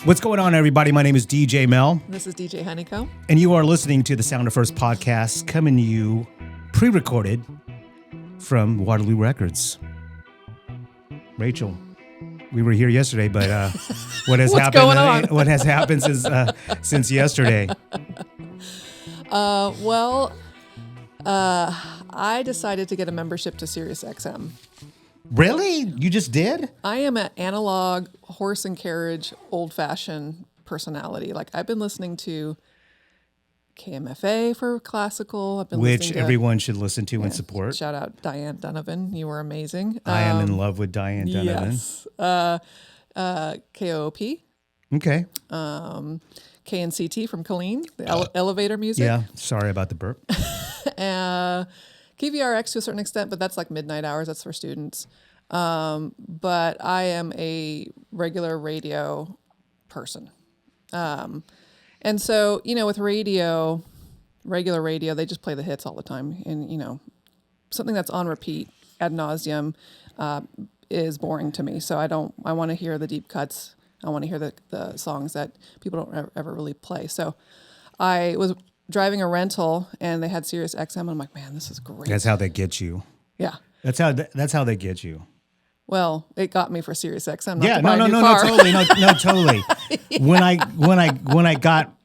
What's going on, everybody? My name is DJ Mel. This is DJ Honeycomb. And you are listening to the Sound of First podcast, coming to you pre-recorded from Waterloo Records. Rachel, we were here yesterday, but what has happened? Going on? What has happened since yesterday? I decided to get a membership to SiriusXM. Really? You just did? I am an analog, horse and carriage, old-fashioned personality. Like, I've been listening to KMFA for classical. I've been Which listening to, everyone should listen to and support. Shout out Diane Donovan. You were amazing. I am in love with Diane Donovan. Yes. KOP. Okay. KNCT from Colleen, the elevator music. Yeah. Sorry about the burp. KVRX to a certain extent, but that's like midnight hours. That's for students. But I am a regular radio person. And so, with regular radio, they just play the hits all the time. And, something that's on repeat ad nauseum is boring to me. So I want to hear the deep cuts. I want to hear the songs that people don't ever really play. So I was driving a rental and they had SiriusXM and I'm like, man, this is great. That's how they get you. Yeah. That's how they get you. Well, it got me for SiriusXM. Yeah, no, totally, totally. Yeah. When I got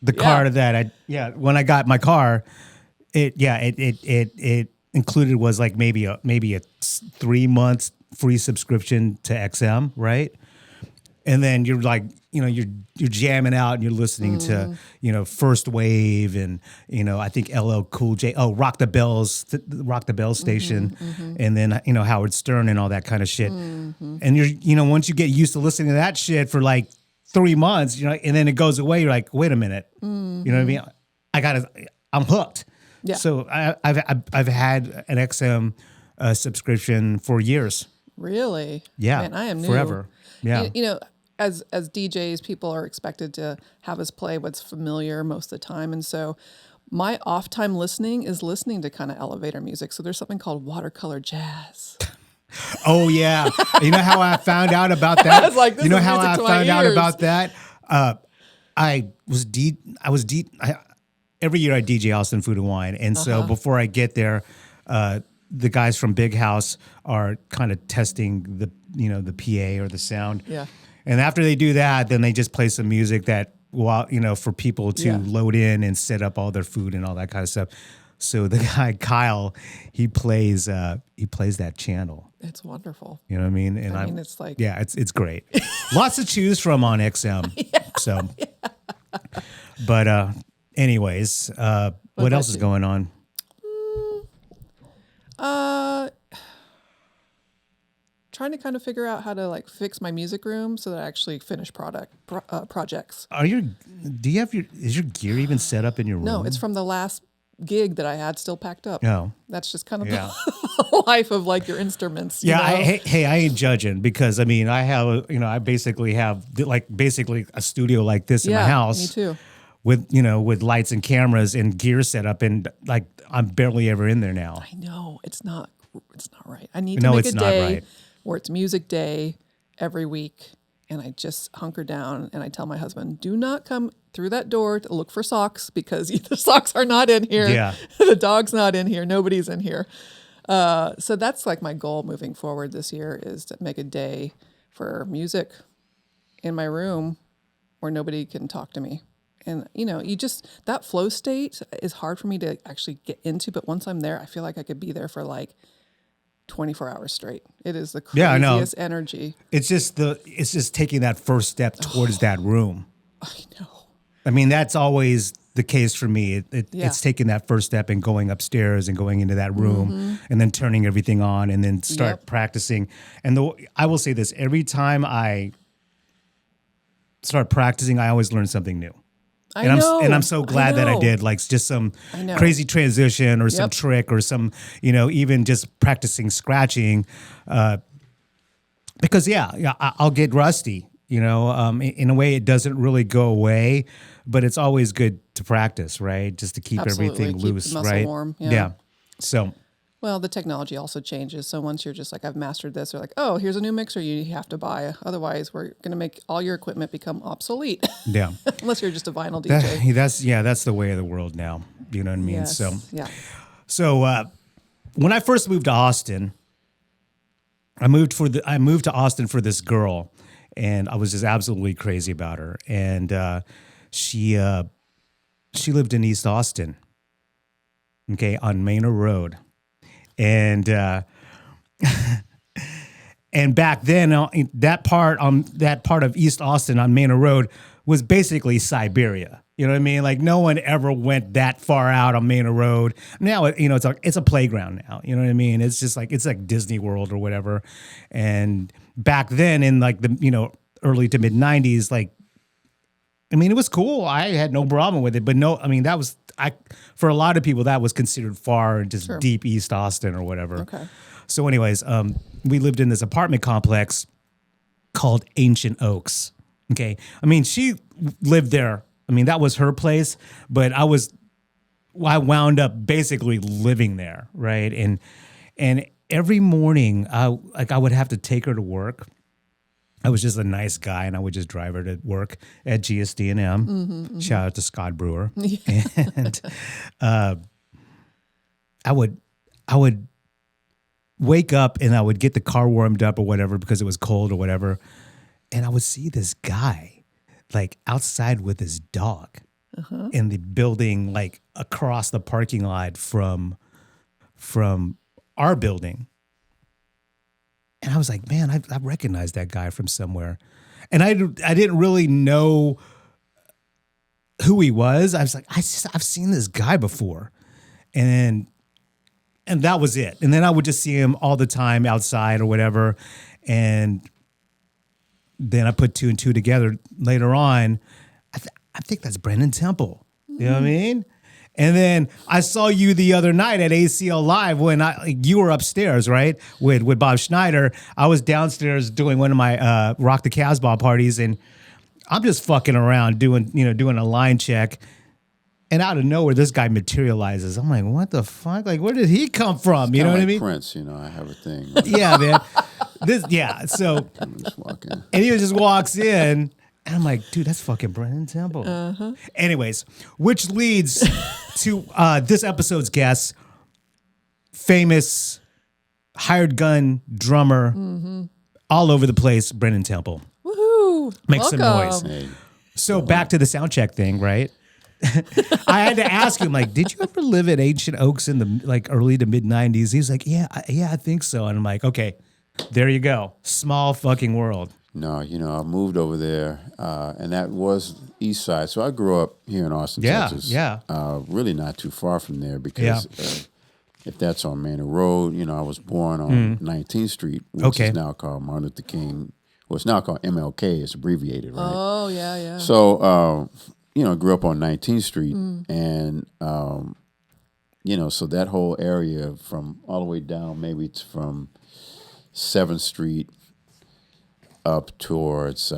the car to that, when I got my car, it included was like maybe a 3 months free subscription to XM, right? And then you're like, you're jamming out and you're listening to, First Wave and, I think LL Cool J, Rock the Bells station. And then, Howard Stern and all that kind of shit. And you're, once you get used to listening to that shit for like 3 months, and then it goes away, you're like, wait a minute. You know what I mean? I'm hooked. Yeah. So I've had an XM subscription for years. Really? Yeah. Man, I am new. Forever. Yeah. As DJs, people are expected to have us play what's familiar most of the time. And so my off time listening is listening to kind of elevator music. So there's something called watercolor jazz. Oh, yeah. You know how I found out about that? I was like, this you know is how I music to found my out ears. about that? Every year I DJ Austin Food and Wine. And so before I get there, the guys from Big House are kind of testing the PA or the sound. Yeah. And after they do that, then they just play some music that, for people to load in and set up all their food and all that kind of stuff. So the guy Kyle, he plays that channel. It's wonderful. You know what I mean? And it's like, yeah, it's great. Lots to choose from on XM. So, but anyways, what else is going on? Trying to kind of figure out how to fix my music room so that I actually finish projects. Is your gear even set up in your room? No, it's from the last gig that I had still packed up. No. That's just kind of the life of your instruments. Yeah, I ain't judging because I have, I basically have basically a studio like this in my house. Me too. With lights and cameras and gear set up and I'm barely ever in there now. I know it's not right. I need to make a day where it's music day every week, and I just hunker down and I tell my husband, do not come through that door to look for socks because the socks are not in here. Yeah. The dog's not in here. Nobody's in here. So that's my goal moving forward this year is to make a day for music in my room where nobody can talk to me. And, that flow state is hard for me to actually get into. But once I'm there, I feel like I could be there for 24 hours straight. It is the craziest energy. It's just taking that first step towards that room. I know. That's always the case for me. It's taking that first step and going upstairs and going into that room and then turning everything on and then start practicing. And I will say this, every time I start practicing, I always learn something new. I'm so glad that I did just some crazy transition or some trick or some, even just practicing scratching, because I'll get rusty, in a way it doesn't really go away, but it's always good to practice, right? Just to keep everything loose, the muscle right? warm. Yeah. So Well, the technology also changes. So once you're just like, I've mastered this, or like, oh, here's a new mixer you have to buy. Otherwise, we're going to make all your equipment become obsolete. Yeah. Unless you're just a vinyl DJ. That's the way of the world now. You know what I mean? Yes. Yeah. So when I first moved to Austin, I moved to Austin for this girl, and I was just absolutely crazy about her. And she lived in East Austin, okay, on Manor Road. And and back then, that part of East Austin on Manor Road was basically Siberia. You know what I mean? Like no one ever went that far out on Manor Road. Now, it's a playground now. You know what I mean? It's just like it's like Disney World or whatever. And back then, in like the early to mid '90s, like it was cool. I had no problem with it, but that was for a lot of people that was considered far, just deep East Austin or whatever. Okay. So, anyways, we lived in this apartment complex called Ancient Oaks. Okay, she lived there. That was her place, but I wound up basically living there, right? And every morning, I would have to take her to work. I was just a nice guy, and I would just drive her to work at GSD&M. Mm-hmm. Shout out to Scott Brewer. Yeah. And I would wake up, and I would get the car warmed up or whatever because it was cold or whatever, and I would see this guy like outside with his dog in the building, like across the parking lot from our building. And I was like, man, I recognize that guy from somewhere. And I didn't really know who he was. I was like, I've seen this guy before. And that was it. And then I would just see him all the time outside or whatever. And then I put two and two together later on. I think that's Brannen Temple. You know what I mean? And then I saw you the other night at ACL Live when you were upstairs, right? With Bob Schneider. I was downstairs doing one of my Rock the Casbah parties, and I'm just fucking around doing a line check. And out of nowhere, this guy materializes. I'm like, what the fuck? Like, where did he come from? You know what I mean? Prince, I have a thing. Yeah, man. So, Just walk in. and he just walks in. And I'm like, dude, that's fucking Brannen Temple. Uh-huh. Anyways, which leads to this episode's guest, famous hired gun drummer, all over the place, Brannen Temple. Woohoo! Make some noise. Hey. So back to the sound check thing, right? I had to ask him, like, did you ever live at Ancient Oaks in the early to mid '90s? He was like, yeah, I think so. And I'm like, okay, there you go. Small fucking world. No, I moved over there, and that was East Side. So I grew up here in Austin, Texas. Yeah. Really not too far from there because if that's on Manor Road, I was born on 19th Street, which is now called Martin Luther King. Well, it's now called MLK. It's abbreviated, right? Oh, yeah. So, grew up on 19th Street, and, so that whole area from all the way down, maybe it's from 7th Street up towards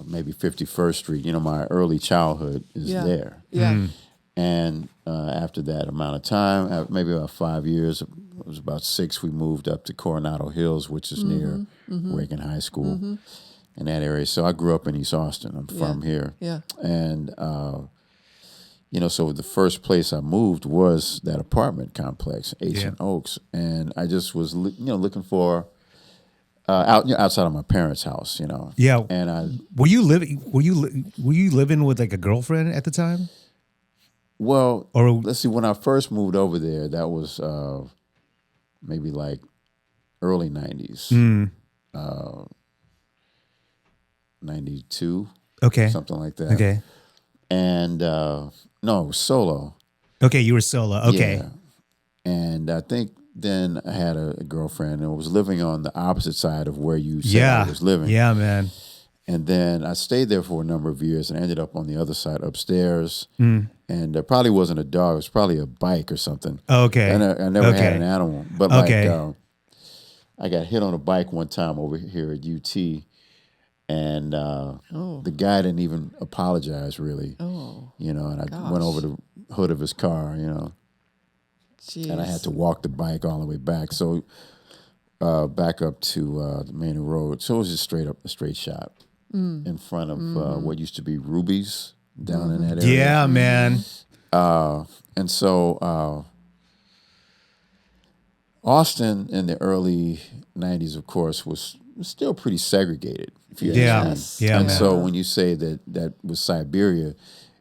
maybe 51st Street. My early childhood is there. Yeah. And after that amount of time, maybe about 5 years, it was about 6, we moved up to Coronado Hills, which is near Reagan High School in that area. So I grew up in East Austin. I'm from here. Yeah. And, so the first place I moved was that apartment complex, Ancient Oaks. And I just was, looking for... outside of my parents' house, Yeah. And were you living with like a girlfriend at the time? Well, let's see. When I first moved over there, that was maybe like early '90s, 92, okay, something like that. Okay. And no, it was solo. Okay, you were solo. Okay. Yeah. And I think then I had a girlfriend and was living on the opposite side of where you said I was living. Yeah, man. And then I stayed there for a number of years and ended up on the other side upstairs. And there probably wasn't a dog. It was probably a bike or something. Okay. And I never had an animal. But I got hit on a bike one time over here at UT. And the guy didn't even apologize, really. Oh. And I went over the hood of his car, Jeez. and I had to walk the bike all the way back. So back up to the main road. So it was just a straight shot in front of what used to be Ruby's down in that area. Yeah, man. And so Austin in the early 90s, of course, was still pretty segregated. If you ask me. Yeah, and man. so when you say that was Siberia,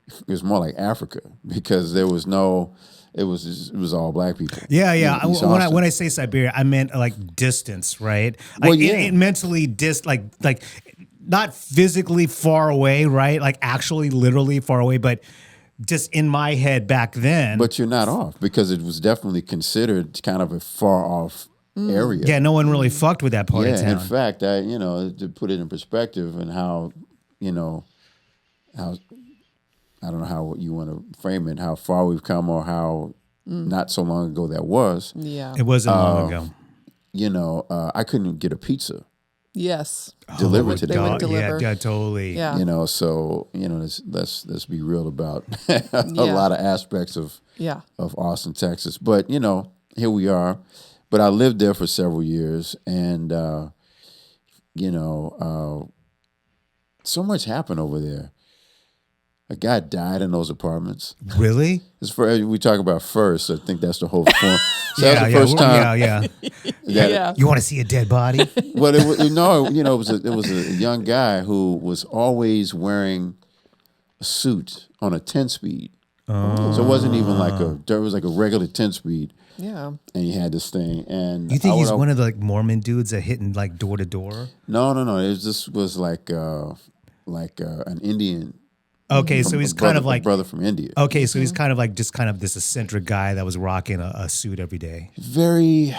it was more like Africa because there was no, it was all black people. Yeah, yeah. in East When Austin. I say Siberia, I meant like distance, right? Well, Like yeah. it mentally like not physically far away, right? Like actually literally far away, but just in my head back then. But you're not off because it was definitely considered kind of a far off area. yeah, no one really fucked with that part of Yeah, town. in fact, to put it in perspective and how, how I don't know how you want to frame it, how far we've come or how not so long ago that was, Yeah. It wasn't long ago. I couldn't get a pizza Yes. delivered to They the would area. deliver. Yeah, totally. Yeah. So, let's be real about a lot of aspects of Yeah. Austin, Texas. But, here we are. But I lived there for several years and, so much happened over there. A guy died in those apartments. Really? We talk about first. I think that's the whole point. So that was the first yeah. time. Yeah. You want to see a dead body? But it was a young guy who was always wearing a suit on a 10-speed. So it wasn't even it was like a regular 10-speed, Yeah. and he had this thing. And You think he's one of the like Mormon dudes that hitting like door to door? No. This was like an Indian. Okay, so he's kind of like a brother from India. okay, so he's kind of like just kind of this eccentric guy that was rocking a suit every day. Very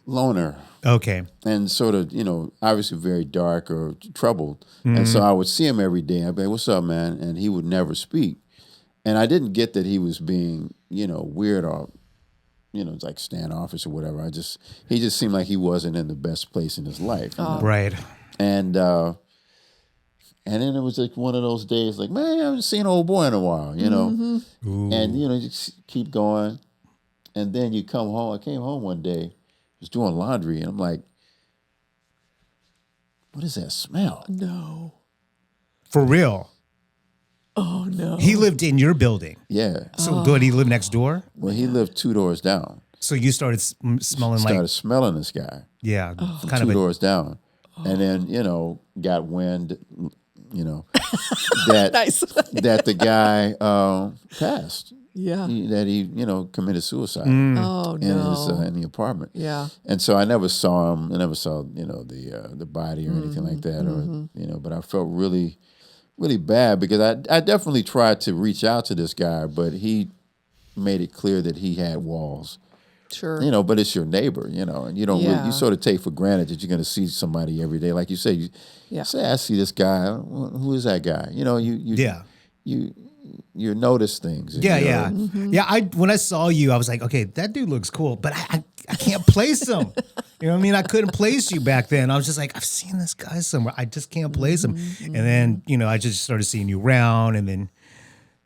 loner. Okay, And sort of, obviously very dark or troubled. And so I would see him every day. I'd be like, "What's up, man?" And he would never speak. And I didn't get that he was being, weird or, like standoffish or whatever. He just seemed like he wasn't in the best place in his life. you know? right. And then it was like one of those days, like, man, I haven't seen an old boy in a while, And, you just keep going. And then you come home. I came home one day, was doing laundry, and I'm like, what is that smell? No. For real. Oh no. He lived in your building. Yeah. So good. He lived next door. Well, he lived 2 doors down. So you started smelling Started like smelling this guy yeah, from kind 2 of a doors down. And then, got wind, that Nice. that the guy passed. Yeah. That he committed suicide Oh in no. in the apartment. Yeah. And so I never saw him. I never saw the body or anything like that, or But I felt really, really bad because I definitely tried to reach out to this guy, but he made it clear that he had walls. Sure. But it's your neighbor, and you don't really, you sort of take for granted that you're going to see somebody every day. Like you say, you say, I see this guy. Who is that guy? You notice things. yeah. Yeah, when I saw you, I was like, okay, that dude looks cool, but I can't place him. You know what I mean? I couldn't place you back then. I was just like, I've seen this guy somewhere. I just can't place him. And then, I just started seeing you around, and then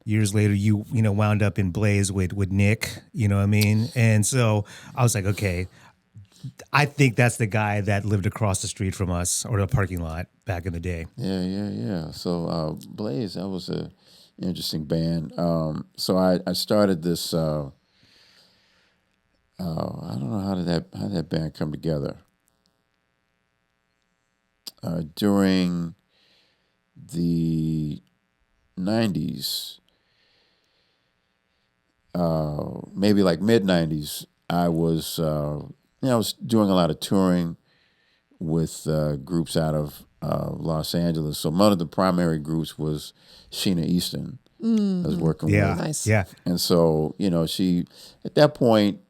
years later, you wound up in Blaze with Nick. You know what I mean? And so I was like, okay, I think that's the guy that lived across the street from us or the parking lot back in the day. Yeah. So Blaze, that was a interesting band. So I started this. I don't know how that band come together. During the 90s, maybe like mid 90s, I was doing a lot of touring with groups out of Los Angeles. So one of the primary groups was Sheena Easton. I was working Yeah, with. Nice. yeah. And so, she, at that point,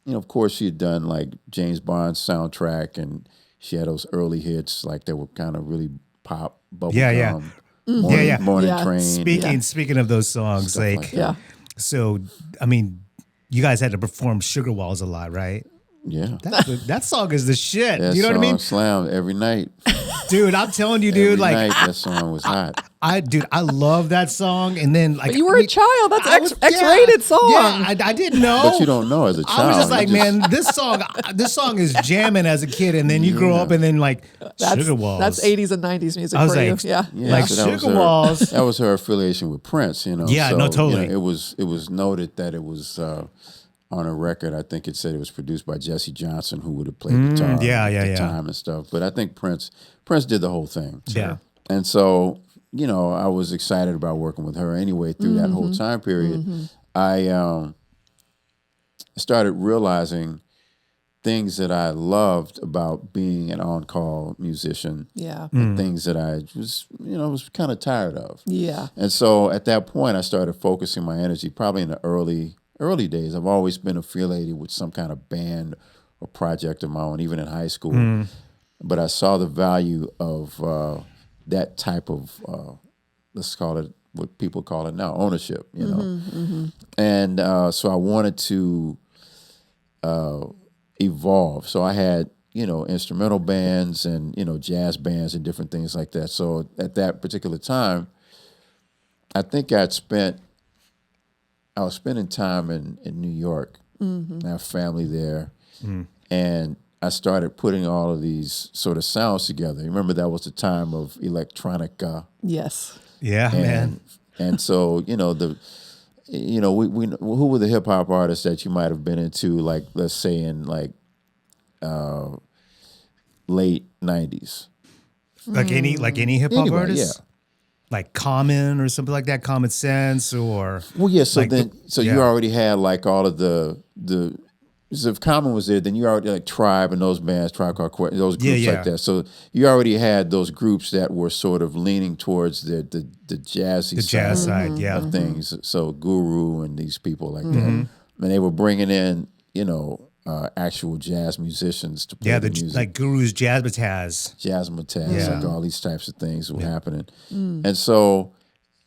of course she had done like James Bond's soundtrack, and she had those early hits, like they were kind of really pop, bubble Yeah. gum, Morning Yeah. Train. Speaking of those songs, Stuff like like that. Yeah. so, I mean, you guys had to perform Sugar Walls a lot, right? Yeah. That song is the shit. That You know what I mean? song slammed every night. Dude, I'm telling you, Every dude, like night that song was hot. Dude, I love that song. And then like But you were a child. That's I was- X-rated song. Yeah, I didn't know. But you don't know as a child. I was just You like, man, this song is jamming as a kid, and then you grow up, and then like Sugar Walls. That's 80s and 90s music I was for like, you. Yeah. like so that was Sugar her- Walls. That was her affiliation with Prince, you know. Yeah, so, no, totally. You know, it was noted that it was on a record. I think it said it was produced by Jesse Johnson, who would have played guitar at the time and stuff. But I think Prince did the whole thing. Yeah. And so, you know, I was excited about working with her anyway through that whole time period. I started realizing things that I loved about being an on-call musician. Yeah. And things that I was kind of tired of. Yeah. And so at that point, I started focusing my energy probably in the early days. I've always been affiliated with some kind of band or project of my own, even in high school. But I saw the value of that type of, let's call it what people call it now, ownership, you know. And so I wanted to evolve. So I had, you know, instrumental bands and, you know, jazz bands and different things like that. So at that particular time, I think I was spending time in New York. I have family there. And I started putting all of these sort of sounds together. Remember, that was the time of electronica. Yes. Yeah, man. And so, you know, we who were the hip hop artists that you might have been into, like, let's say in like late 90s. Like any hip hop Anyway, artist? yeah. Like Common or something like that, Common Sense or Well, yeah, so like you already had like all of the so if Common was there, then you already like Tribe and those bands, Tribe Called Quest, those groups like that. So you already had those groups that were sort of leaning towards the jazzy jazz side, yeah. of things. So Guru and these people like that, and they were bringing in, you know, actual jazz musicians to play the music. like Guru's Jazzmatazz. Jazzmatazz, like all these types of things were happening. And so,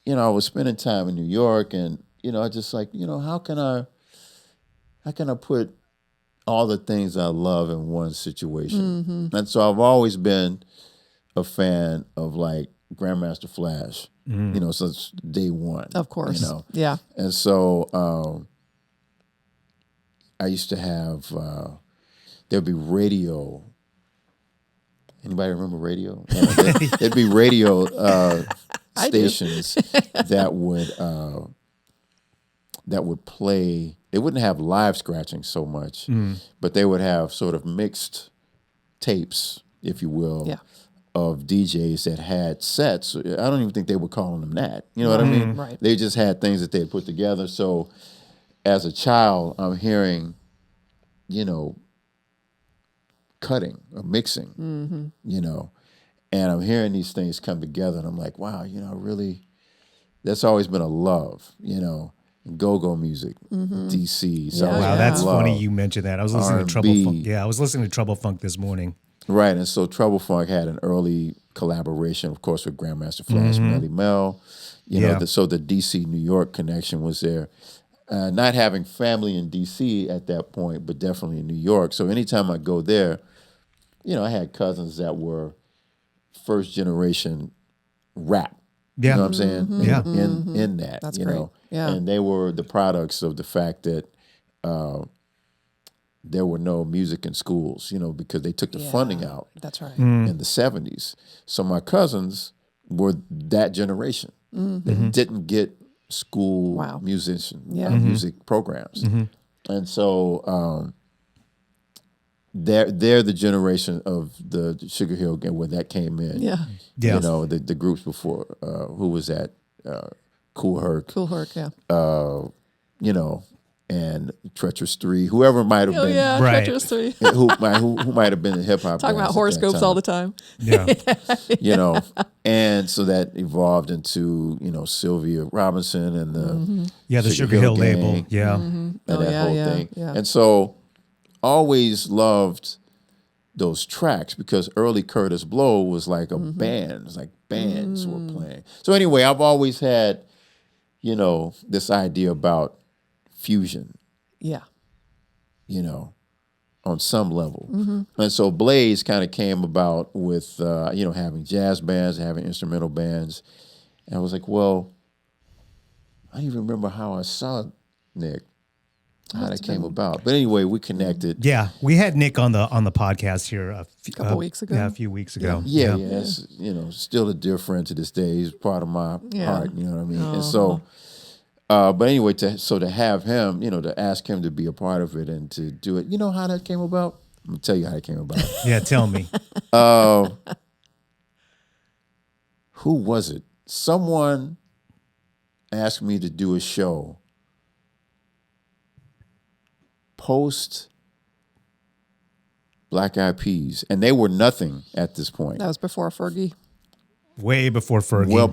you know, I was spending time in New York, and, you know, I just like, you know, how can I put all the things I love in one situation? And so I've always been a fan of like Grandmaster Flash, you know, since day one. Of course. You know? Yeah. And so I used to have, there'd be radio. Anybody remember radio? There'd be radio stations that would play. They wouldn't have live scratching so much, but they would have sort of mixed tapes, if you will, of DJs that had sets. I don't even think they were calling them that. You know what I mean? Right. They just had things that they had put together. So as a child, I'm hearing, you know, cutting or mixing, you know, and I'm hearing these things come together, and I'm like, wow, you know, really, that's always been a love, you know. Go-go music, DC. So Wow, that's love. funny you mentioned that. I was listening to Trouble Funk. Yeah, I was listening to Trouble Funk this morning. Right, and so Trouble Funk had an early collaboration, of course, with Grandmaster Flash, Mel. You know, so the DC New York connection was there. Not having family in DC at that point, but definitely in New York. So anytime I go there, you know, I had cousins that were first generation rap. Yeah. You know what I'm saying? Yeah. In that, That's you great. know. Yeah. And they were the products of the fact that there were no music in schools, you know, because they took the funding out That's right. in the 70s. So my cousins were that generation that didn't get school music programs. And so they're the generation of the Sugar Hill Gang when that came in. Yeah. Yeah. You know, the groups before, who was that? Cool Herc. Cool Herc, yeah. You know, and Treacherous 3, whoever might have Oh, been. yeah. Right. Treacherous 3. Who might have been in hip hop. Talking about horoscopes all the time. Yeah. You know, and so that evolved into, you know, Sylvia Robinson and the Sugar Hill Gang label. Yeah. and Oh, that yeah, whole yeah, thing. yeah. And so always loved those tracks because early Curtis Blow was like a band. It was like bands were playing. So anyway, I've always had, you know, this idea about fusion, Yeah. you know, on some level. And so Blaze kind of came about with, you know, having jazz bands, having instrumental bands. And I was like, well, I don't even remember how I saw Nick, how that came about. But anyway, we connected. Yeah, we had Nick on the podcast here a Couple weeks ago. Yeah, a few weeks ago. Yeah. It's, still a dear friend to this day. He's part of my heart, you know what I mean? And so, but anyway, to have him, to ask him to be a part of it and to do it, you know how that came about? I'm going to tell you how it came about. Yeah, tell me. Who was it? Someone asked me to do a show post Black Eyed Peas, and they were nothing at this point. That was before Fergie. Way before Fergie. Well,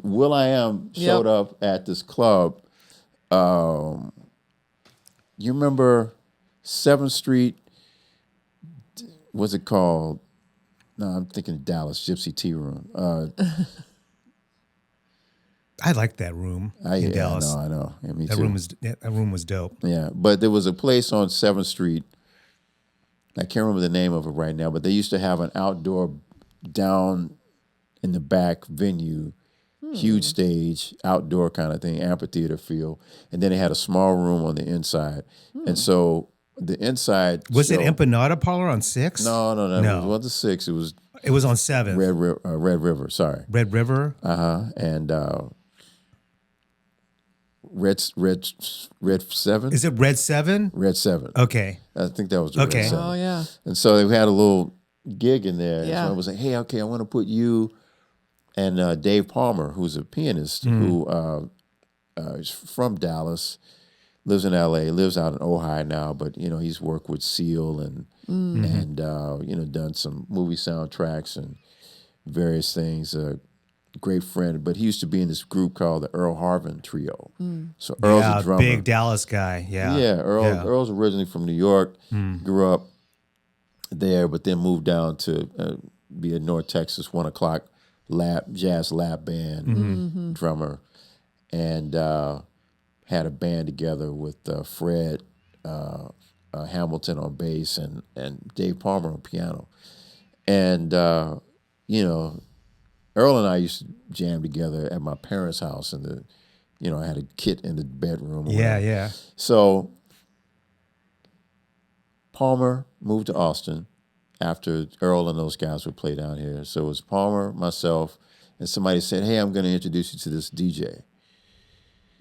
will.i.am showed up at this club. You remember 7th Street? What's it called? No, I'm thinking Dallas Gypsy Tea Room. I liked that room in Dallas. I know. Yeah, me that too. room was dope. Yeah, but there was a place on 7th Street. I can't remember the name of it right now, but they used to have an outdoor down in the back venue, huge stage, outdoor kind of thing, amphitheater feel. And then they had a small room on the inside. And so the inside Was it Empanada Parlor on 6? No. It wasn't 6. It was on 7. Red River, sorry. Red River? And Red 7? Is it Red 7? Red 7. Okay. I think that was the Okay. Red 7. Oh, yeah. And so they had a little gig in there. Yeah. So I was like, hey, okay, I want to put you and Dave Palmer, who's a pianist who is from Dallas, lives in L.A., lives out in Ojai now, but, he's worked with Seal and done some movie soundtracks and various things. Great friend, but he used to be in this group called the Earl Harvin Trio. So Earl's a drummer. Big Dallas guy. Yeah. Yeah, Earl's originally from New York, grew up there, but then moved down to be a North Texas 1 o'clock jazz lap band drummer, and had a band together with Fred Hamilton on bass and Dave Palmer on piano. And, Earl and I used to jam together at my parents' house, and I had a kit in the bedroom. Yeah. So Palmer moved to Austin after Earl and those guys would play down here. So it was Palmer, myself, and somebody said, hey, I'm going to introduce you to this DJ.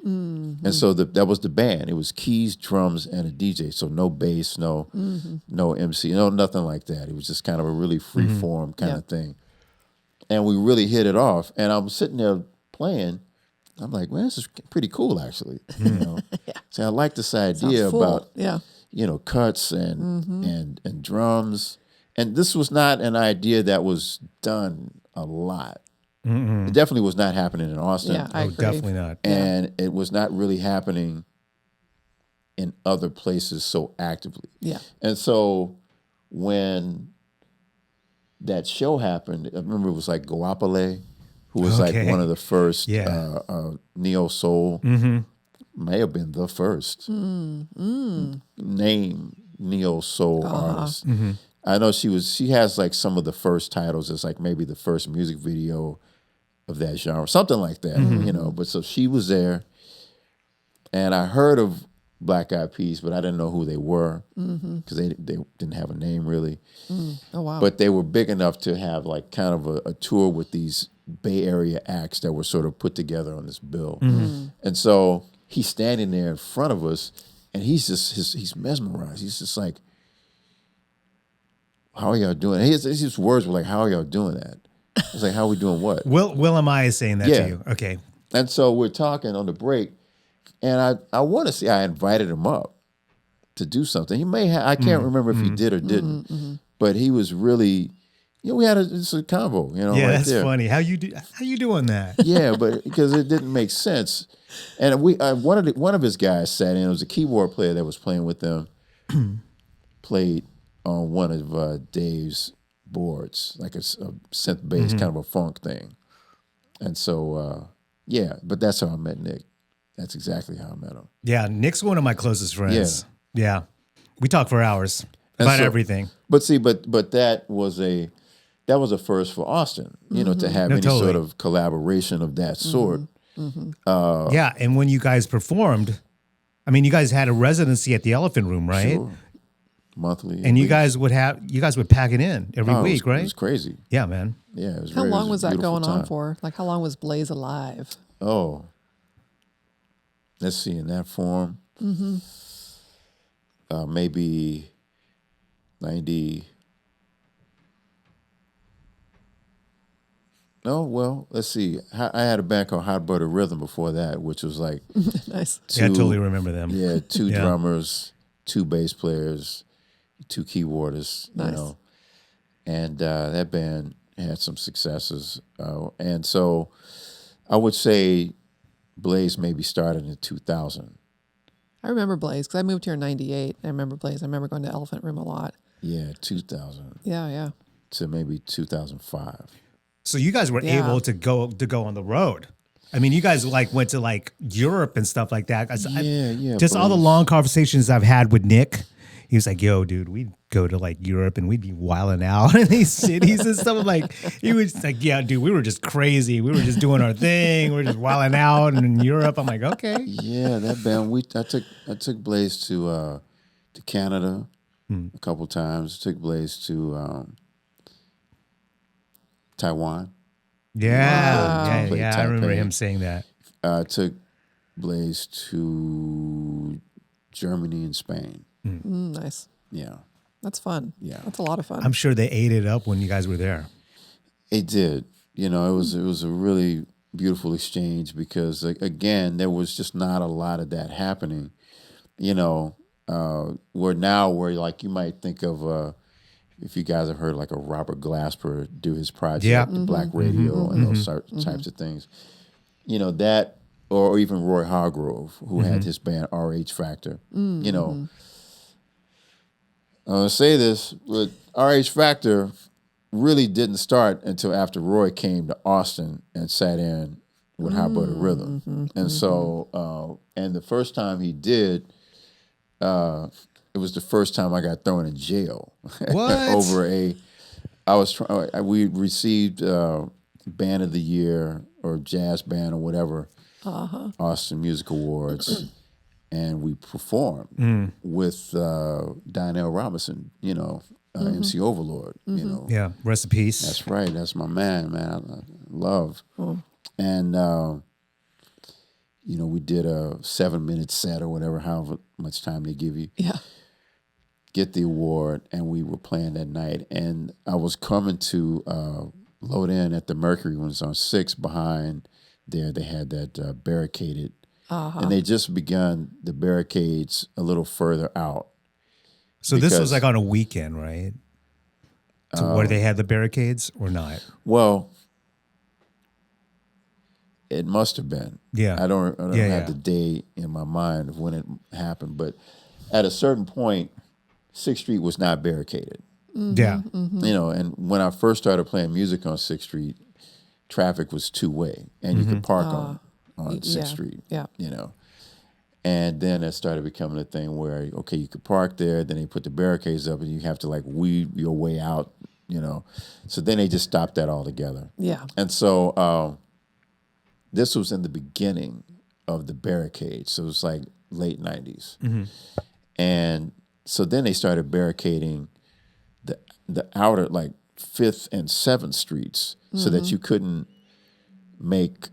And so that was the band. It was keys, drums, and a DJ. So no bass, no MC, nothing like that. It was just kind of a really free form kind of thing. And we really hit it off. And I'm sitting there playing. I'm like, man, this is pretty cool, actually. So I like this idea about cuts and drums. And this was not an idea that was done a lot. It definitely was not happening in Austin. Yeah, I agree. Definitely not. And it was not really happening in other places so actively. Yeah. And so when that show happened, I remember it was like Guapale, who was like one of the first neo soul, may have been the first name neo soul artist. I know she has like some of the first titles as like maybe the first music video of that genre, something like that, But so she was there, and I heard of Black Eyed Peas, but I didn't know who they were because they didn't have a name really. Oh, wow. But they were big enough to have like kind of a tour with these Bay Area acts that were sort of put together on this bill. And so he's standing there in front of us, and he's mesmerized. He's just like, how are y'all doing? His words were like, how are y'all doing that? I was like, how are we doing what? Will am I saying that to you? Okay. And so we're talking on the break, and I want to say I invited him up to do something. He may have, I can't remember if he did or didn't, but he was really, we had a convo, Yeah, right that's there. funny. How you doing that? Yeah, but because it didn't make sense. And one of his guys sat in. It was a keyboard player that was playing with them, played on one of Dave's boards, like a synth bass, kind of a funk thing. And so, but that's how I met Nick. That's exactly how I met him. Yeah, Nick's one of my closest friends. Yeah. We talk for hours about everything. But see, but that was that was a first for Austin, you know, to have any totally. sort of collaboration of that sort. Yeah, and when you guys performed, I mean, you guys had a residency at the Elephant Room, right? Sure. Monthly. And you guys would pack it in every week, right? It was crazy. Yeah, man. Yeah, it was How long was a that beautiful going on time. for? Like, how long was Blaze alive? Oh, let's see, in that form, maybe 90. No, well, let's see. I had a band called Hot Butter Rhythm before that, which was like Nice. Yeah, I totally remember them. Yeah, two Yeah. drummers, 2 bass players, 2 keyboardists, Nice. you know. And that band had some successes. And so I would say Blaze maybe started in 2000. I remember Blaze because I moved here in '98. I remember Blaze. I remember going to Elephant Room a lot. Yeah, 2000 Yeah. to maybe 2005. So you guys were Yeah. able to go on the road. I mean, you guys like went to like Europe and stuff like that. Yeah. Just all the Blaze. long conversations I've had with Nick. He was like, "Yo, dude, we'd go to like Europe and we'd be wilding out in these cities and stuff." Like he was like, "Yeah, dude, we were just crazy. We were just doing our thing. We were just wilding out in Europe." I'm like, "Okay." Yeah, that band. I took Blaze to Canada a couple times. Took Blaze to Taiwan. Yeah, Played yeah. I remember Taipei. him saying that. Took Blaze to Germany and Spain. Nice. Yeah, That's fun. Yeah. That's a lot of fun. I'm sure they ate it up when you guys were there. it did. You know, it was a really beautiful exchange because again, there was just not a lot of that happening. You know, where like you might think of if you guys have heard like a Robert Glasper do his project, Yeah. the Black Radio and those types of things. You know, that or even Roy Hargrove, who had his band RH Factor. You know, I'm gonna say this, but RH Factor really didn't start until after Roy came to Austin and sat in with Hot Butter Rhythm. And so, and the first time he did, it was the first time I got thrown in jail. What? We received Band of the Year or Jazz Band or whatever, Austin Music Awards, and we performed with Donnell Robinson, you know, MC Overlord, you know. Yeah, rest in peace. That's right. That's my man. I love. And, you know, we did a 7-minute set or whatever, however much time they give you. Yeah. Get the award, and we were playing that night. And I was coming to load in at the Mercury when it was on 6 behind there. They had that barricaded. And they just begun the barricades a little further out. So this was because- like on a weekend, right? So where they had the barricades or not? Well, it must have been. Yeah. I don't Yeah, have yeah. the day in my mind of when it happened, but at a certain point, 6th Street was not barricaded. Yeah. You know, and when I first started playing music on 6th Street, traffic was 2-way, and you could park on 6th Street. Yeah. You know. And then it started becoming a thing where, okay, you could park there, then they put the barricades up and you have to like weed your way out, you know. So then they just stopped that altogether. Yeah. And so this was in the beginning of the barricade. So it was like late 90s. And so then they started barricading the outer, like 5th and 7th streets so that you couldn't make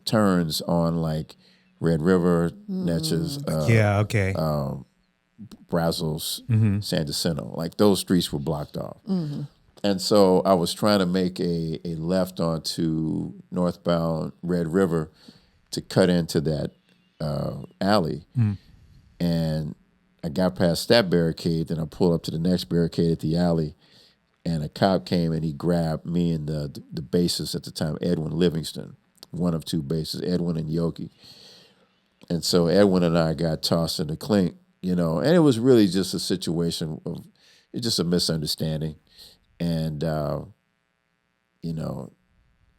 turns on like Red River, Natchez, Yeah, okay. Brazos, San Jacinto. Like those streets were blocked off. And so I was trying to make a left onto northbound Red River to cut into that alley. And I got past that barricade, then I pulled up to the next barricade at the alley, and a cop came and he grabbed me and the bassist at the time, Edwin Livingston, one of 2 bassists, Edwin and Yogi. And so Edwin and I got tossed in the clink, you know, and it was really just a situation of, it's just a misunderstanding. And, you know,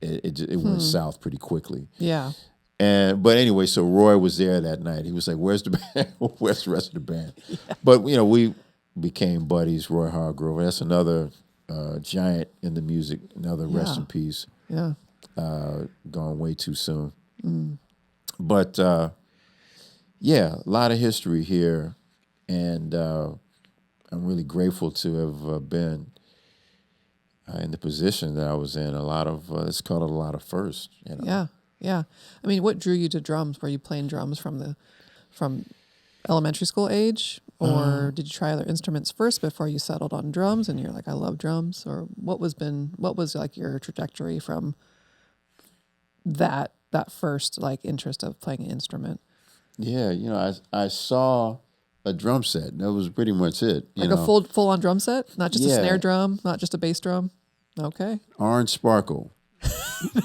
it went south pretty quickly. Yeah. But anyway, so Roy was there that night. He was like, "Where's the band? Where's the rest of the band?" Yeah. But you know, we became buddies. Roy Hargrove. That's another giant in the music. Another rest in peace. Yeah. Gone way too soon. But yeah, a lot of history here, and I'm really grateful to have been in the position that I was in. A lot of it's called a lot of firsts. You know? Yeah. Yeah. I mean, what drew you to drums? Were you playing drums from elementary school age, or did you try other instruments first before you settled on drums and you're like, I love drums? Or what was like your trajectory from that first like interest of playing an instrument? Yeah, you know, I saw a drum set. That was pretty much it. Like a full on drum set, not just a Yeah. snare drum, not just a bass drum. Okay. Orange sparkle.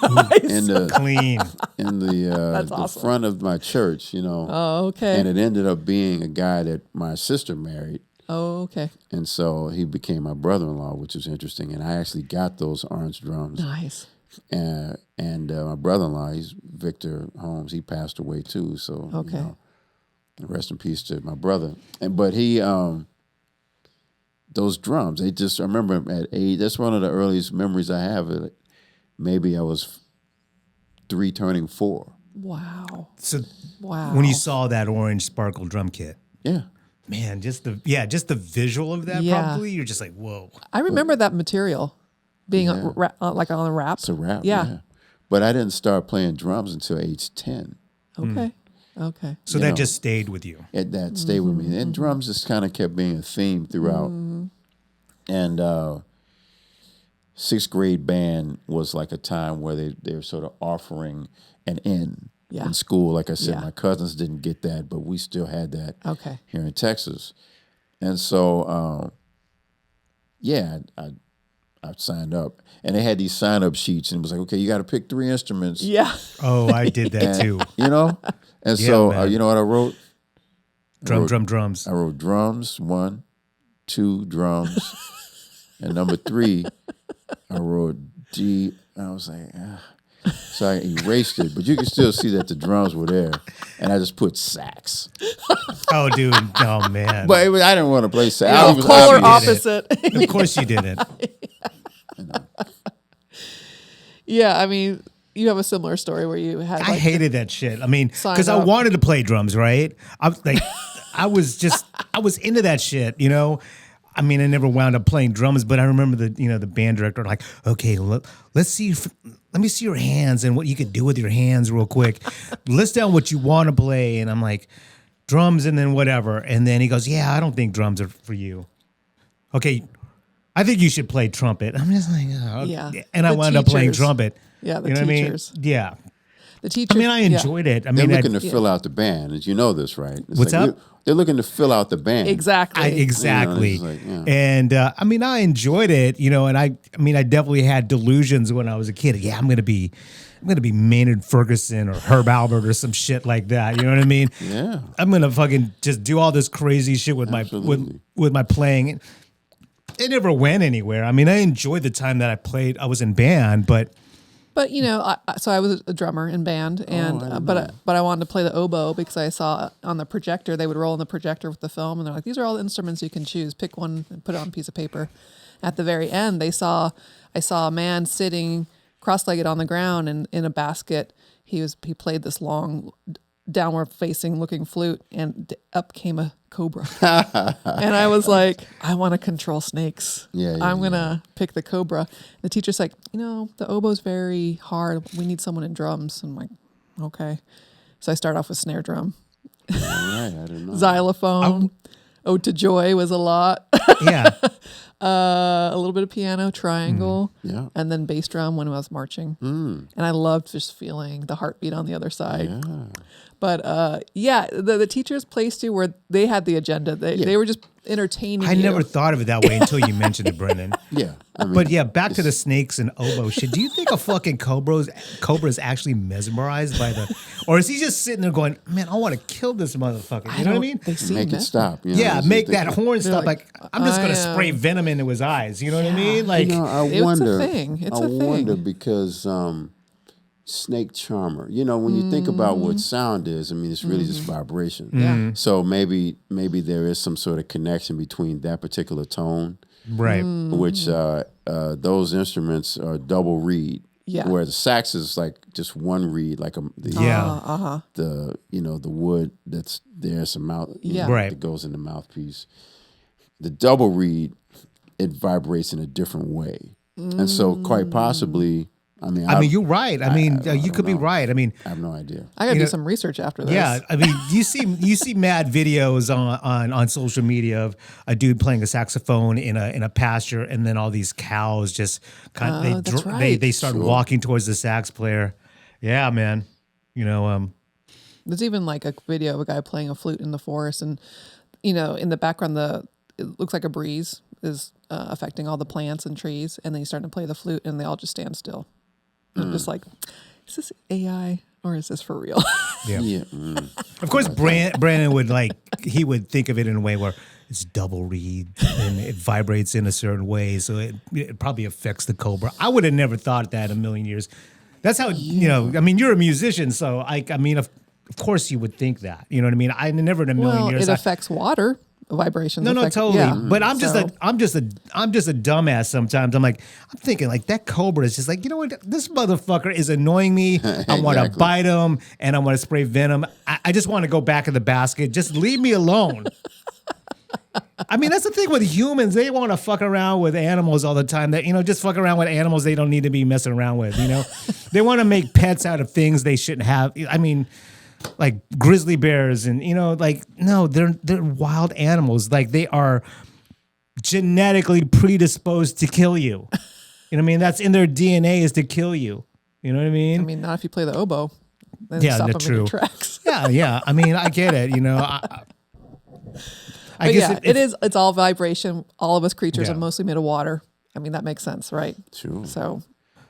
Nice. Clean. In the That's the awesome. front of my church, you know. Oh, okay. And it ended up being a guy that my sister married. Oh, okay. And so he became my brother-in-law, which was interesting. And I actually got those orange drums. Nice. And my brother-in-law, he's Victor Holmes. He passed away too. So Okay. you know, rest in peace to my brother. But he, those drums, I remember at 8. That's one of the earliest memories I have. Maybe I was 3 turning 4. Wow. So Wow. when you saw that orange sparkle drum kit, Yeah. man, just the visual of that, Yeah. probably you're just like, whoa. I remember that material being Yeah. like on a wrap. It's a rap. Yeah. But I didn't start playing drums until age 10. Okay. Okay. So You that know. just stayed with you. That stayed with me. And drums just kind of kept being a theme throughout. And 6th grade band was like a time where they were sort of offering an in Yeah. school. Like I said, Yeah. my cousins didn't get that, but we still had that Okay. here in Texas. And so, I signed up. And they had these sign-up sheets, and it was like, okay, you got to pick 3 instruments. Yeah. Oh, I did that too. You know? And Yeah, so, man. you know what I wrote? Drums. I wrote drums, 1, 2 drums, and number 3, I wrote D. I was like, so I erased it, but you can still see that the drums were there, and I just put sax. Oh, dude. Oh, man. But I didn't want to play sax. Oh, It was polar obvious. opposite. Of course you didn't. Yeah. I mean, you have a similar story where you had I like hated that shit. I mean, Sign because I up. wanted to play drums, right? I was like, I was into that shit, you know. I mean, I never wound up playing drums, but I remember the band director like, okay, let's see, let me see your hands and what you could do with your hands real quick. List down what you want to play, and I'm like, drums, and then whatever. And then he goes, yeah, I don't think drums are for you. Okay, I think you should play trumpet. I'm just like, oh, okay. Yeah. And I The wound up playing teachers. trumpet. Yeah, the you know teachers. what I mean? Yeah. the teacher. I mean, I enjoyed it. I They're mean, looking to fill out the band. As you know this, right? It's What's up? They're looking to fill out the band. Exactly. Exactly. You know, it's like, And I mean, I enjoyed it, you know, and I mean, I definitely had delusions when I was a kid. Yeah, I'm gonna be Maynard Ferguson or Herb Albert or some shit like that. You know what I mean? Yeah. I'm gonna fucking just do all this crazy shit with Absolutely. with my playing. It never went anywhere. I mean, I enjoyed the time that I played. I was in band, but But you know, so I was a drummer in band, and I didn't but I wanted to play the oboe because I saw on the projector they would roll in the projector with the film, and they're like, these are all the instruments you can choose. Pick one and put it on a piece of paper. At the very end, I saw a man sitting cross-legged on the ground and in a basket. He played this long, downward-facing looking flute, and up came a cobra. And I was like, I want to control snakes. Yeah, I'm gonna pick the cobra. The teacher's like, the oboe's very hard. We need someone in drums. I'm like, okay. So I start off with snare drum. All right. I didn't know. Xylophone. Ode to Joy was a lot. yeah, A little bit of piano, triangle, Yeah. and then bass drum when I was marching. And I loved just feeling the heartbeat on the other side. Yeah. But the teachers placed you where they had the agenda. They were just entertaining I you. never thought of it that way until you mentioned it, Brendan. Yeah. I mean, But yeah, back to the snakes and oboe shit. Do you think a fucking cobra is actually mesmerized by or is he just sitting there going, man, I want to kill this motherfucker? You know what I mean? They seem make it messy. stop. You know, Yeah, it's make just- that horn stop. like, Like, I'm just I gonna am- spray venom into his eyes. You know what I mean? Like, You know, I It's a wonder. thing. It's I a thing. wonder because snake charmer. You know, when you think about what sound is, I mean, it's really just vibration. Yeah. So maybe there is some sort of connection between that particular tone Right. which those instruments are double reed. Yeah. Where the sax is like just one reed, like Yeah. the the wood that's there's a mouth Yeah. Right. that goes in the mouthpiece. The double reed, it vibrates in a different way, and so quite possibly, I mean, you're right. I mean, you could be right. I mean, I have no idea. I gotta do some research after this. yeah. I mean, you see mad videos on social media of a dude playing a saxophone in a pasture, and then all these cows just that's right. they start walking towards the sax player. Yeah, man. There's even like a video of a guy playing a flute in the forest, and in the background, it looks like a breeze is affecting all the plants and trees, and then he's starting to play the flute, and they all just stand still. And I'm just like, is this AI or is this for real? Yeah. Of course, Brannen would think of it in a way where it's double reed and it vibrates in a certain way, so it probably affects the cobra. I would have never thought that in a million years. That's how I mean, you're a musician, so I mean, of course you would think that. You know what I mean? I never in a million years. It affects water vibrations. No, totally. Yeah. But I'm just a dumbass sometimes. I'm thinking like that cobra is just like, you know what? This motherfucker is annoying me. I want to bite him and I want to spray venom. I just want to go back in the basket. Just leave me alone. I mean, that's the thing with humans. They want to fuck around with animals all the time. That just fuck around with animals they don't need to be messing around with. They want to make pets out of things they shouldn't have. I mean, like grizzly bears and no, they're wild animals. Like they are genetically predisposed to kill you. You know what I mean? That's in their DNA is to kill you. You know what I mean? I mean, not if you play the oboe. Then Yeah, stop them true. in their tracks. Yeah. I mean, I get it. I But guess yeah, it's all vibration. All of us creatures Yeah. are mostly made of water. I mean, that makes sense, right? Sure. So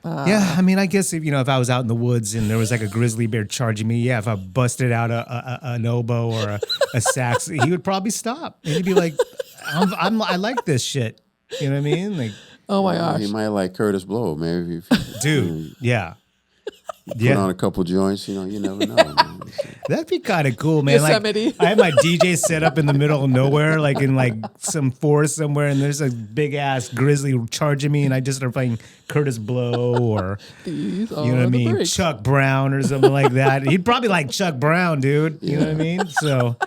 Yeah, I mean, I guess if I was out in the woods and there was like a grizzly bear charging me, if I busted out an oboe or a sax, he would probably stop. And he'd be like, I like this shit. You know what I mean? Like, oh my gosh. He might like Curtis Blow, maybe. If dude, yeah. put on a couple joints, you never know. Man. That'd be kind of cool, man. Yosemite. Like, I have my DJ set up in the middle of nowhere, like in like some forest somewhere, and there's a big ass grizzly charging me, and I just start playing Curtis Blow or These you know what I are the mean, breaks. Chuck Brown or something like that. He'd probably like Chuck Brown, dude. You know what I mean? So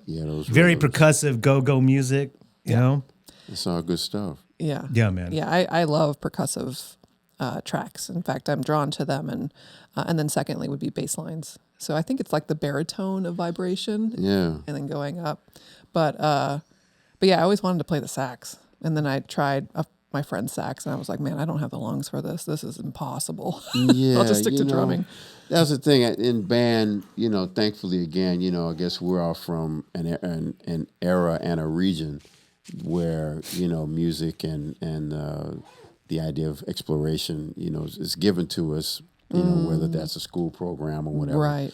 Yeah, those very rhythms. percussive go-go music. You know? That's all good stuff. Yeah. Yeah, man. Yeah, I love percussive tracks. In fact, I'm drawn to them, and then secondly would be bass lines. So I think it's like the baritone of vibration, Yeah. and then going up. But yeah, I always wanted to play the sax, and then I tried my friend's sax, and I was like, man, I don't have the lungs for this. This is impossible. Yeah, I'll just stick to drumming. That's the thing in band. Thankfully, again, I guess we're all from an era and a region where music and the idea of exploration, is given to us. Whether that's a school program or whatever. Right.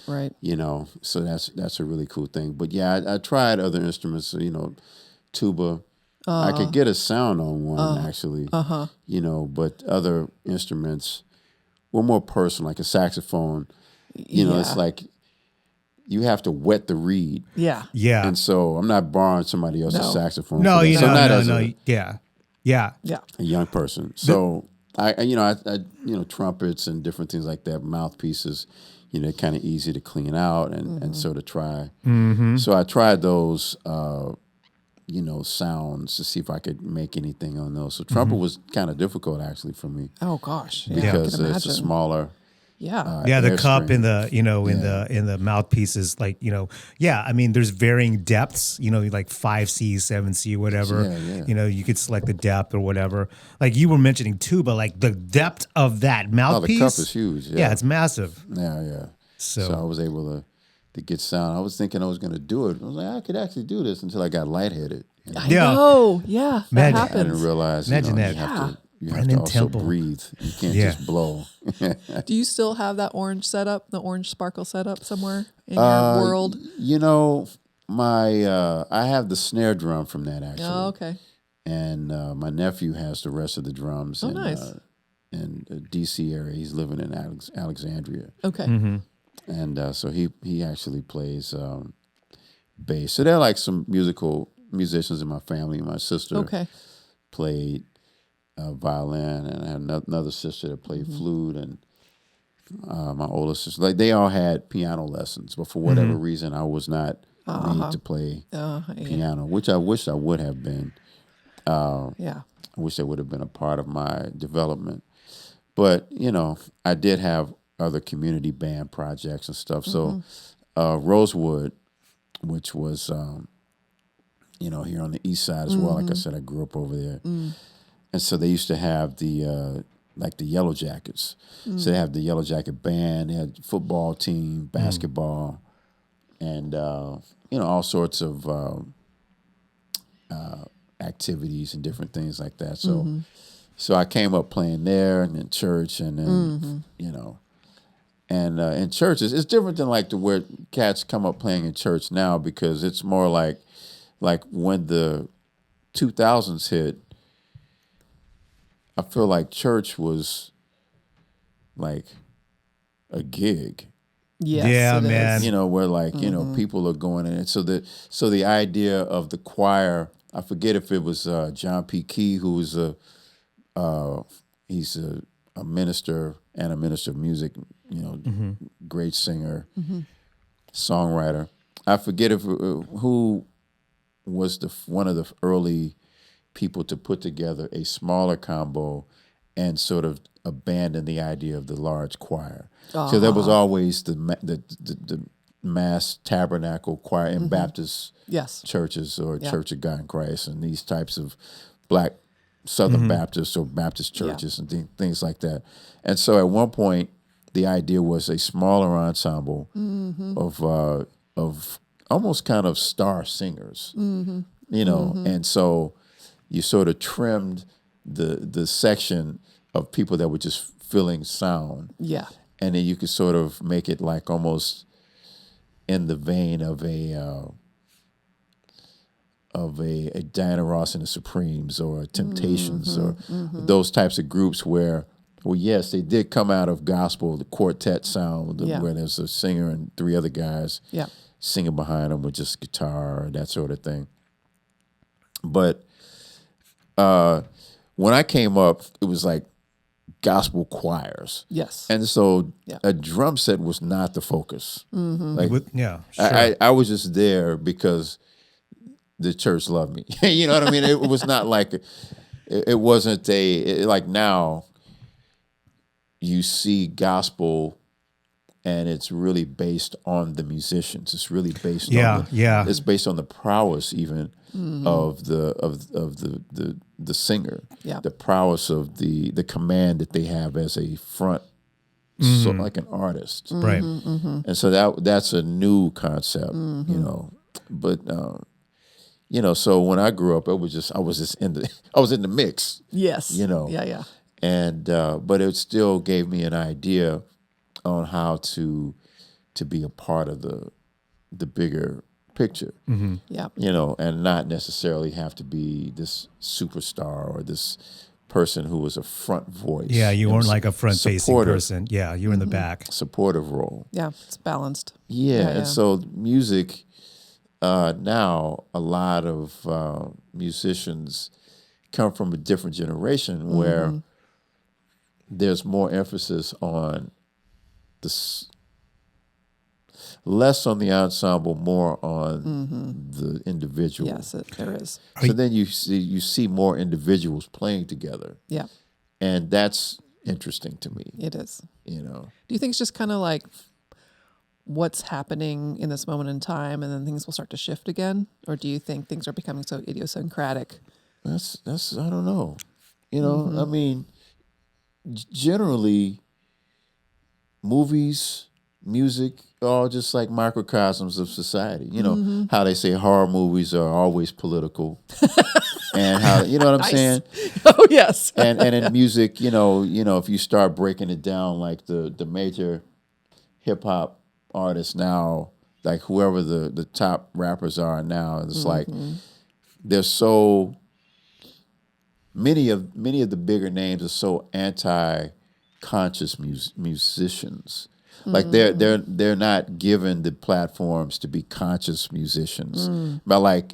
So that's a really cool thing. But yeah, I tried other instruments. Tuba. I could get a sound on one actually. But other instruments were more personal, like a saxophone. It's like you have to wet the reed. Yeah. Yeah. And so I'm not borrowing somebody else's No. saxophone. No, for that. you So know, not no, as no. a Yeah. young person. So I trumpets and different things like that, mouthpieces, kind of easy to clean out and so to try. Mm-hmm. So I tried those, sounds to see if I could make anything on those. So trumpet was kind of difficult actually for me Oh gosh. Yeah, because I can it's a imagine. smaller. Yeah. Yeah, the air cup string. in the mouthpieces, like, I mean, there's varying depths, like 5C, 7C, whatever. Yeah. You could select the depth or whatever. Like you were mentioning tuba, like the depth of that Oh, the mouthpiece. cup is huge. Yeah, it's massive. Yeah. So- So I was able to get sound. I was thinking I was going to do it. I was like, I could actually do this until I got lightheaded. I Yeah. know. Yeah. That Imagine. I happens. didn't realize. Imagine that. You have Brannen to also Temple. breathe. You can't Yeah. just blow. Do you still have that orange setup, the orange sparkle setup somewhere in your world? I have the snare drum from that actually. Oh, okay. And my nephew has the rest of the drums. Oh, in, nice. In the D.C. area. He's living in Alexandria. Okay. Mm-hmm. And so he actually plays bass. So they're like some musical musicians in my family. My sister played violin, and I had another sister that played flute, and my older sister. Like they all had piano lessons, but for whatever reason, I was not made to play piano, which I wish I would have been. I wish that would have been a part of my development. But, you know, I did have other community band projects and stuff. So Rosewood, which was, you know, here on the east side as well. Like I said, I grew up over there. And so they used to have the, like the Yellow Jackets. So they have the Yellow Jacket band. They had football team, basketball, and, you know, all sorts of activities and different things like that. So so I came up playing there and in church, and then, you know, and in churches, it's different than like where cats come up playing in church now, because it's more like when the 2000s hit, I feel like church was like a gig. Yes, Yeah, it man. is. You know, where like, you know, people are going in. And so the idea of the choir, I forget if it was John P. Key, who was he's a minister and a minister of music, you know, great singer, songwriter. I forget if who was one of the early people to put together a smaller combo and sort of abandon the idea of the large choir. So there was always the mass tabernacle choir in Baptist churches or Church of God in Christ, and these types of black Southern Baptists or Baptist churches and things like that. And so at one point, the idea was a smaller ensemble of almost kind of star singers, you know, and so you sort of trimmed the section of people that were just filling sound. Yeah. And then you could sort of make it like almost in the vein of a Diana Ross and the Supremes or Temptations or those types of groups where, well, yes, they did come out of gospel, the quartet sound, where there's a singer and three other guys singing behind them with just guitar, that sort of thing. But when I came up, it was like gospel choirs. Yes. And so a drum set was not the focus. Like, sure. I was just there because the church loved me. You know what I mean? It was not like, it wasn't like now you see gospel and it's really based on the musicians. It's really based on it's based on the prowess even of the singer. Yeah. The prowess of the command that they have as a front, so like an artist. Right. And so that's a new concept, you know. But you know, so when I grew up, I was in the mix. Yes. You know. Yeah, yeah. And but it still gave me an idea on how to be a part of the bigger picture. Yeah. You know, and not necessarily have to be this superstar or this person who was a front voice. Yeah, you weren't like a front-facing person. Yeah, you were in the back. Supportive role. Yeah, it's balanced. Yeah, and so music, now a lot of musicians come from a different generation where there's more emphasis on less on the ensemble, more on the individual. Yes, there is. So then you see more individuals playing together. Yeah. And that's interesting to me. It is. You know. Do you think it's just kind of like what's happening in this moment in time and then things will start to shift again? Or do you think things are becoming so idiosyncratic? That's I don't know. You know, I mean, generally movies, music, all just like microcosms of society. You know, how they say horror movies are always political. And how, you know what I'm saying? Oh, yes. and in music, you know, if you start breaking it down, like the major hip hop artists now, like whoever the top rappers are now, it's like there's so many of the bigger names are so anti-conscious musicians. Like they're not given the platforms to be conscious musicians. But like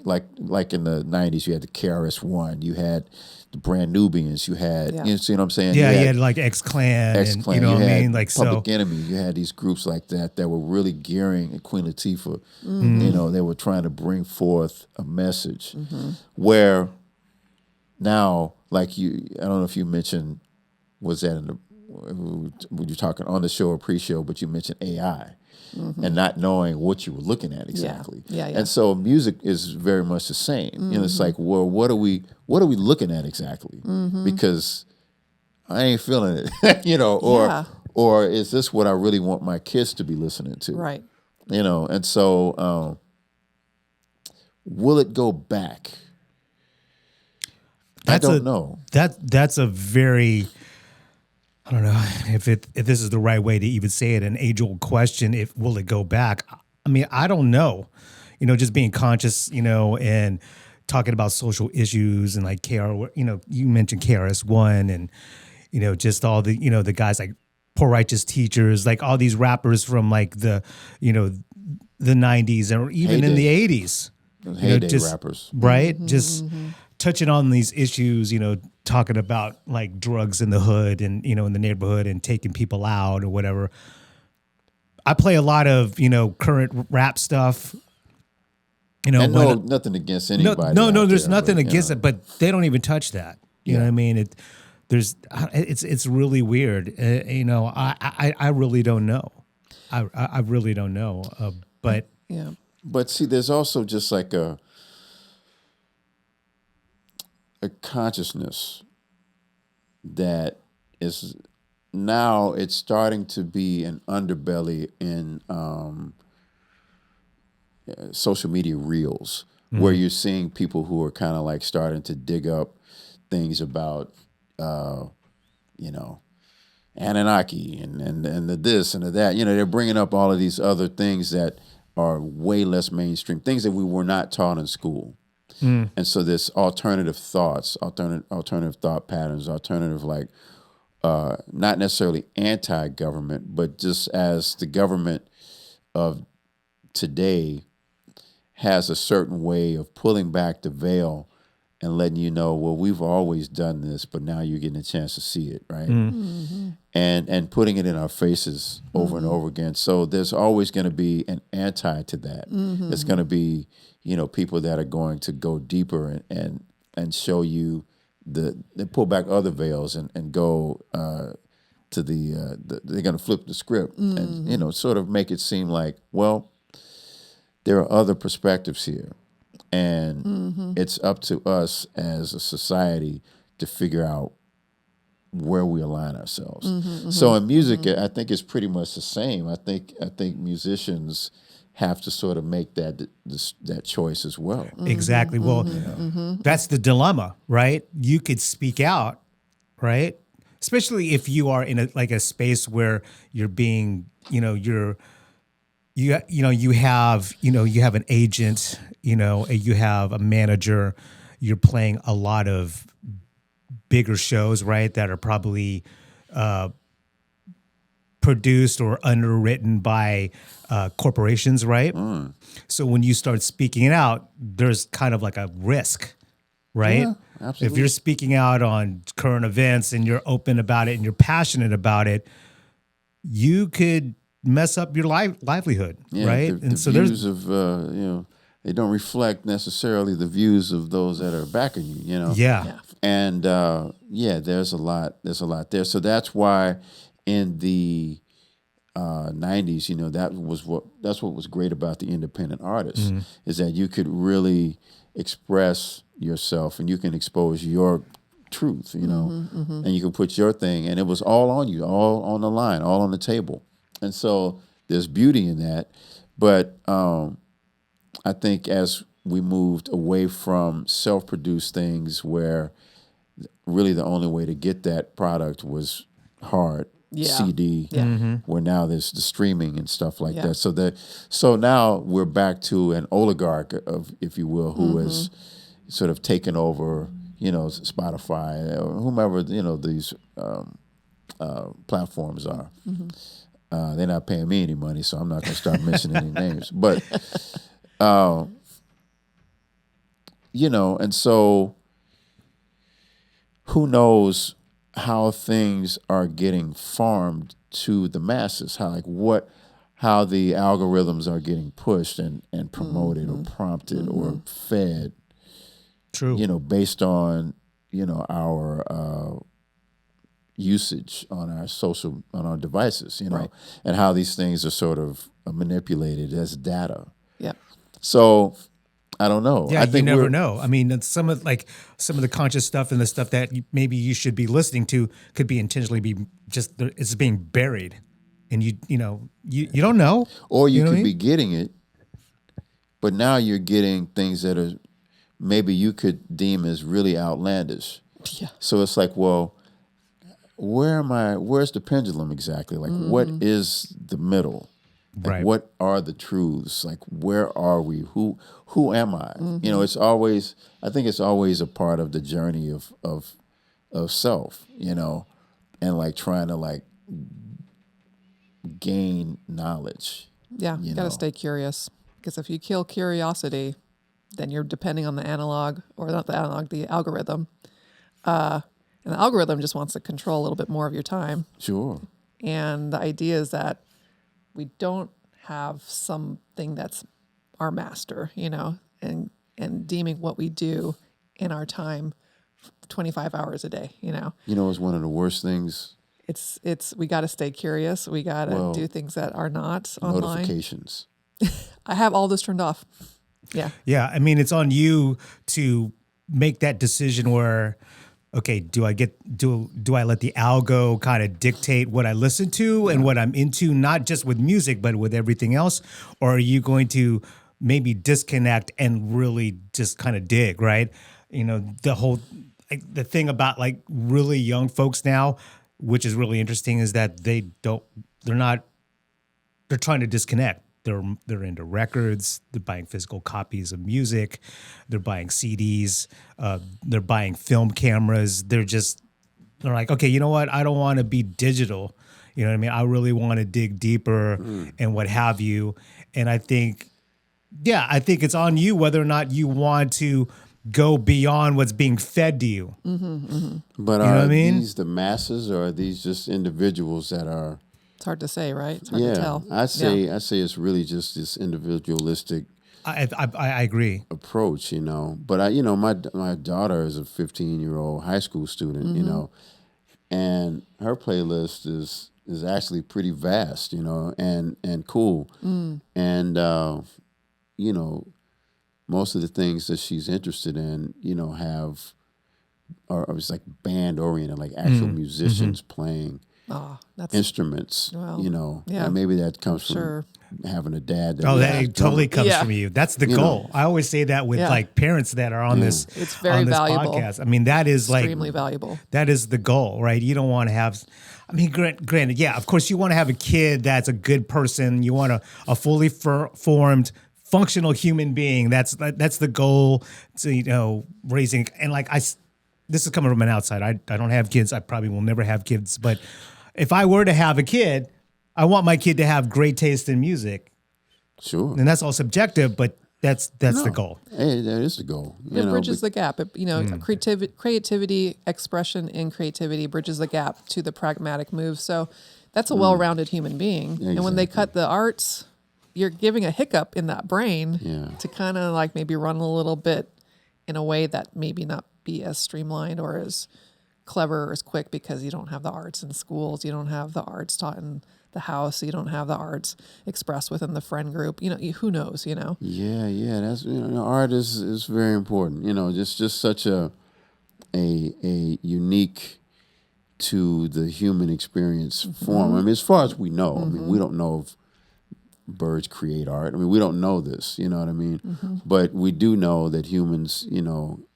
in the 90s, you had the KRS-One, you had the Brand Nubians, you had you see what I'm saying? Yeah, you had like X-Clan, and you know what I mean? Like Public Enemy, you had these groups like that were really gearing, and Queen Latifah, you know, they were trying to bring forth a message where now, like I don't know if you mentioned, was that in the, when you're talking on the show or pre-show, but you mentioned AI and not knowing what you were looking at exactly. Yeah. And so music is very much the same. You know, it's like, well, what are we looking at exactly? Because I ain't feeling it, you know, or is this what I really want my kids to be listening to? Right. You know, and so will it go back? I don't know. That's a very, I don't know if this is the right way to even say it, an age-old question. If will it go back? I mean, I don't know. You know, just being conscious, you know, and talking about social issues and like you know, you mentioned KRS-One and, you know, just all the, you know, the guys like Poor Righteous Teachers, like all these rappers from like the, you know, the 90s or even in the 80s. Heyday rappers. Right? Just touching on these issues, you know, talking about like drugs in the hood and, you know, in the neighborhood and taking people out or whatever. I play a lot of, you know, current rap stuff. You know, and nothing against anybody. No, there's nothing against it, but they don't even touch that. You know what I mean? It's really weird. You know, I really don't know. I really don't know. But yeah. But see, there's also just like a consciousness that is now it's starting to be an underbelly in social media reels where you're seeing people who are kind of like starting to dig up things about you know, Anunnaki and the this and the that. You know, they're bringing up all of these other things that are way less mainstream, things that we were not taught in school. And so this alternative thoughts, alternative thought patterns, alternative like not necessarily anti-government, but just as the government of today has a certain way of pulling back the veil and letting you know, well, we've always done this, but now you're getting a chance to see it, right? And putting it in our faces over and over again. So there's always going to be an anti to that. There's going to be, you know, people that are going to go deeper and show you they pull back other veils and go to they're going to flip the script and, you know, sort of make it seem like, well, there are other perspectives here. And it's up to us as a society to figure out where we align ourselves. So in music, I think it's pretty much the same. I think musicians have to sort of make that choice as well. Exactly. Well, that's the dilemma, right? You could speak out, right? Especially if you are in a space where you're being, you know, you have an agent, you know, you have a manager, you're playing a lot of bigger shows, right, that are probably produced or underwritten by corporations, right? So when you start speaking out, there's kind of like a risk, right? Yeah, absolutely. If you're speaking out on current events and you're open about it and you're passionate about it, you could mess up your livelihood, right? The views of you know, they don't reflect necessarily the views of those that are backing you, you know. Yeah. And there's a lot there. So that's why in the 90s, you know, that's what was great about the independent artists is that you could really express yourself and you can expose your truth, you know, and you can put your thing, and it was all on you, all on the line, all on the table. And so there's beauty in that. But I think as we moved away from self-produced things where really the only way to get that product was hard CD, where now there's the streaming and stuff like that. So now we're back to an oligarch of, if you will, who has sort of taken over, you know, Spotify or whomever, you know, these platforms are. They're not paying me any money, so I'm not going to start mentioning any names. But, and so who knows how things are getting farmed to the masses, how the algorithms are getting pushed and promoted or prompted or fed. True. Based on, our usage on our devices, Right. and how these things are sort of manipulated as data. Yeah. So I don't know. Yeah, I think you never know. I mean, it's some of the conscious stuff and the stuff that maybe you should be listening to could be intentionally it's being buried, and you don't know. Or you know what I could mean? be getting it, but now you're getting things that are maybe you could deem as really outlandish. Yeah. So it's like, well, where's the pendulum exactly? Like, what is the middle? Like, Right. what are the truths? Like, where are we? Who am I? I think it's always a part of the journey of self, and like trying to like gain knowledge. Yeah. You got to stay curious, because if you kill curiosity, then you're depending on the analog, or not the analog, the algorithm. And the algorithm just wants to control a little bit more of your time. Sure. And the idea is that we don't have something that's our master, and deeming what we do in our time 25 hours a day, It's one of the worst things. It's we got to stay curious. We got to do things that are not online. Notifications. I have all this turned off. Yeah. Yeah, I mean, it's on you to make that decision where, okay, do I let the algo kind of dictate what I listen to and what I'm into, not just with music, but with everything else? Or are you going to maybe disconnect and really just kind of dig, right? The thing about like really young folks now, which is really interesting, is that they're trying to disconnect. They're into records. They're buying physical copies of music. They're buying CDs. They're buying film cameras. They're like, okay, you know what? I don't want to be digital. You know what I mean? I really want to dig deeper and what have you. And I think it's on you whether or not you want to go beyond what's being fed to you. But You know what are I mean? these the masses, or are these just individuals that are? It's hard to say, right? It's hard to tell. I say it's really just this individualistic I agree. approach, But my daughter is a 15-year-old high school student, and her playlist is actually pretty vast, and cool, and most of the things that she's interested in, are it's like band oriented, like actual musicians playing. That's Instruments, yeah, and maybe that comes sure. from having a dad. That totally comes Yeah. from you. That's the goal. I always say that with like parents that are on this. It's very on this valuable. podcast. I mean, that is Extremely valuable. That is the goal, right? You don't want to have. I mean, granted, yeah, of course, you want to have a kid that's a good person. You want a fully formed, functional human being. That's the goal. To raising and like this is coming from an outside. I don't have kids. I probably will never have kids, but if I were to have a kid, I want my kid to have great taste in music. Sure. And that's all subjective, but that's the goal. Hey, that is the goal. It bridges the gap. Creativity, expression in creativity bridges the gap to the pragmatic move. So that's a well-rounded human being. Exactly. And when they cut the arts, you're giving a hiccup in that brain to kind of like maybe run a little bit in a way that maybe not be as streamlined or as clever or as quick, because you don't have the arts in schools, you don't have the arts taught in the house, you don't have the arts expressed within the friend group. Who knows? Yeah. That's art is very important. Just such a unique to the human experience form. I mean, as far as we know, I mean, we don't know if birds create art. I mean, we don't know this. You know what I mean? But we do know that humans,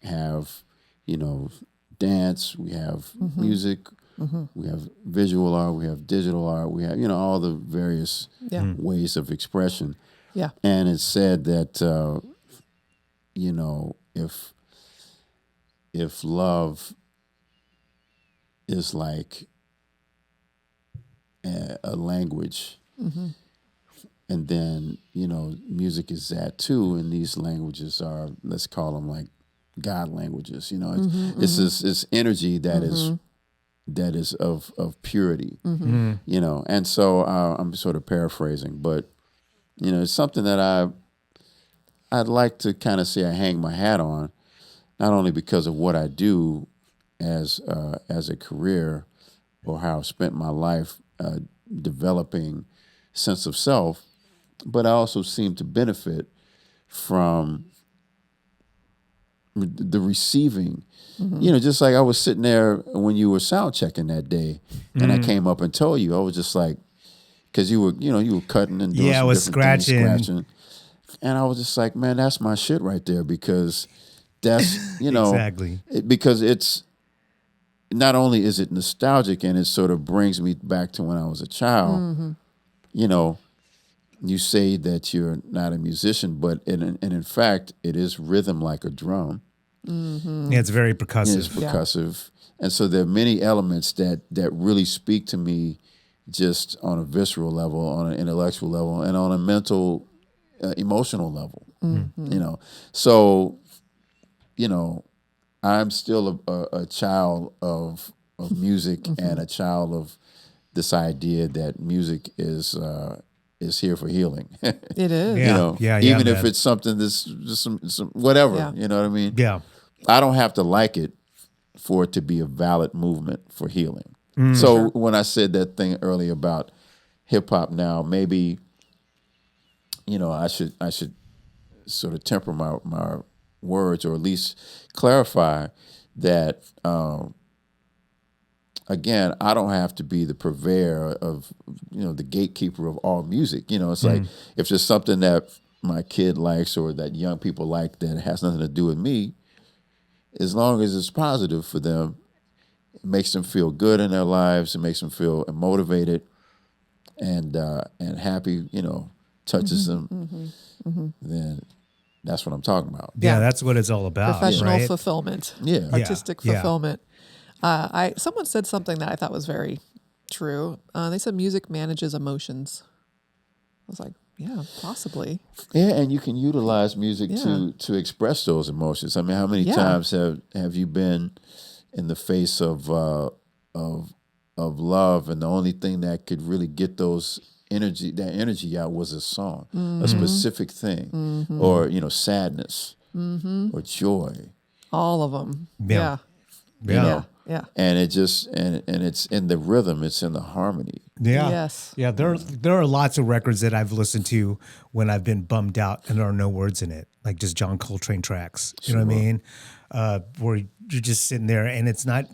have, dance, we have music, we have visual art, we have digital art, we have, all the various ways of expression. Yeah. And it's said that, if love is like a language. And then, music is that too. And these languages are, let's call them like God languages. It's energy that is of purity, and so I'm sort of paraphrasing, but, it's something that I'd like to kind of say I hang my hat on, not only because of what I do as a career or how I've spent my life developing sense of self, but I also seem to benefit from the receiving. Just like I was sitting there when you were sound checking that day, and I came up and told you, I was just like, because you were cutting and doing some I was different things, scratching, and I was just like, man, that's my shit right there, because that's exactly, because it's not only is it nostalgic and it sort of brings me back to when I was a child. You say that you're not a musician, but in fact, it is rhythm like a drum. Yeah, it's very percussive. It's percussive. And so there are many elements that really speak to me just on a visceral level, on an intellectual level, and on a mental, emotional level. So, I'm still a child of music and a child of this idea that music is here for healing. It is. Even if it's something that's just some whatever, you know what I mean? Yeah. I don't have to like it for it to be a valid movement for healing. So when I said that thing earlier about hip hop now, maybe, I should sort of temper my words, or at least clarify that, again, I don't have to be the purveyor of, the gatekeeper of all music. It's like, if there's something that my kid likes or that young people like that has nothing to do with me, as long as it's positive for them, it makes them feel good in their lives, it makes them feel motivated and happy, touches them, then that's what I'm talking about. Yeah, that's what it's all about. Professional right? fulfillment. Yeah. Artistic fulfillment. Someone said something that I thought was very true. They said music manages emotions. I was like, yeah, possibly. Yeah, and you can utilize music to express those emotions. I mean, how many times have you been in the face of love, and the only thing that could really get that energy out was a song, a specific thing, or sadness, or joy. All of them. Yeah. Yeah. And it just and it's in the rhythm, it's in the harmony. Yeah. Yes. Yeah. There are lots of records that I've listened to when I've been bummed out and there are no words in it, like just John Coltrane tracks. You know what I mean? Where you're just sitting there and it's not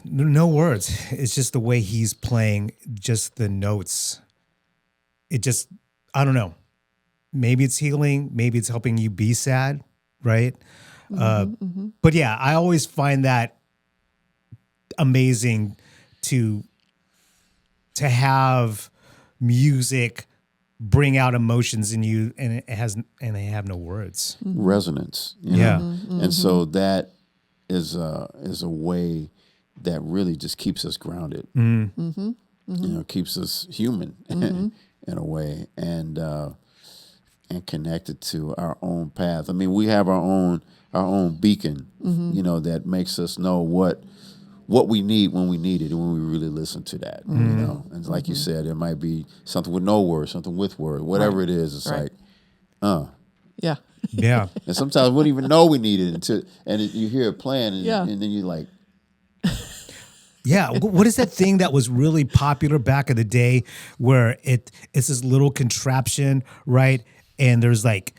no words. It's just the way he's playing, just the notes. It just, I don't know. Maybe it's healing. Maybe it's helping you be sad, right? But yeah, I always find that amazing to have music bring out emotions in you, and they have no words. Resonance. And so that is a way that really just keeps us grounded. Keeps us human in a way, and connected to our own path. I mean, we have our own beacon, that makes us know what we need when we need it, and when we really listen to that, And like you said, it might be something with no words, something with words, whatever it is. It's like, yeah. Yeah. And sometimes we don't even know we need it until, you hear it playing, and then you're like, yeah. What is that thing that was really popular back in the day where it's this little contraption, right? And there's like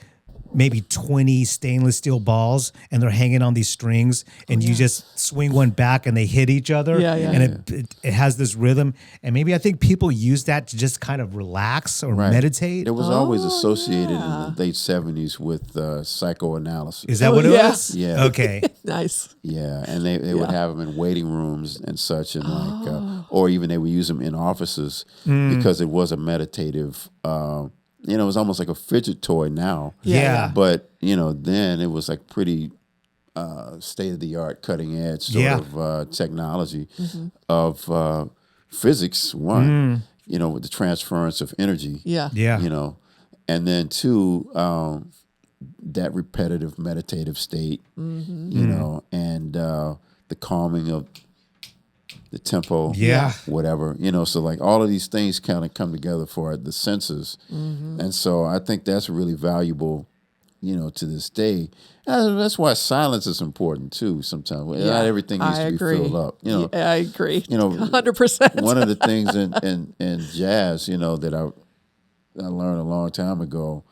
maybe 20 stainless steel balls and they're hanging on these strings and you just swing one back and they hit each other. And it has this rhythm. And maybe I think people use that to just kind of relax or meditate. It was always associated in the late 70s with psychoanalysis. Is that what it was? Yeah. Okay. Nice. Yeah. And they would have them in waiting rooms and such, and or even they would use them in offices because it was a meditative, it was almost like a fidget toy now. Yeah. But, then it was like pretty state of the art, cutting edge sort of technology of physics, one, with the transference of energy. Yeah. Yeah. And then two, that repetitive meditative state, and the calming of the tempo, Yeah. whatever, so like all of these things kind of come together for the senses. And so I think that's really valuable, to this day. And that's why silence is important too. Sometimes not everything needs to be filled up. Yeah, I agree. 100%. One of the things in jazz, that I learned a long time ago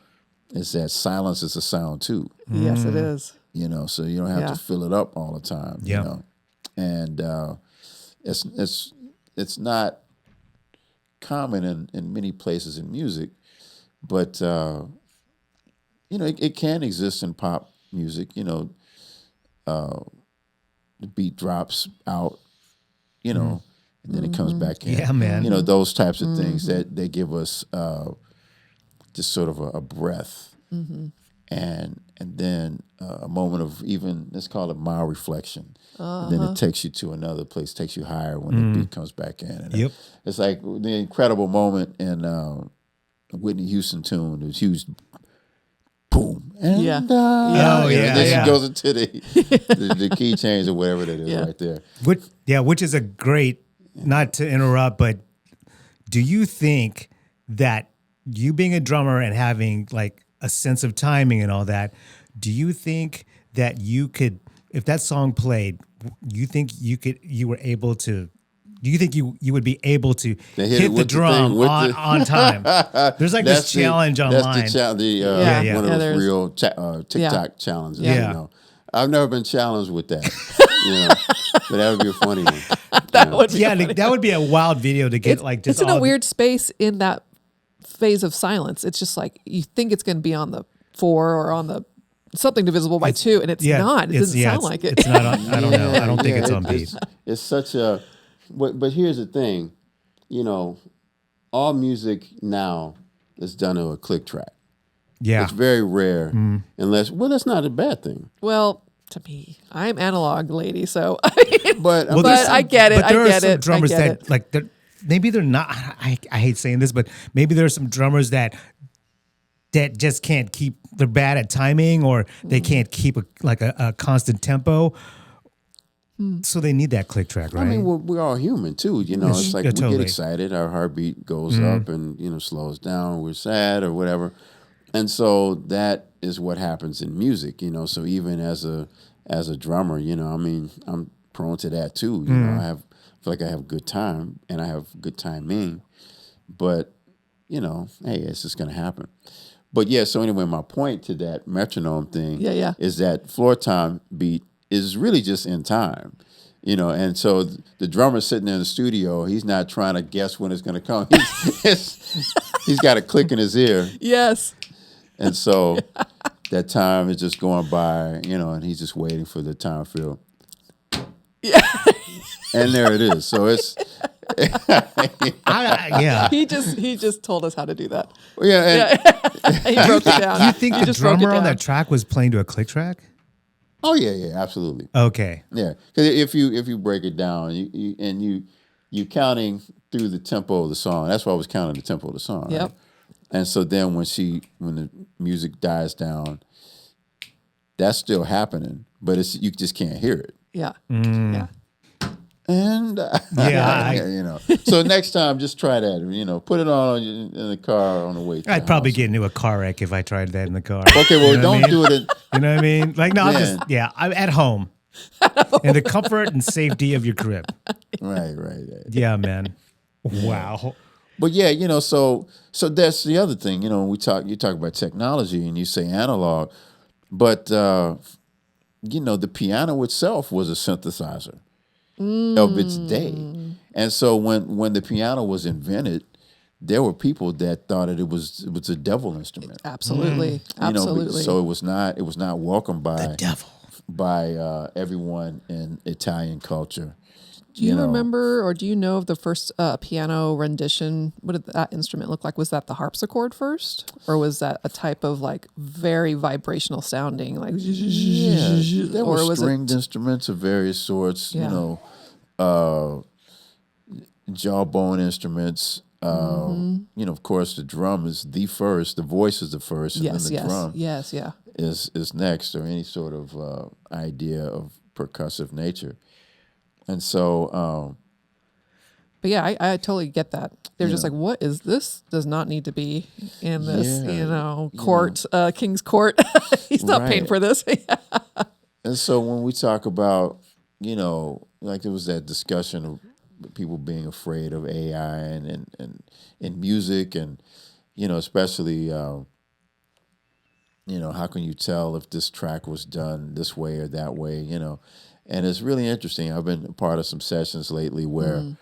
is that silence is a sound too. Yes, it is. So you don't have to fill it up all the time. Yeah. And it's not common in many places in music, but it can exist in pop music. The beat drops out, and then it comes back in. Yeah, man. Those types of things that they give us just sort of a breath, and then a moment of even, let's call it mild reflection. And then it takes you to another place, takes you higher when the beat comes back in. And it's like the incredible moment in Whitney Houston tune. There's huge boom. And, and then she goes into the key change or whatever that is right there. Which is a great, not to interrupt, but do you think that you being a drummer and having like a sense of timing and all that, do you think that you could, if that song played, you think you were able to, do you think you would be able to hit the drum on time? There's like this challenge online. That's the challenge, one of those real TikTok challenges. Yeah. I've never been challenged with that, but that would be a funny one. That would be funny. That would be a wild video to get it's in a weird space in that phase of silence. It's just like you think it's going to be on the 4 or on the something divisible by 2, and it's not. It doesn't sound like it. It's not on, I don't know. I don't think it's on beat. It's such a. But here's the thing, all music now is done to a click track. Yeah, it's very rare, unless that's not a bad thing. Well, to me, I'm analog lady, so but I get it. But there I get are some it. drummers I get that like maybe they're not. I hate saying this, but maybe there are some drummers that just can't keep. They're bad at timing, or they can't keep a constant tempo. So they need that click track, right? I mean, we're all human too. It's like we totally. get excited, our heartbeat goes up, and slows down. We're sad or whatever, and so that is what happens in music. So even as a drummer, I'm prone to that too. I feel like I have a good time and I have good timing, but hey, it's just gonna happen. But yeah, so anyway, my point to that metronome thing is that floor time beat is really just in time, and so the drummer sitting there in the studio, he's not trying to guess when it's going to come. He's got a click in his ear. Yes. And so that time is just going by, and he's just waiting for the time fill. Yeah. And there it is. So it's... He just told us how to do that. Yeah. He broke it down. You think the drummer on that track was playing to a click track? Oh yeah, absolutely. Okay. Yeah, because if you break it down, you counting through the tempo of the song. That's why I was counting the tempo of the song. Yep. Right? And so then when the music dies down, that's still happening, but you just can't hear it. Yeah. Yeah. And so next time, just try that. Put it on in the car on the way. I'd probably get into a car wreck if I tried that in the car. Okay, well, don't do it. You know what I mean? Like, no, I'm at home, in the comfort and safety of your crib. Right. Yeah, man. Wow. But yeah, so that's the other thing. You talk about technology and you say analog, but the piano itself was a synthesizer of its day. And so when the piano was invented, there were people that thought it was a devil instrument. Absolutely. Absolutely. So it was not welcomed by the devil, by everyone in Italian culture. Do you remember, or do you know of the first piano rendition? What did that instrument look like? Was that the harpsichord first, or was that a type of like very vibrational sounding, like? Yeah, there were stringed instruments of various sorts. jawbone instruments. Of course, the drum is the first. The voice is the first, and then the drum is next, or any sort of idea of percussive nature. And so, but yeah, I totally get that. They're just like, what is this? Does not need to be in this, court, King's Court. He's not paying for this. And so when we talk about, like there was that discussion of people being afraid of AI and in music, and especially how can you tell if this track was done this way or that way, and it's really interesting. I've been a part of some sessions lately where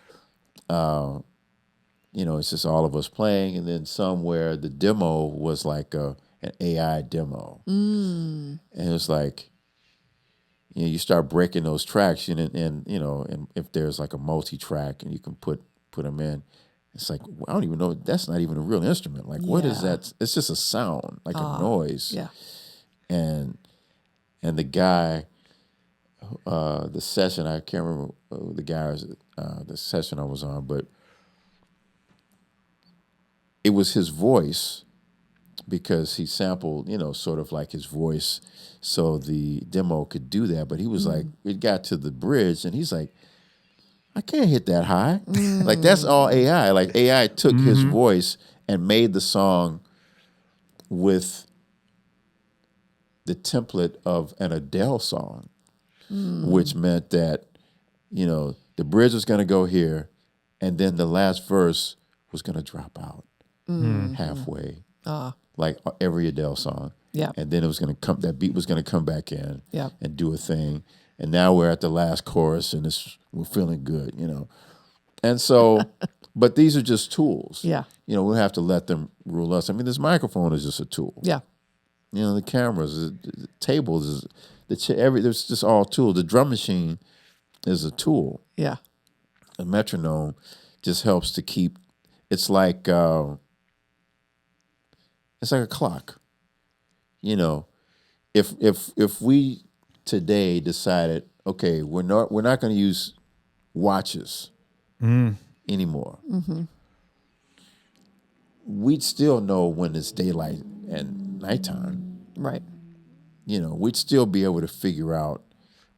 it's just all of us playing, and then somewhere the demo was like an AI demo, and it was like, you start breaking those tracks, and if there's like a multi-track and you can put them in, it's like, I don't even know, that's not even a real instrument. Like, what is that? It's just a sound, like a noise. Yeah. And the guy, the session, I can't remember the guy, the session I was on, but it was his voice, because he sampled, sort of like his voice, so the demo could do that. But he was like, it got to the bridge, and he's like, I can't hit that high. Like, that's all AI. Like, AI took his voice and made the song with the template of an Adele song, which meant that, the bridge was going to go here, and then the last verse was going to drop out halfway. Like every Adele song. Yeah. And then it was going to come, that beat was going to come back in Yeah. and do a thing. And now we're at the last chorus, and we're feeling good, And so, but these are just tools. Yeah. We'll have to let them rule us. I mean, this microphone is just a tool. Yeah. The cameras, the tables, there's just all tools. The drum machine is a tool. Yeah. A metronome just helps to keep, it's like a clock. If we today decided, okay, we're not going to use watches anymore, we'd still know when it's daylight and nighttime. Right. We'd still be able to figure out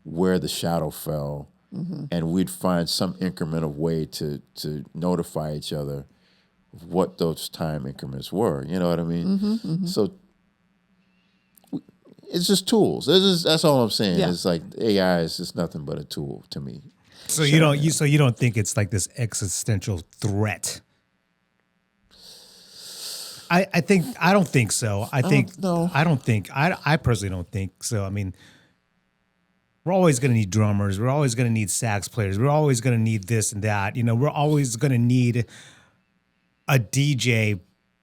where the shadow fell, and we'd find some increment of way to notify each other of what those time increments were. You know what I mean? So it's just tools. That's all I'm saying. Yeah. It's like AI is just nothing but a tool to me. So you don't think it's like this existential threat? I don't think so. I personally don't think so. I mean, we're always going to need drummers. We're always going to need sax players. We're always going to need this and that. We're always going to need a DJ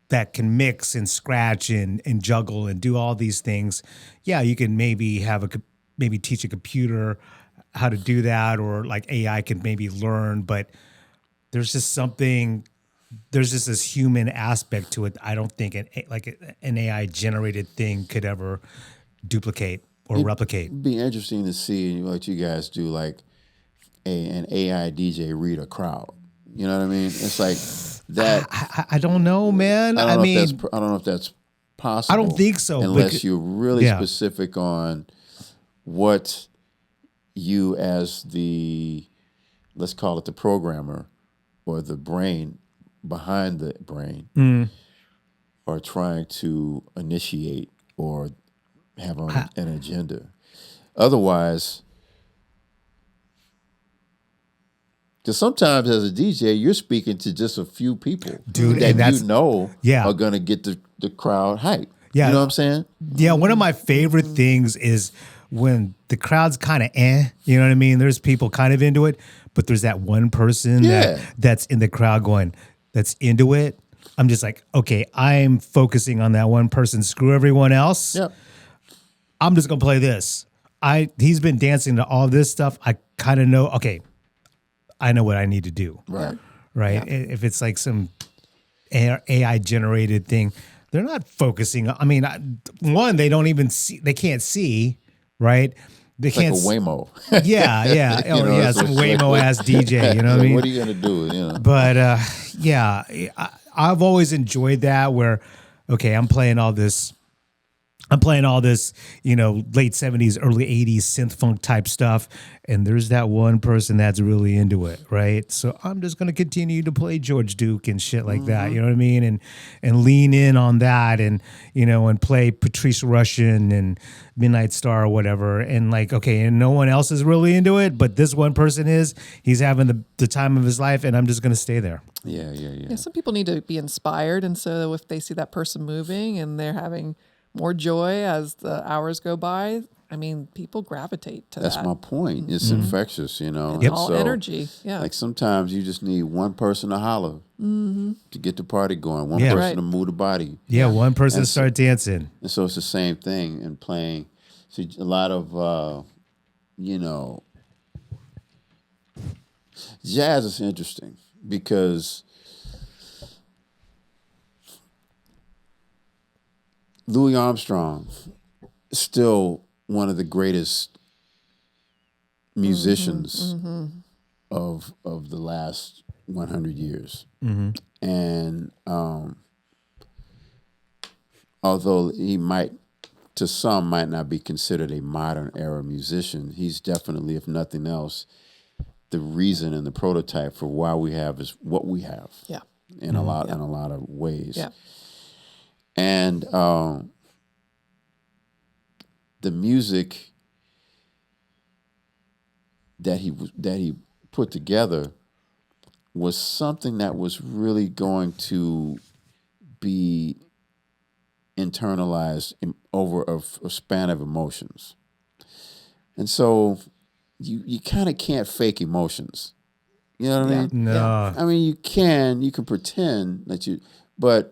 that can mix and scratch and juggle and do all these things. Yeah, you can maybe teach a computer how to do that, or like AI can maybe learn, but there's just this human aspect to it. I don't think an AI generated thing could ever duplicate or replicate. It'd be interesting to see what you guys do, like an AI DJ read a crowd. You know what I mean? It's like that. I don't know, man. I don't know if that's possible. I don't think so. Unless you're really specific on what you as the, let's call it the programmer or the brain behind the brain are trying to initiate or have on an agenda. Otherwise, because sometimes as a DJ, you're speaking to just a few people, dude, that are going to get the crowd hype. Yeah. You know what I'm saying? Yeah, one of my favorite things is when the crowd's kind of you know what I mean? There's people kind of into it, but there's that one person that's in the crowd that's into it. I'm just like, okay, I'm focusing on that one person. Screw everyone else. Yep. I'm just going to play this. He's been dancing to all this stuff. I kind of know, okay, I know what I need to do. Right. Right. Yeah. If it's like some AI generated thing, they're not focusing. I mean, one, they don't even see, they can't see, right? they It's like a can't. Waymo. Yeah. You Oh know, yeah, it's some like- Waymo ass DJ. You know what I Like, mean? what are you gonna do? You know. But yeah, I've always enjoyed that where, okay, I'm playing all this, late 70s, early 80s synth funk type stuff. And there's that one person that's really into it, right? So I'm just going to continue to play George Duke and shit like that. You know what I mean? And lean in on that and, and play Patrice Rushen and Midnight Star or whatever. And like, okay, and no one else is really into it, but this one person is. He's having the time of his life, and I'm just going to stay there. Yeah, some people need to be inspired. And so if they see that person moving and they're having more joy as the hours go by, I mean, people gravitate to That's that. my point. It's infectious, you know. It's all energy. Yeah. Like sometimes you just need one person to holler to get the party going. One Yeah. person Right. to move the body. Yeah, one person And start dancing. And so it's the same thing in playing. See, a lot of, jazz is interesting because Louis Armstrong is still one of the greatest musicians of the last 100 years. And although he might, to some, might not be considered a modern era musician, he's definitely, if nothing else, the reason and the prototype for why we have is what we have. Yeah. In a lot of ways. Yeah. And the music that he put together was something that was really going to be internalized over a span of emotions. And so you kind of can't fake emotions. You know what I mean? No. I mean, you can pretend that but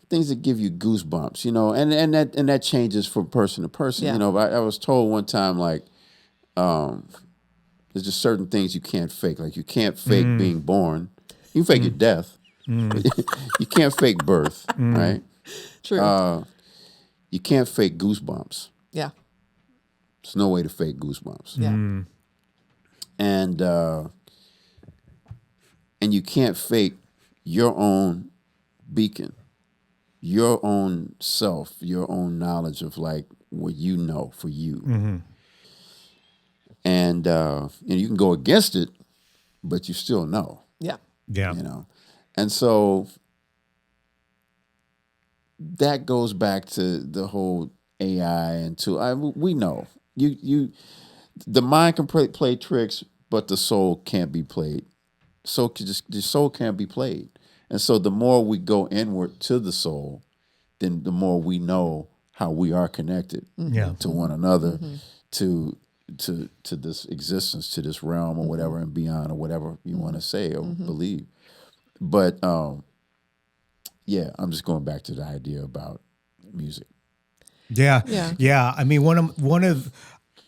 things that give you goosebumps, and that changes from person to person. Yeah. I was told one time, like, there's just certain things you can't fake. Like you can't fake being born. You can fake your death. You can't fake birth, right? True. You can't fake goosebumps. Yeah. There's no way to fake goosebumps. Yeah. And you can't fake your own beacon, your own self, your own knowledge of like what you know for you. And you can go against it, but you still know. Yeah. Yeah. And so that goes back to the whole AI and we know the mind can play tricks, but the soul can't be played. The soul can't be played. And so the more we go inward to the soul, then the more we know how we are connected to one another, to this existence, to this realm or whatever and beyond or whatever you want to say or believe. But I'm just going back to the idea about music. Yeah. Yeah. Yeah. I mean,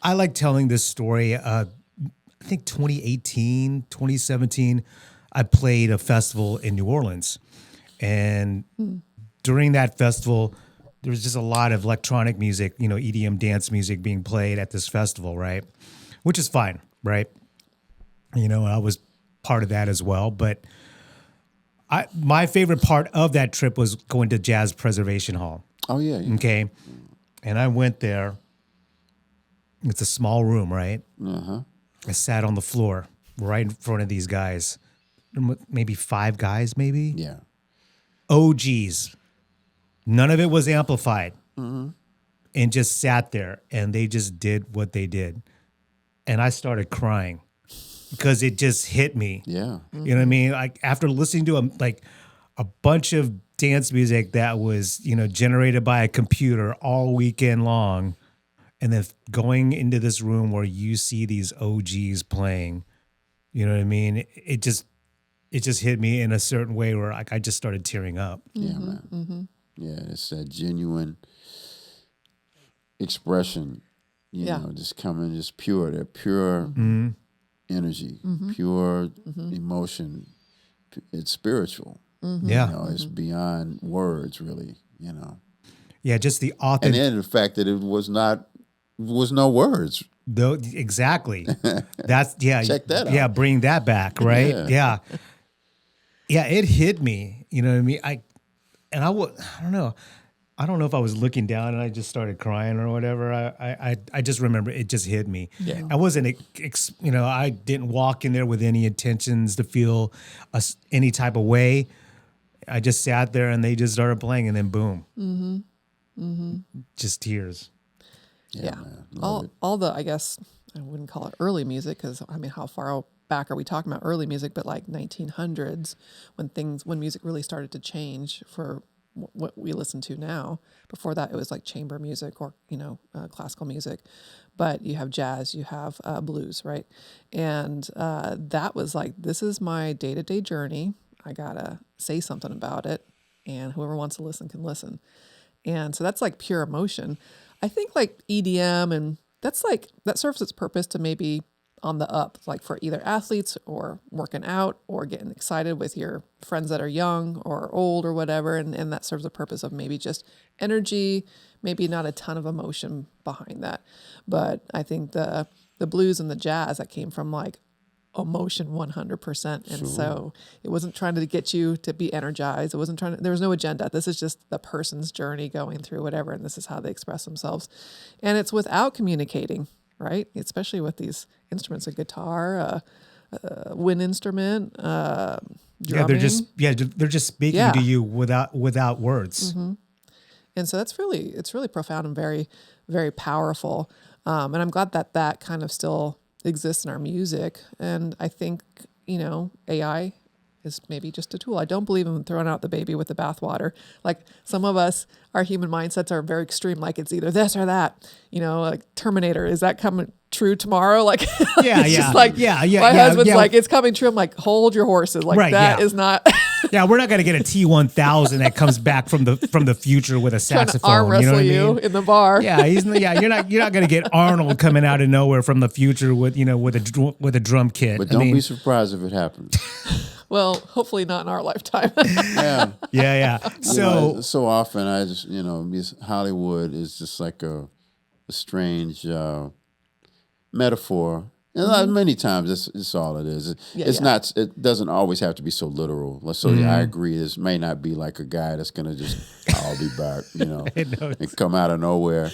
I like telling this story. I think 2018, 2017, I played a festival in New Orleans. And during that festival, there was just a lot of electronic music, EDM dance music being played at this festival, right? Which is fine, right? And I was part of that as well. But my favorite part of that trip was going to Jazz Preservation Hall. Oh, yeah. Okay. And I went there. It's a small room, right? Uh-huh. I sat on the floor right in front of these guys. Maybe 5 guys, maybe? Yeah. OGs. None of it was amplified. And just sat there, and they just did what they did. And I started crying because it just hit me. Yeah. You know what I mean? Like after listening to a bunch of dance music that was, generated by a computer all weekend long, and then going into this room where you see these OGs playing, you know what I mean? It just hit me in a certain way where I just started tearing up. Yeah, man. Yeah, it's that genuine expression, just coming, just pure. That pure energy, pure emotion. It's spiritual. Yeah. It's beyond words, really. Yeah, just the And then the fact that it was not was no words. Though exactly. That's Check that out. Yeah, bring that back, right? Yeah. Yeah, it hit me. You know what I mean? I don't know. I don't know if I was looking down and I just started crying or whatever. I just remember it just hit me. Yeah. I wasn't, I didn't walk in there with any intentions to feel any type of way. I just sat there and they just started playing and then boom. Just tears. Yeah. Man, love it. All the, I guess, I wouldn't call it early music because, I mean, how far back are we talking about early music? But like 1900s when music really started to change for what we listen to now. Before that, it was like chamber music or, classical music. But you have jazz, you have blues, right? And that was like, this is my day-to-day journey. I got to say something about it. And whoever wants to listen can listen. And so that's like pure emotion. I think like EDM and that's like, that serves its purpose to maybe on the up, like for either athletes or working out or getting excited with your friends that are young or old or whatever. And that serves the purpose of maybe just energy, maybe not a ton of emotion behind that. But I think the blues and the jazz that came from like emotion 100%. And so it wasn't trying to get you to be energized. It wasn't there was no agenda. This is just the person's journey going through whatever. And this is how they express themselves. And it's without communicating, right? Especially with these instruments, a guitar, wind instrument, drumming. They're just speaking to you without words. Mm-hmm. And so it's really profound and very, very powerful. And I'm glad that kind of still exists in our music. And I think, AI is maybe just a tool. I don't believe in throwing out the baby with the bathwater. Like some of us, our human mindsets are very extreme. Like it's either this or that, like Terminator, is that coming true tomorrow? Like, my husband's like, it's coming true. I'm like, hold your horses. Like is not. Yeah, we're not going to get a T-1000 that comes back from the future with a saxophone. Arm wrestle you know what I mean? in the bar. Yeah, you're not going to get Arnold coming out of nowhere from the future with a drum kit. But don't be surprised if it happens. Well, hopefully not in our lifetime. Yeah. So often I just Hollywood is just like a strange metaphor. And many times it's all it is. Not. It doesn't always have to be so literal. So I agree. This may not be like a guy that's gonna just I'll be back, and come out of nowhere,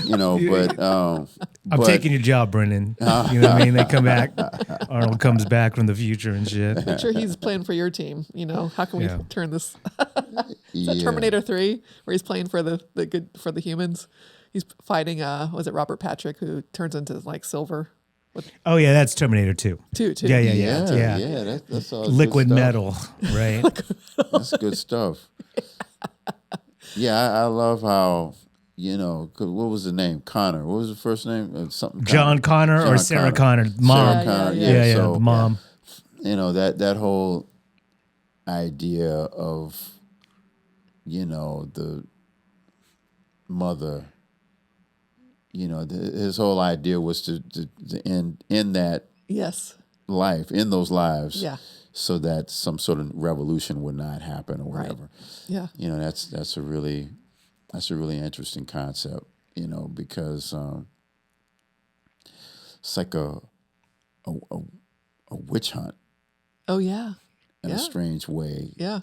But I'm taking your job, Brennan. You know what I mean? They come back. Arnold comes back from the future and shit. I'm sure he's playing for your team. How can we turn this? Is that Terminator 3 where he's playing for the good for the humans? He's fighting. Was it Robert Patrick who turns into like silver? Oh yeah, that's Terminator 2. Two. Yeah. That's all liquid good metal, right? That's good stuff. Yeah, I love how 'cause what was the name? Connor. What was the first name? Something. John Connor or Sarah Connor, mom. Sarah Connor. Yeah, So, the mom. That whole idea of the mother. His whole idea was to end in that life, in those lives, so that some sort of revolution would not happen or whatever. Right. Yeah, that's a really interesting concept. Because it's like a witch hunt. Oh yeah, in a strange way. Yeah,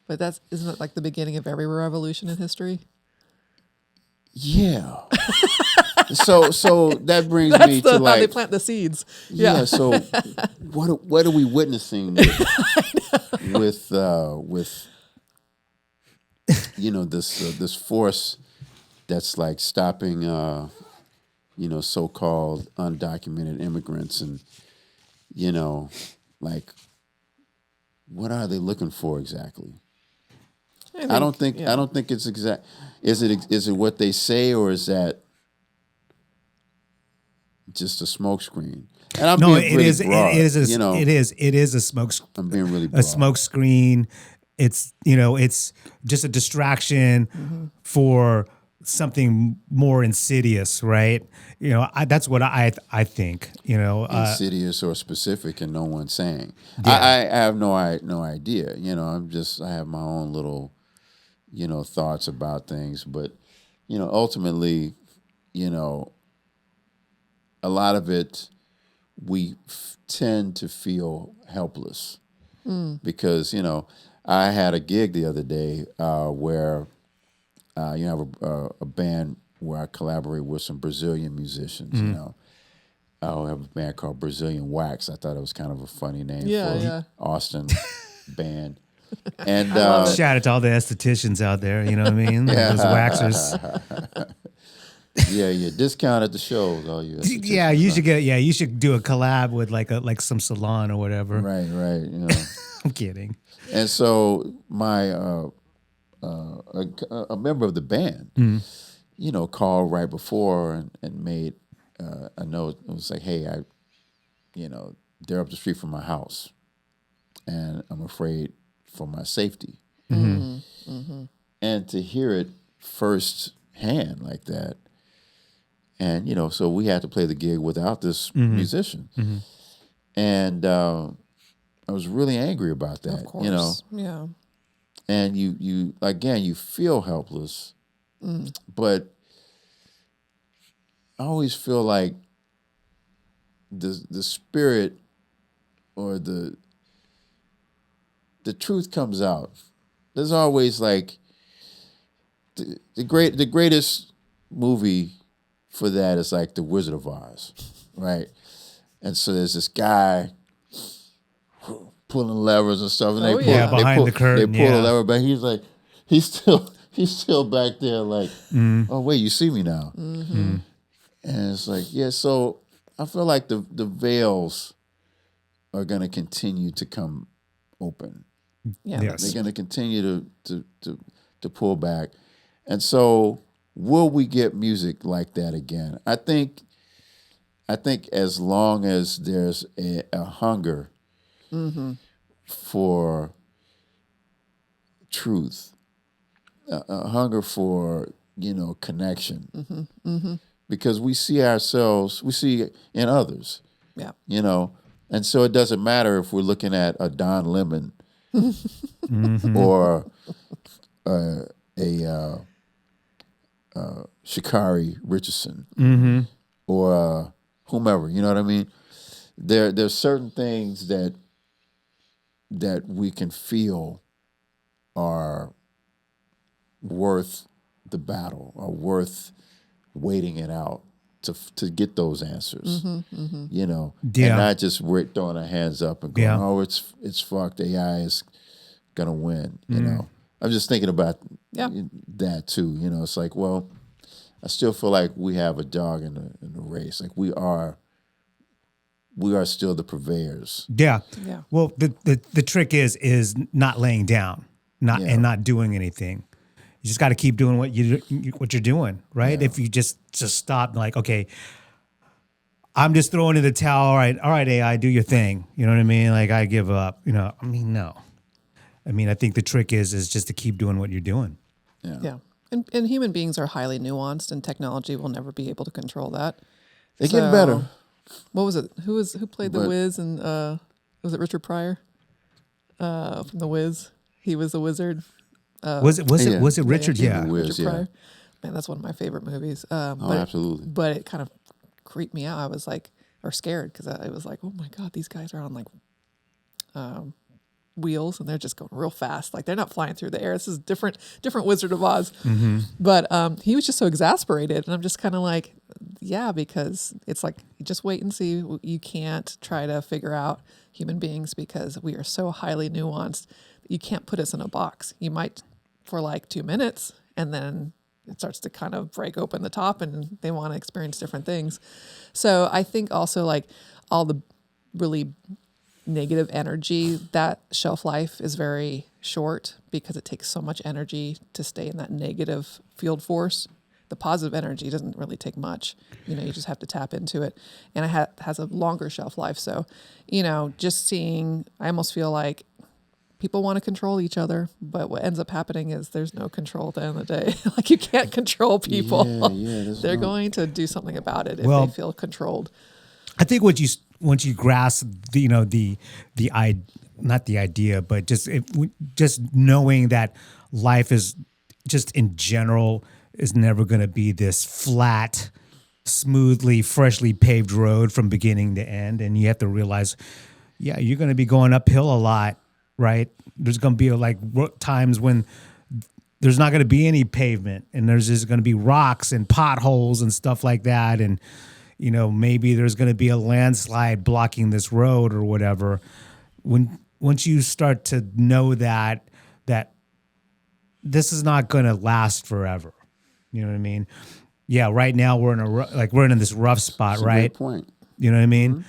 But isn't it like the beginning of every revolution in history? Yeah. so that brings me to how they plant the seeds. Yeah. So what are we witnessing with this force that's like stopping so-called undocumented immigrants and like what are they looking for exactly? I don't think it's exact. Is it what they say, or is that just a smokescreen? And I'm being really broad. It is a smoke. I'm being really broad. A smoke screen. It's it's just a distraction for something more insidious, right? That's what I think. Insidious or specific, and no one's saying. Yeah. I have no idea. I have my own little thoughts about things. But, ultimately, a lot of it, we tend to feel helpless because, I had a gig the other day where you have a band where I collaborate with some Brazilian musicians, I have a band called Brazilian Wax. I thought it was kind of a funny name for Austin band. And shout out to all the estheticians out there, you know what I mean? Those waxers. Yeah. Discount at the shows, all you. Yeah, you should you should do a collab with like some salon or whatever. Right. I'm kidding. And so my a member of the band, called right before and made a note. It was like, hey, they're up the street from my house, and I'm afraid for my safety. And to hear it firsthand like that, and so we had to play the gig without this musician, and I was really angry about that. Of course. Yeah. And you again, you feel helpless, but I always feel like the spirit or the truth comes out. There's always like the greatest movie for that is like The Wizard of Oz, right? And so there's this guy pulling levers and stuff, and behind the curtain, they pull a lever back. He's like, he's still back there, like, oh wait, you see me now, and it's like, So I feel like the veils are going to continue to come open. Yeah, Yes. They're going to continue to pull back, and so will we get music like that again? I think as long as there's a hunger for truth, a hunger for connection, because we see ourselves, we see in others, and so it doesn't matter if we're looking at a Don Lemon or a Sha'Carri Richardson or whomever, you know what I mean? There's certain things that we can feel are worth the battle, are worth waiting it out to get those answers, and not just we're throwing our hands up and going, oh, it's fucked, AI is gonna win, I'm just thinking about that too, it's like, well, I still feel like we have a dog in the race, like we are still the purveyors. Yeah. Yeah. Well, the trick is not laying down, and not doing anything. You just got to keep doing what you're doing, right? Yeah. If you just stop, like, okay, I'm just throwing in the towel. All right, AI, do your thing. You know what I mean? Like, I give up. No. I think the trick is just to keep doing what you're doing. Yeah. And human beings are highly nuanced, and technology will never be able to control that. They're getting better. What was it? Who played the Wiz? And was it Richard Pryor from the Wiz? He was the wizard. Was it Richard? Yeah. Wiz, Richard Pryor. Man, that's one of my favorite movies. Absolutely. But it kind of creeped me out. I was like, or scared, because I was like, oh my God, these guys are on like wheels, and they're just going real fast. Like, they're not flying through the air. This is different Wizard of Oz. But he was just so exasperated, and I'm just kind of like, yeah, because it's like, just wait and see. You can't try to figure out human beings, because we are so highly nuanced. You can't put us in a box. You might for like 2 minutes, and then it starts to kind of break open the top, and they want to experience different things. So I think also, like, all the really negative energy, that shelf life is very short, because it takes so much energy to stay in that negative field force. The positive energy doesn't really take much. You just have to tap into it, and it has a longer shelf life. So, just seeing, I almost feel like people want to control each other, but what ends up happening is there's no control at the end of the day. Like, you can't control people. They're going to do something about it if they feel controlled. I think once you grasp not the idea, but just knowing that life is just in general is never going to be this flat, smoothly, freshly paved road from beginning to end. And you have to realize, yeah, you're going to be going uphill a lot, right? There's going to be like times when there's not going to be any pavement, and there's just going to be rocks and potholes and stuff like that. And, you know, maybe there's going to be a landslide blocking this road or whatever. Once you start to know that this is not going to last forever, you know what I mean? Yeah, right now we're in this rough spot, That's a right? great point. You know what I mean?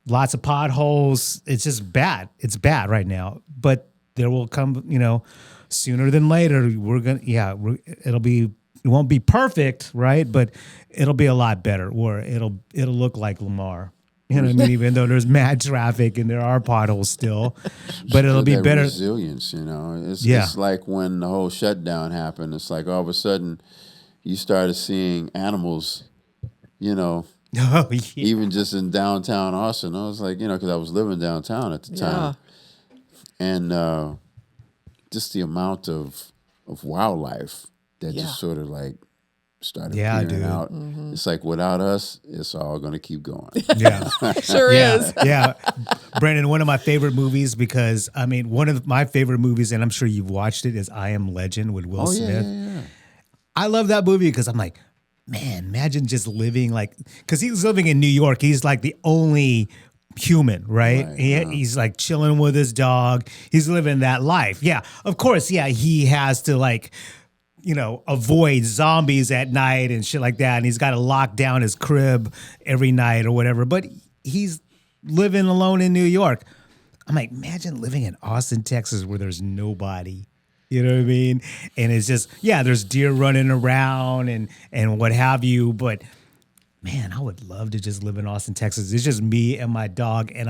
Lots of potholes. It's just bad. It's bad right now, but there will come, you know, sooner than later. It won't be perfect, right? But it'll be a lot better, or it'll look like Lamar. You know what I mean? Even though there's mad traffic and there are potholes still, but it'll be better. Resilience, you know. It's like when the whole shutdown happened. It's like all of a sudden you started seeing animals, you know. Oh, yeah. Even just in downtown Austin. I was like, you know, because I was living downtown at the time. And just the amount of wildlife that just sort of like started peering out. It's like, without us, it's all going to keep going. Yeah. Sure is. Yeah. Brandon, one of my favorite movies, because, I mean, one of my favorite movies, and I'm sure you've watched it, is I Am Legend with Will Smith. Yeah. I love that movie because I'm like, man, imagine just living like, because he's living in New York. He's like the only human, right? He's like chilling with his dog. He's living that life. Yeah, of course. Yeah, he has to like, you know, avoid zombies at night and shit like that. And he's got to lock down his crib every night or whatever. But he's living alone in New York. I'm like, imagine living in Austin, Texas, where there's nobody. You know what I mean? And it's just, yeah, there's deer running around and what have you. But man, I would love to just live in Austin, Texas. It's just me and my dog, and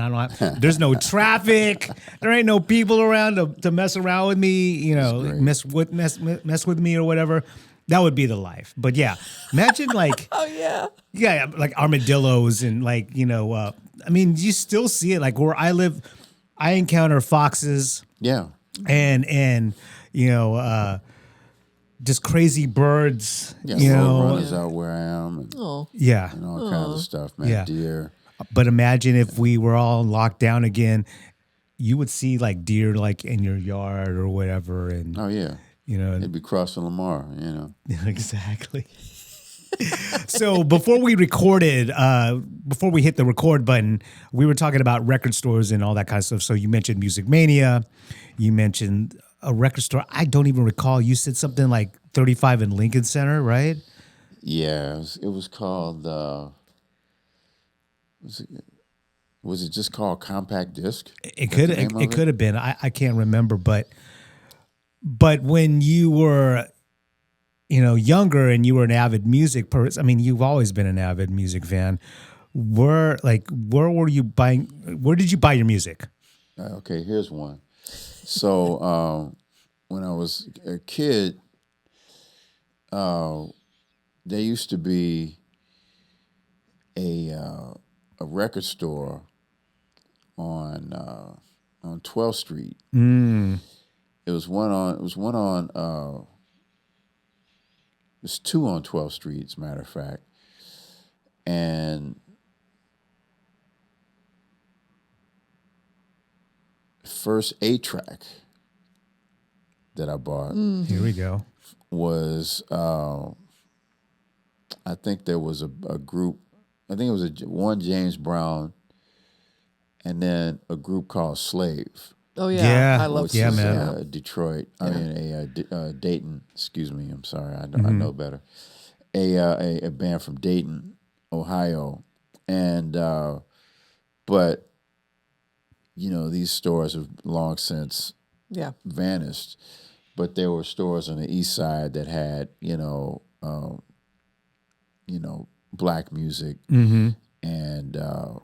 there's no traffic. There ain't no people around to mess around with me, you know, mess with me or whatever. That would be the life. But yeah, imagine like, yeah, like armadillos and like, you know, I mean, you still see it. Like where I live, I encounter foxes. Yeah. And you know, just crazy birds. Yeah, you know, runners out where I am. And, yeah, and all kinds of stuff, man. Yeah. Deer. But imagine if we were all locked down again, you would see like deer like in your yard or whatever, and you know, they'd be crossing Lamar, you know. Exactly. So before we recorded, before we hit the record button, we were talking about record stores and all that kind of stuff. So you mentioned Music Mania, you mentioned a record store. I don't even recall. You said something like 35 in Lincoln Center, right? Yeah, it was called. Was it just called Compact Disc? It could have been. I can't remember, but when you were, you know, younger and you were an avid music person, I mean, you've always been an avid music fan. Where were you buying? Where did you buy your music? Okay, here's one. So when I was a kid, there used to be a record store on 12th Street. It was one on. There's two on 12th Street, as a matter of fact, and first 8-track that I bought. Here we go. Was I think there was a group. I think it was one James Brown, and then a group called Slave. Oh yeah, I love Slave. Man. Detroit. I mean Dayton. Excuse me. I'm sorry. I know better. A band from Dayton, Ohio, and but you know, these stores have long since vanished. But there were stores on the east side that had, you know, black music and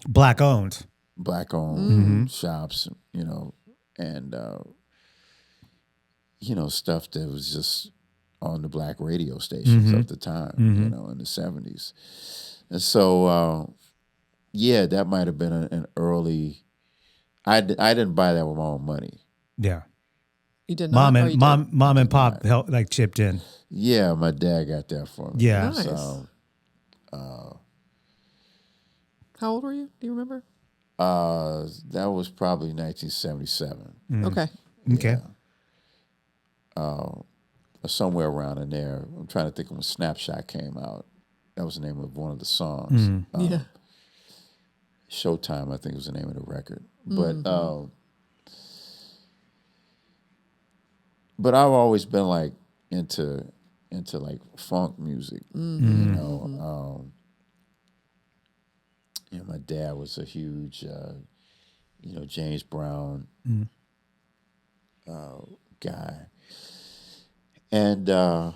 black owned shops, you know, and you know, stuff that was just on the black radio stations of the time, you know, in the 70s. And so that might have been an early. I didn't buy that with my own money. Yeah. You did not? Or you did? Mom and pop helped, like, chipped in. Yeah, my dad got that for me. Yeah. Nice. So, How old were you? Do you remember? that was probably 1977. Okay. Okay. Somewhere around in there. I'm trying to think of when Snapshot came out. That was the name of one of the songs. Yeah. Showtime, I think was the name of the record. But I've always been like into like funk music. My dad was a huge James Brown guy. And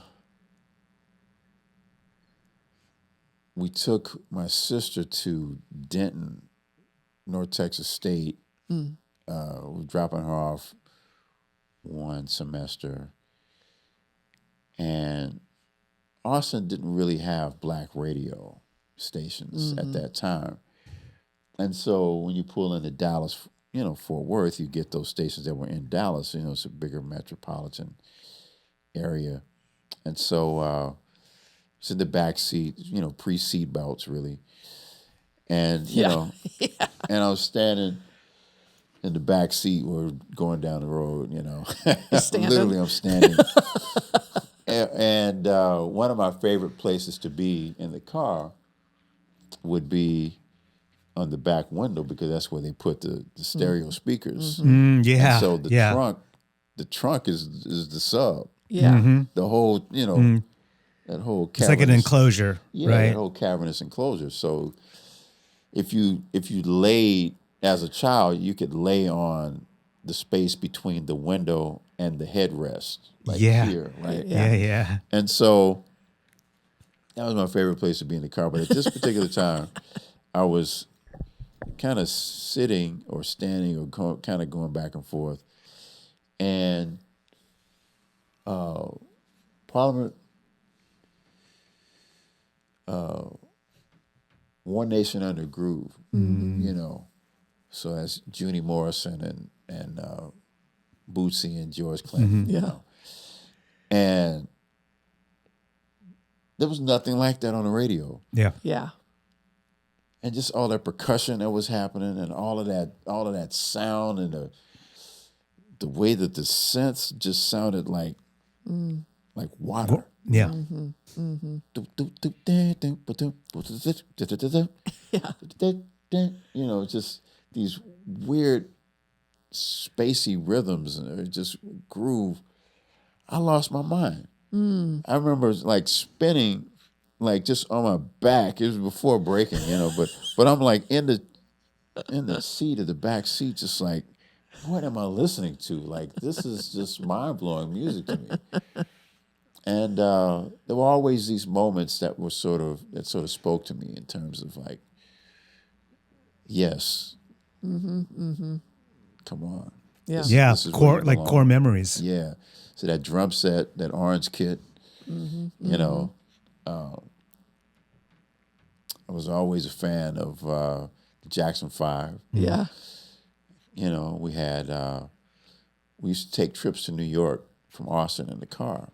we took my sister to Denton, North Texas State. We were dropping her off one semester. And Austin didn't really have black radio stations at that time. And so when you pull into Dallas, Fort Worth, you get those stations that were in Dallas. It's a bigger metropolitan area. And so it's in the back seat, pre-seat belts really. And, and I was standing in the back seat or going down the road, Literally I'm standing. and one of my favorite places to be in the car would be on the back window because that's where they put the stereo speakers. Yeah. And so the trunk is the sub. Yeah. The whole, that whole cavernous, It's like an enclosure, right? That whole cavernous enclosure. So if you laid as a child, you could lay on the space between the window and the headrest, like here, right? Yeah. And so that was my favorite place to be in the car. But at this particular time, I was kind of sitting or standing or kind of going back and forth. And Parliament, One Nation Under Groove, so that's Junie Morrison and Bootsy and George Clinton. And there was nothing like that on the radio. Yeah. Yeah. And just all that percussion that was happening and all of that sound and the way that the synths just sounded like water. Yeah. Just these weird spacey rhythms and just groove. I lost my mind. I remember like spinning like just on my back. It was before breaking, but I'm like in the seat of the back seat, just like, what am I listening to? Like, this is just mind-blowing music to me. And there were always these moments that sort of spoke to me in terms of like, yes, come on, Yeah. this is where you belong. core memories. Yeah, so that drum set, that orange kit, I was always a fan of the Jackson 5. Yeah. We had we used to take trips to New York from Austin in the car.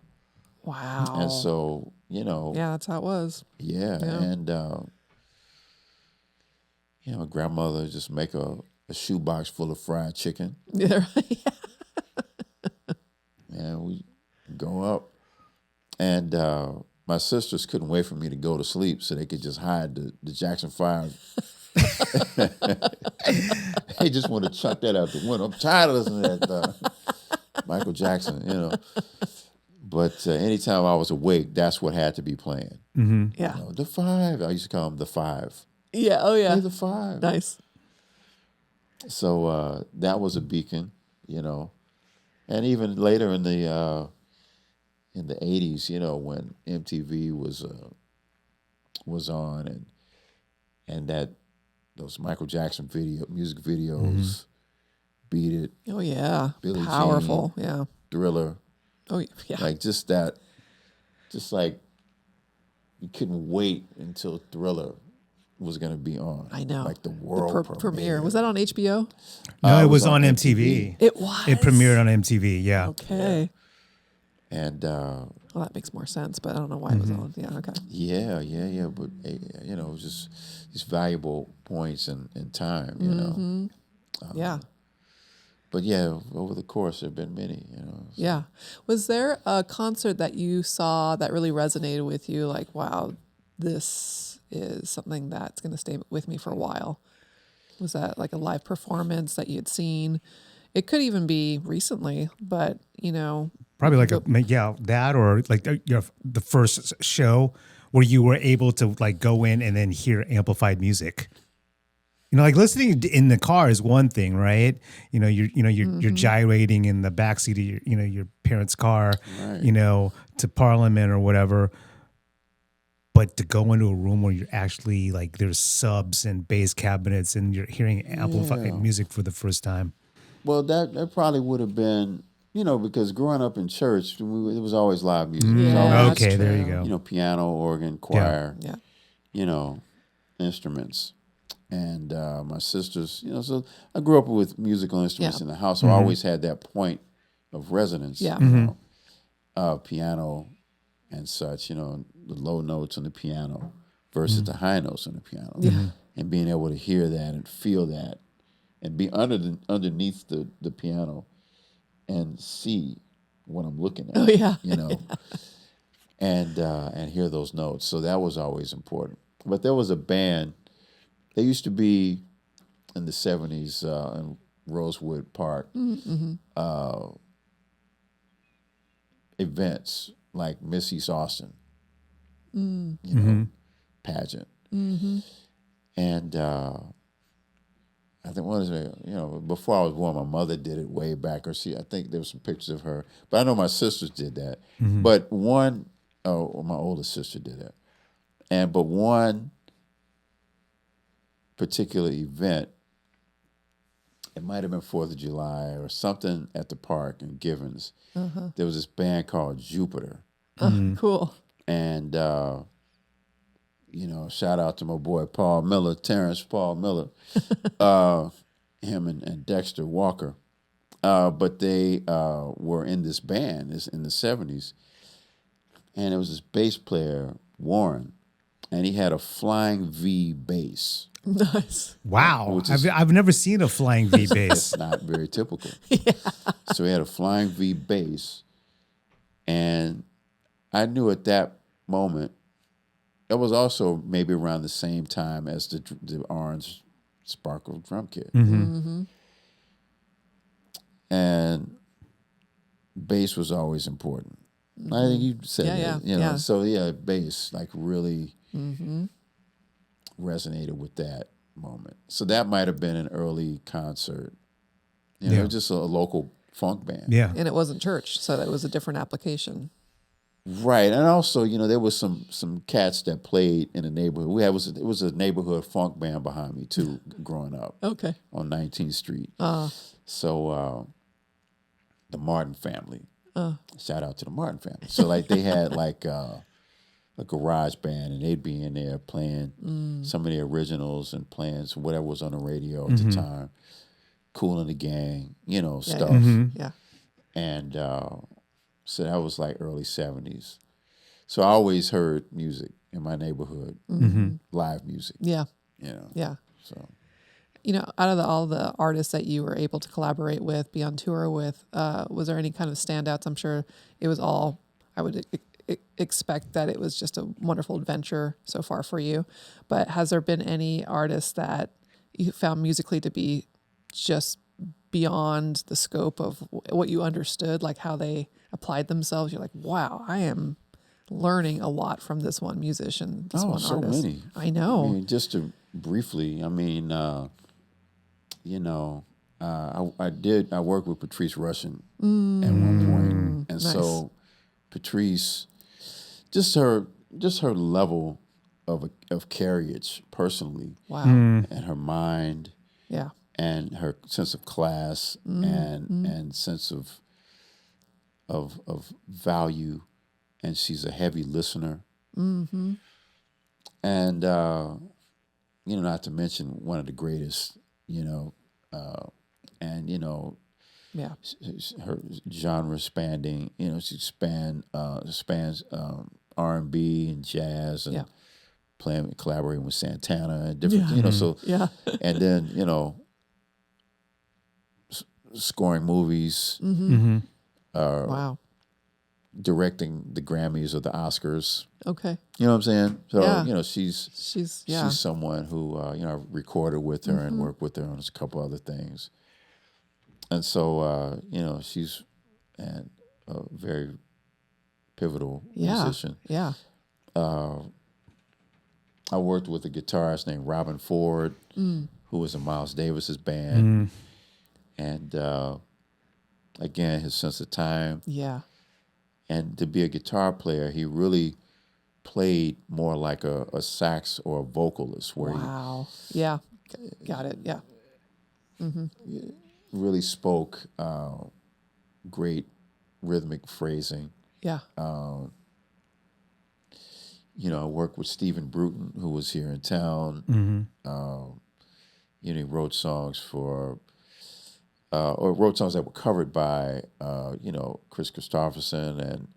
Wow. And so, yeah, that's how it was. yeah. And, grandmother just make a shoebox full of fried chicken. Yeah. And we go up. And my sisters couldn't wait for me to go to sleep so they could just hide the Jackson 5. They just want to chuck that out the window. I'm tired of listening to that Michael Jackson, But anytime I was awake, that's what had to be playing. Yeah. The 5. I used to call him the 5. Yeah. Oh, yeah. Play the 5. Nice. So that was a beacon, And even later in the 80s, when MTV was on and that those Michael Jackson music videos, Beat It. Oh, yeah. Billie Powerful. Jean, Yeah. Thriller. Oh, yeah. Like just like you couldn't wait until Thriller was going to be on. I know. Like the world premiere. Was that on HBO? No, it was on MTV. It was. It premiered on MTV. Yeah. Okay. And well, that makes more sense, but I don't know why it was on. Yeah. Okay. yeah. But you know, just these valuable points in time. You know. Yeah. But yeah, over the course, there have been many. You know. Yeah. Was there a concert that you saw that really resonated with you? Like, wow, this is something that's going to stay with me for a while. Was that like a live performance that you had seen? It could even be recently, but you know, Probably like that or like the first show where you were able to like go in and then hear amplified music. You know, like listening in the car is one thing, right? You're gyrating in the backseat of your parents' car, Right. you know, to Parliament or whatever. But to go into a room where you're actually like there's subs and bass cabinets and you're hearing amplified music for the first time. Well, that probably would have been, you know, because growing up in church, it was always live music. It was always, Okay, there you go. you know, piano, organ, choir, yeah. you know, instruments. And my sisters, you know, so I grew up with musical instruments in the house. So I always had that point of resonance, Yeah. you know, piano and such, you know, the low notes on the piano versus the high notes on the piano. Yeah. And being able to hear that and feel that and be underneath the piano and see what I'm looking at. Oh, yeah. You know, and hear those notes. So that was always important. But there was a band. They used to be in the 70s in Rosewood Park events like Miss East Austin, you know, pageant. And I think before I was born, my mother did it way back. I think there were some pictures of her. But I know my sisters did that. But my older sister did it. But one particular event, it might have been 4th of July or something at the park in Givens. There was this band called Jupiter. Cool. And, you know, shout out to my boy Terrence Paul Miller, him and Dexter Walker. But they were in this band in the 70s. And it was this bass player, Warren, and he had a Flying V bass. Nice. Wow. I've never seen a flying V bass. It's not very typical. So he had a Flying V bass. And I knew at that moment, it was also maybe around the same time as the Orange Sparkle drum kit. And bass was always important. I think you said that. You know, so bass like really resonated with that moment. So that might have been an early concert. You know, just a local funk band. Yeah. And it wasn't church, so that was a different application. Right. And also, you know, there was some cats that played in the neighborhood. It was a neighborhood funk band behind me too, growing up. Okay. On 19th Street. So the Martin family. Shout out to the Martin family. So like they had like a garage band, and they'd be in there playing some of the originals and playing whatever was on the radio at the time. Kool and the Gang, you know, stuff. Yeah. And so that was like early 70s. So I always heard music in my neighborhood, live music. Yeah. You know. Yeah. So. You know, out of all the artists that you were able to collaborate with, be on tour with, was there any kind of standouts? I'm sure it was all, I would expect that it was just a wonderful adventure so far for you. But has there been any artists that you found musically to be just beyond the scope of what you understood, like how they applied themselves? You're like, wow, I am learning a lot from this one musician, this one so artist. many. I know. I mean, just to briefly, you know, I worked with Patrice Rushen at one point. And so Patrice, just her level of carriage personally. Wow. And her mind. Yeah. And her sense of class and sense of value, and she's a heavy listener. And you know, not to mention one of the greatest, you know, and you know, Yeah. her genre spanning, you know, she spans R&B and jazz and Yeah. collaborating with Santana and different, Yeah. you know, so Yeah. and then you know, scoring movies, Wow. directing the Grammys or the Oscars. Okay. You know what I'm saying? So Yeah. you know, she's Yeah. someone who you know, I recorded with her and worked with her on a couple other things. And so, you know, she's a very pivotal musician. Yeah. I worked with a guitarist named Robin Ford, who was in Miles Davis's band. And again, his sense of time. Yeah. And to be a guitar player, he really played more like a sax or a vocalist, where Wow. Yeah. Got it. Yeah. he really spoke great rhythmic phrasing. Yeah. You know, I worked with Stephen Bruton, who was here in town. You know, he wrote songs for, or wrote songs that were covered by, you know, Chris Christopherson and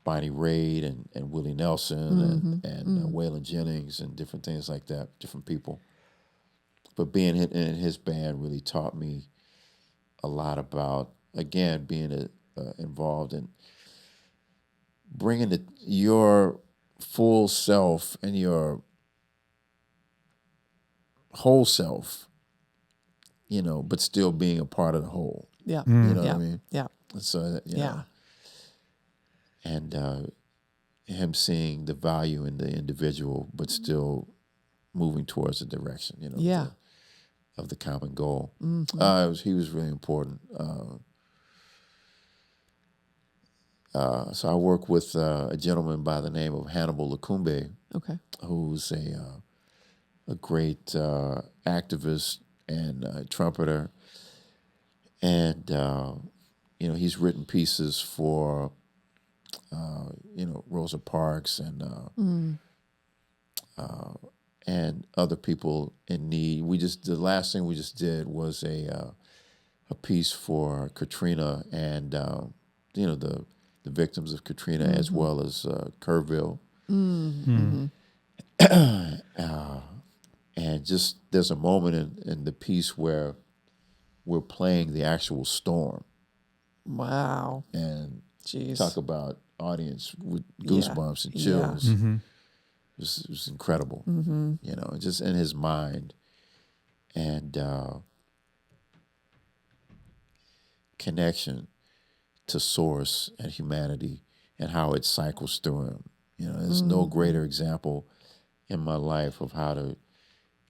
Bonnie Raitt and Willie Nelson and Waylon Jennings and different things like that, different people. But being in his band really taught me a lot about, again, being involved in bringing your full self and your whole self, you know, but still being a part of the whole. Yeah. You know Yeah. what I mean? Yeah. So, you Yeah. know, and him seeing the value in the individual, but still moving towards the direction, you know, Yeah. of the common goal. He was really important. So I work with a gentleman by the name of Hannibal Lecumbe, Okay. who's a great activist and trumpeter, and you know, he's written pieces for you know, Rosa Parks and other people in need. The last thing we just did was a piece for Katrina and you know, the victims of Katrina, as well as Kerrville. And just there's a moment in the piece where we're playing the actual storm, Wow. and Jeez. talk about audience with goosebumps and chills. It was incredible, you know, just in his mind and connection to source and humanity and how it cycles through him. You know, there's no greater example in my life of how to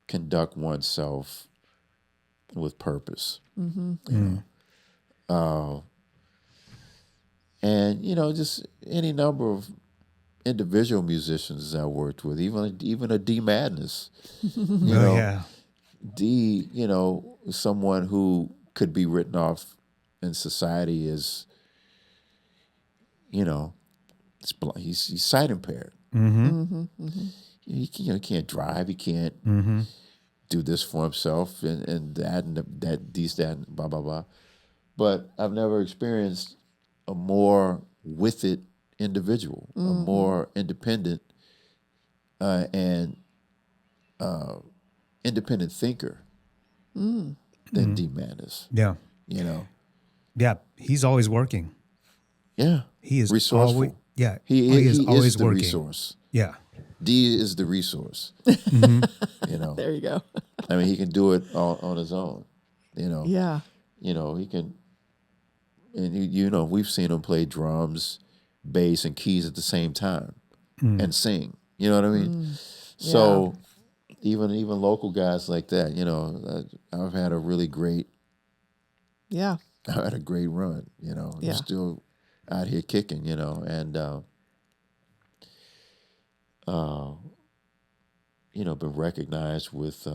conduct oneself with purpose. You know, and you know, just any number of individual musicians I worked with, even a D Madness. You know, yeah. D, you know, someone who could be written off in society as, you know, he's sight impaired. He can't drive. He can't do this for himself and that and that, these, that, and blah, blah, blah. But I've never experienced a more with it individual, a more independent and independent thinker than D Madness. Yeah. You know, Yeah. He's always working. yeah, He is resourceful. always, yeah. He is always the working. resource. Yeah. D is the resource. You know, There you go. I mean, he can do it on his own. You know, Yeah. you know, he can, and you know, we've seen him play drums, bass, and keys at the same time and sing. You know what I mean? So even local guys like that, you know, I've had a really great, Yeah. I had a great run. You know, Yeah. I'm still out here kicking. You know, and you know, been recognized with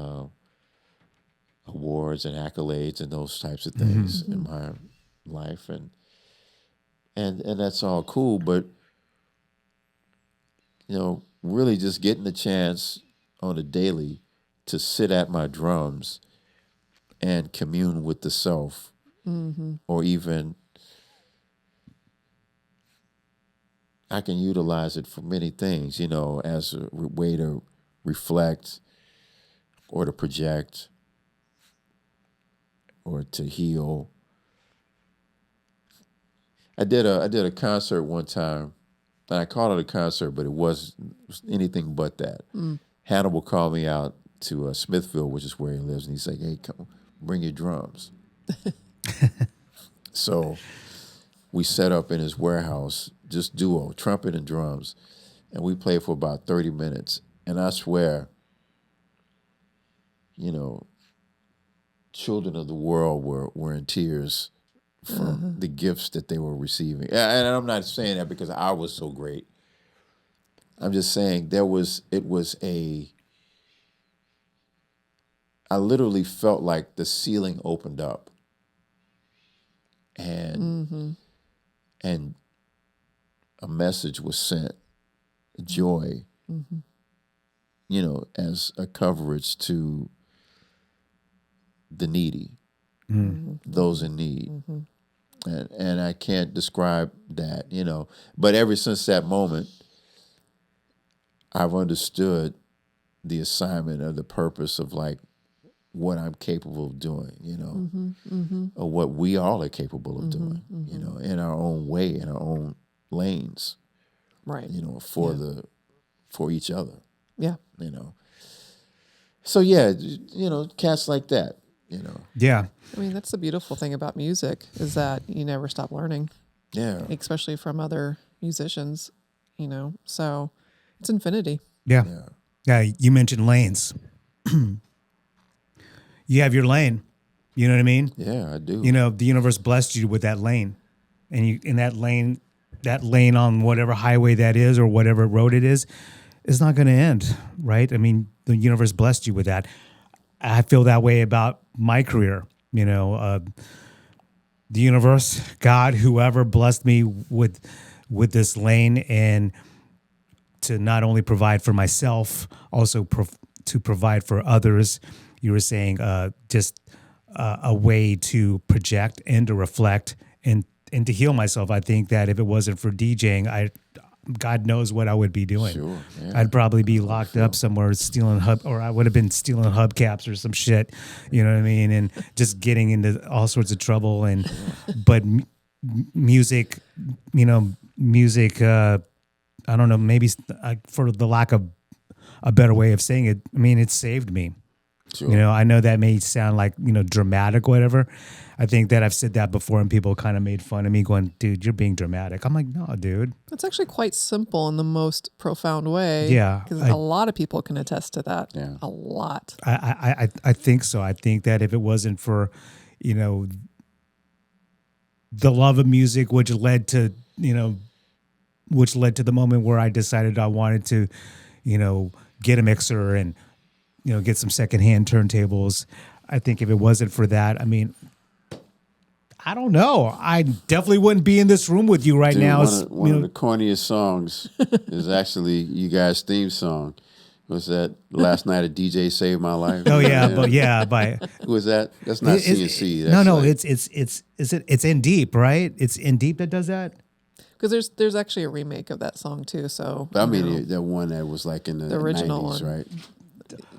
awards and accolades and those types of things in my life, and that's all cool. But you know, really just getting the chance on a daily to sit at my drums and commune with the self, or even I can utilize it for many things, as a way to reflect or to project or to heal. I did a concert one time, and I called it a concert, but it was anything but that. Hannibal called me out to Smithfield, which is where he lives, and he's like, "Hey, come bring your drums." So we set up in his warehouse, just duo, trumpet and drums, and we played for about 30 minutes. And I swear, children of the world were in tears from the gifts that they were receiving. And I'm not saying that because I was so great. I'm just saying I literally felt like the ceiling opened up and a message was sent, joy, as a coverage to the needy, those in need. And I can't describe that, but ever since that moment, I've understood the assignment or the purpose of like what I'm capable of doing, or what we all are capable of doing, in our own way, in our own lanes, right? For each other, yeah. So yeah, cats like that, Yeah. I mean, that's the beautiful thing about music is that you never stop learning. Yeah, especially from other musicians, So it's infinity. Yeah. You mentioned lanes. You have your lane. You know what I mean? Yeah, I do. The universe blessed you with that lane, and you in that lane on whatever highway that is or whatever road it is not going to end, right? I mean, the universe blessed you with that. I feel that way about my career. The universe, God, whoever blessed me with this lane, and to not only provide for myself, also to provide for others. You were saying just a way to project and to reflect and to heal myself. I think that if it wasn't for DJing, God knows what I would be doing. Sure, yeah. I'd probably be locked up somewhere stealing or I would have been stealing hubcaps or some shit. You know what I mean? And just getting into all sorts of trouble. And but music, music. I don't know. Maybe for the lack of a better way of saying it, I mean, it saved me. Sure. I know that may sound like, dramatic or whatever. I think that I've said that before and people kind of made fun of me going, dude, you're being dramatic. I'm like, no, dude. It's actually quite simple in the most profound way. Yeah. Because a lot of people can attest to that. Yeah. A lot. I think so. I think that if it wasn't for, the love of music, which led to the moment where I decided I wanted to, get a mixer and, get some secondhand turntables. I think if it wasn't for that, I mean, I don't know. I definitely wouldn't be in this room with you right now. One of the corniest songs is actually you guys' theme song. Was that Last Night a DJ Saved My Life? Oh yeah, by who was that? That's not CNC. That's no, like, it's In Deep, right? It's In Deep that does that. Because there's actually a remake of that song too. So I mean, the one that was like in the original 90s, one, right?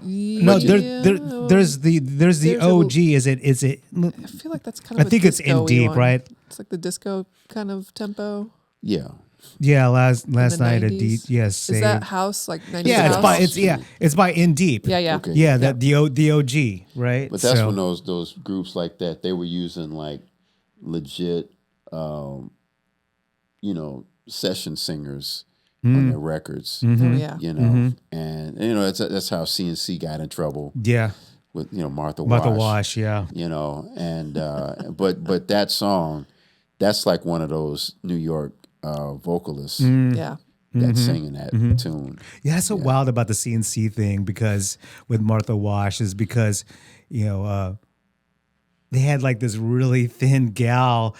No, there's the OG. Is it? I feel like that's kind of. I think it's In Deep, one. right? It's like the disco kind of tempo. Yeah. Yeah, last night a deep. Yes, is that house like 90s? Yeah, house? it's by In Deep. Yeah. Okay. Yeah, the OG, right? But that's when those groups like that, they were using like legit, session singers on their records. Oh, yeah. And that's how CNC got in trouble. Yeah. With Martha Wash, yeah. And but that song, that's like one of those New York vocalists. Yeah. That's singing that tune. Yeah, that's so wild about the CNC thing because with Martha Wash is because, they had like this really thin gal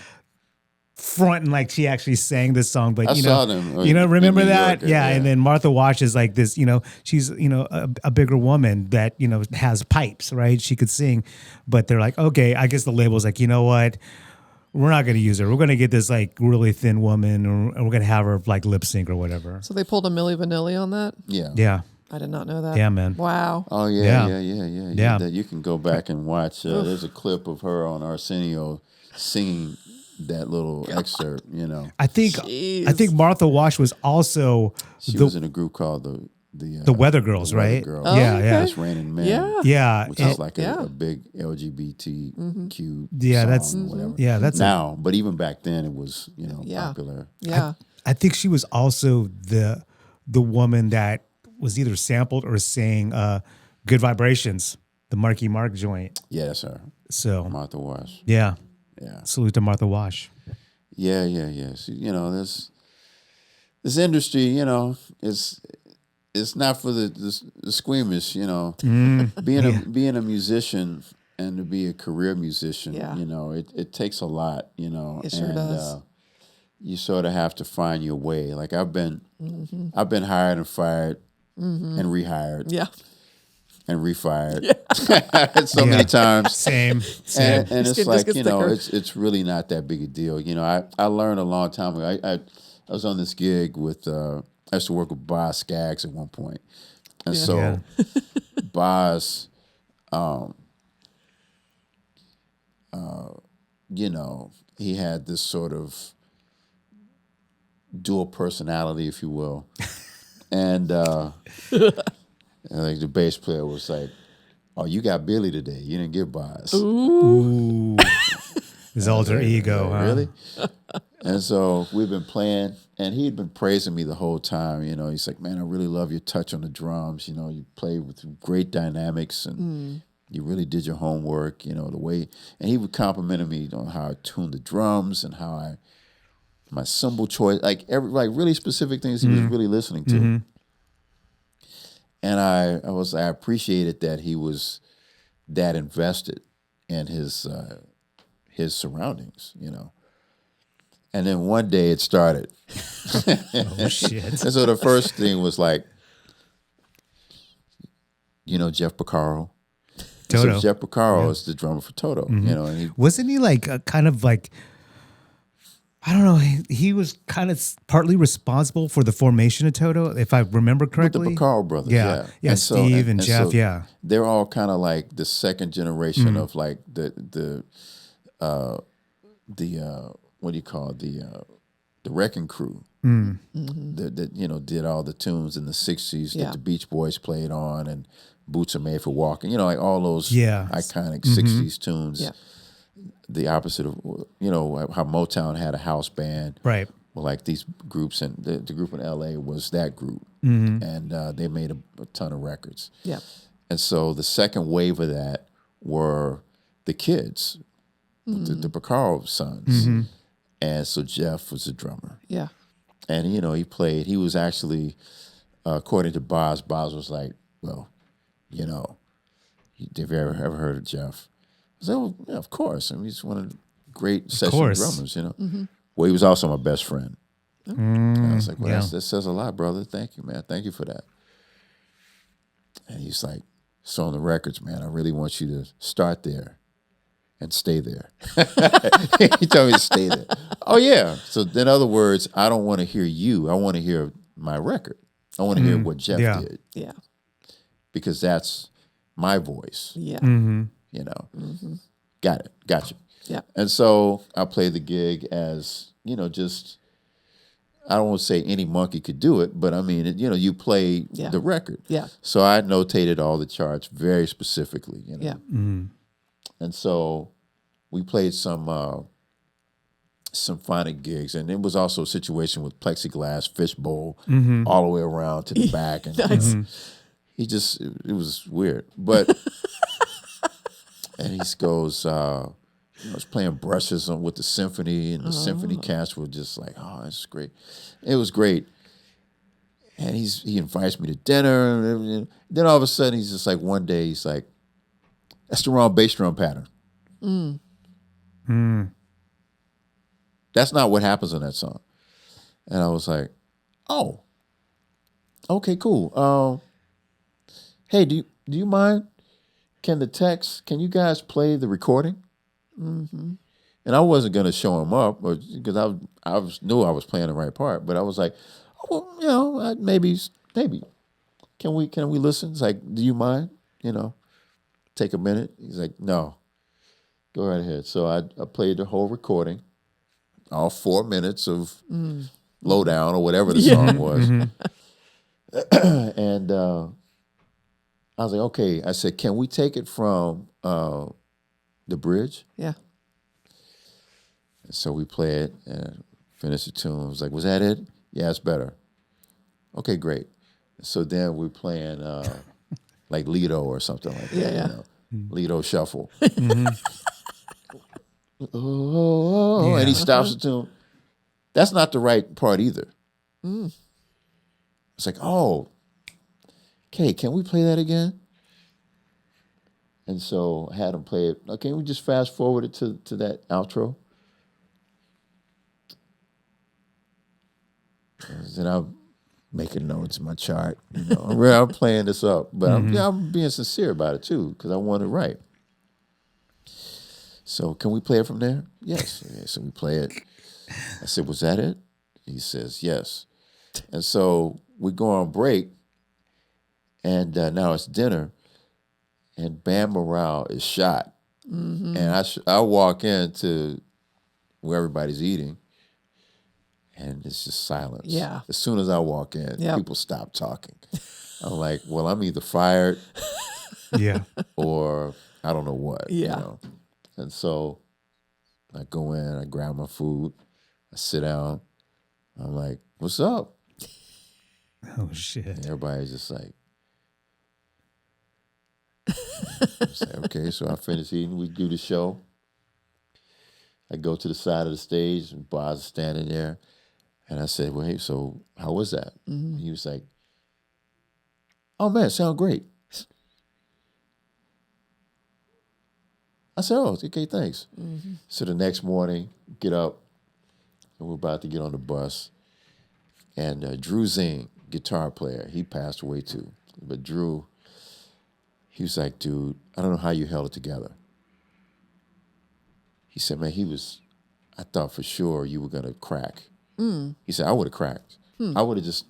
fronting like she actually sang this song, but I you saw know, them you know, in remember New that? York, Yeah. yeah. And then Martha Wash is like this, you know, she's, you know, a bigger woman that, you know, has pipes, right? She could sing, but they're like, okay, I guess the label's like, you know what? We're not going to use her. We're going to get this like really thin woman, and we're going to have her like lip sync or whatever. So they pulled a Milli Vanilli on that? Yeah. Yeah. I did not know that. Yeah, man. Wow. Oh Yeah. yeah. That you can go back and watch. There's a clip of her on Arsenio singing that little excerpt. You know, I think Jeez. Martha Wash was also she was in a group called the Weather Girls, Weather right? Girls. Oh, Yeah, okay. yeah. It's Raining Men. Yeah. Yeah. Which and- is like Yeah. a big LGBTQ Yeah, song that's- or whatever. yeah, that's now, but even back then it was, Yeah. popular. Yeah. I think she was also the woman that was either sampled or sang Good Vibrations, the Marky Mark joint. Yeah, that's her. So Martha Wash. yeah. Yeah. Salute to Martha Wash. Yeah. So, this industry, it's not for the squeamish, Being a musician and to be a career musician, Yeah. it takes a lot, It sure and does. you sort of have to find your way. Like I've been hired and fired and rehired Yeah. and refired so many times. Same. And Just it's gets like, thicker. it's really not that big a deal. I learned a long time ago. I was on this gig with, I used to work with Boz Skaggs at one point. And Yeah. so Yeah. Boz, he had this sort of dual personality, if you will. And like the bass player was like, "Oh, you got Billy today. You didn't get Boz." Ooh. His alter ego, huh? Really? And so we've been playing, and he'd been praising me the whole time. He's like, "Man, I really love your touch on the drums. You play with great dynamics, and you really did your homework. The way." And he would compliment me on how I tuned the drums and how my cymbal choice, like really specific things he was really listening to. And I appreciated that he was that invested in his surroundings, And then one day it started. Oh shit. And so the first thing was like, Jeff Porcaro. Toto. So Jeff Porcaro is the drummer for Toto, and he, Wasn't he like a kind of like, I don't know, he was kind of partly responsible for the formation of Toto, if I remember with the correctly? Porcaro brothers, Yeah. Yeah, And so- Steve and Jeff, so yeah. they're all kind of like the second generation of like the what do you call it? The Wrecking Crew that did all the tunes in the 60s Yeah. that the Beach Boys played on, and Boots Are Made for Walking, like all those Yeah. iconic 60s tunes. Yeah. The opposite of how Motown had a house band. Right. Well, like these groups, and the group in LA was that group, Mm-hmm. and they made a ton of records. Yeah. And so the second wave of that were the kids, the Porcaro sons. Mm-hmm. And so Jeff was the drummer. Yeah. And, he played, he was actually, according to Boz was like, well, have you ever heard of Jeff? I said, well, yeah, of course. I mean, he's one of the great session course. drummers, Well, he was also my best friend. And I was like, well, yeah. that says a lot, brother. Thank you, man. Thank you for that. And he's like, so on the records, man, I really want you to start there and stay there. He told me to stay there. Oh, yeah. So in other words, I don't want to hear you. I want to hear my record. I want to hear what Jeff Yeah. did, Yeah. because that's my voice, Yeah. Got it. Gotcha. Yeah. And so I played the gig as, just, I don't want to say any monkey could do it, but I mean, you play Yeah. the record. Yeah. So I notated all the charts very specifically, Yeah. And so we played some symphonic gigs, and it was also a situation with plexiglass fishbowl all the way around to the back. And Nice. it was weird. But, and he goes, I was playing brushes with the symphony, and the symphony cast were just like, oh, this is great. It was great. And he invites me to dinner. And then all of a sudden, he's just like, one day, he's like, that's the wrong bass drum pattern. That's not what happens in that song. And I was like, oh, okay, cool. Hey, do you mind? Can you guys play the recording? Mm-hmm. And I wasn't going to show him up because knew I was playing the right part. But I was like, oh, well, maybe. Can we listen? It's like, do you mind? Take a minute. He's like, no, go right ahead. So I played the whole recording, all 4 minutes of Lowdown or whatever the song was. And I was like, okay. I said, can we take it from the bridge? Yeah. And so we play it and finish the tune. I was like, was that it? Yeah, it's better. Okay, great. So then we're playing like Lido or something like that. Yeah. Lido shuffle. Oh, and he stops the tune. That's not the right part either. It's like, oh, okay, can we play that again? And so I had him play it. Okay, we just fast forward it to that outro. And then I'm making notes in my chart. I'm playing this up, but I'm being sincere about it too because I want it right. So can we play it from there? Yes. Okay, so we play it. I said, was that it? He says, yes. And so we go on break, and now it's dinner, and band morale is shot. Mm-hmm. And I walk into where everybody's eating, and it's just silence. Yeah. As soon as I walk in, people stop talking. I'm like, well, I'm either fired or I don't know what. Yeah. And so I go in, I grab my food, I sit down. I'm like, what's up? Oh, shit. And everybody's just like, I say, okay, so I finish eating. We do the show. I go to the side of the stage, and Boz is standing there. And I said, well, hey, so how was that? Mm-hmm. He was like, oh, man, it sounded great. I said, oh, okay, thanks. Mm-hmm. So the next morning, get up, and we're about to get on the bus. And Drew Zing, guitar player, he passed away too. But Drew, he was like, dude, I don't know how you held it together. He said, man, I thought for sure you were going to crack. He said, I would have cracked. I would have just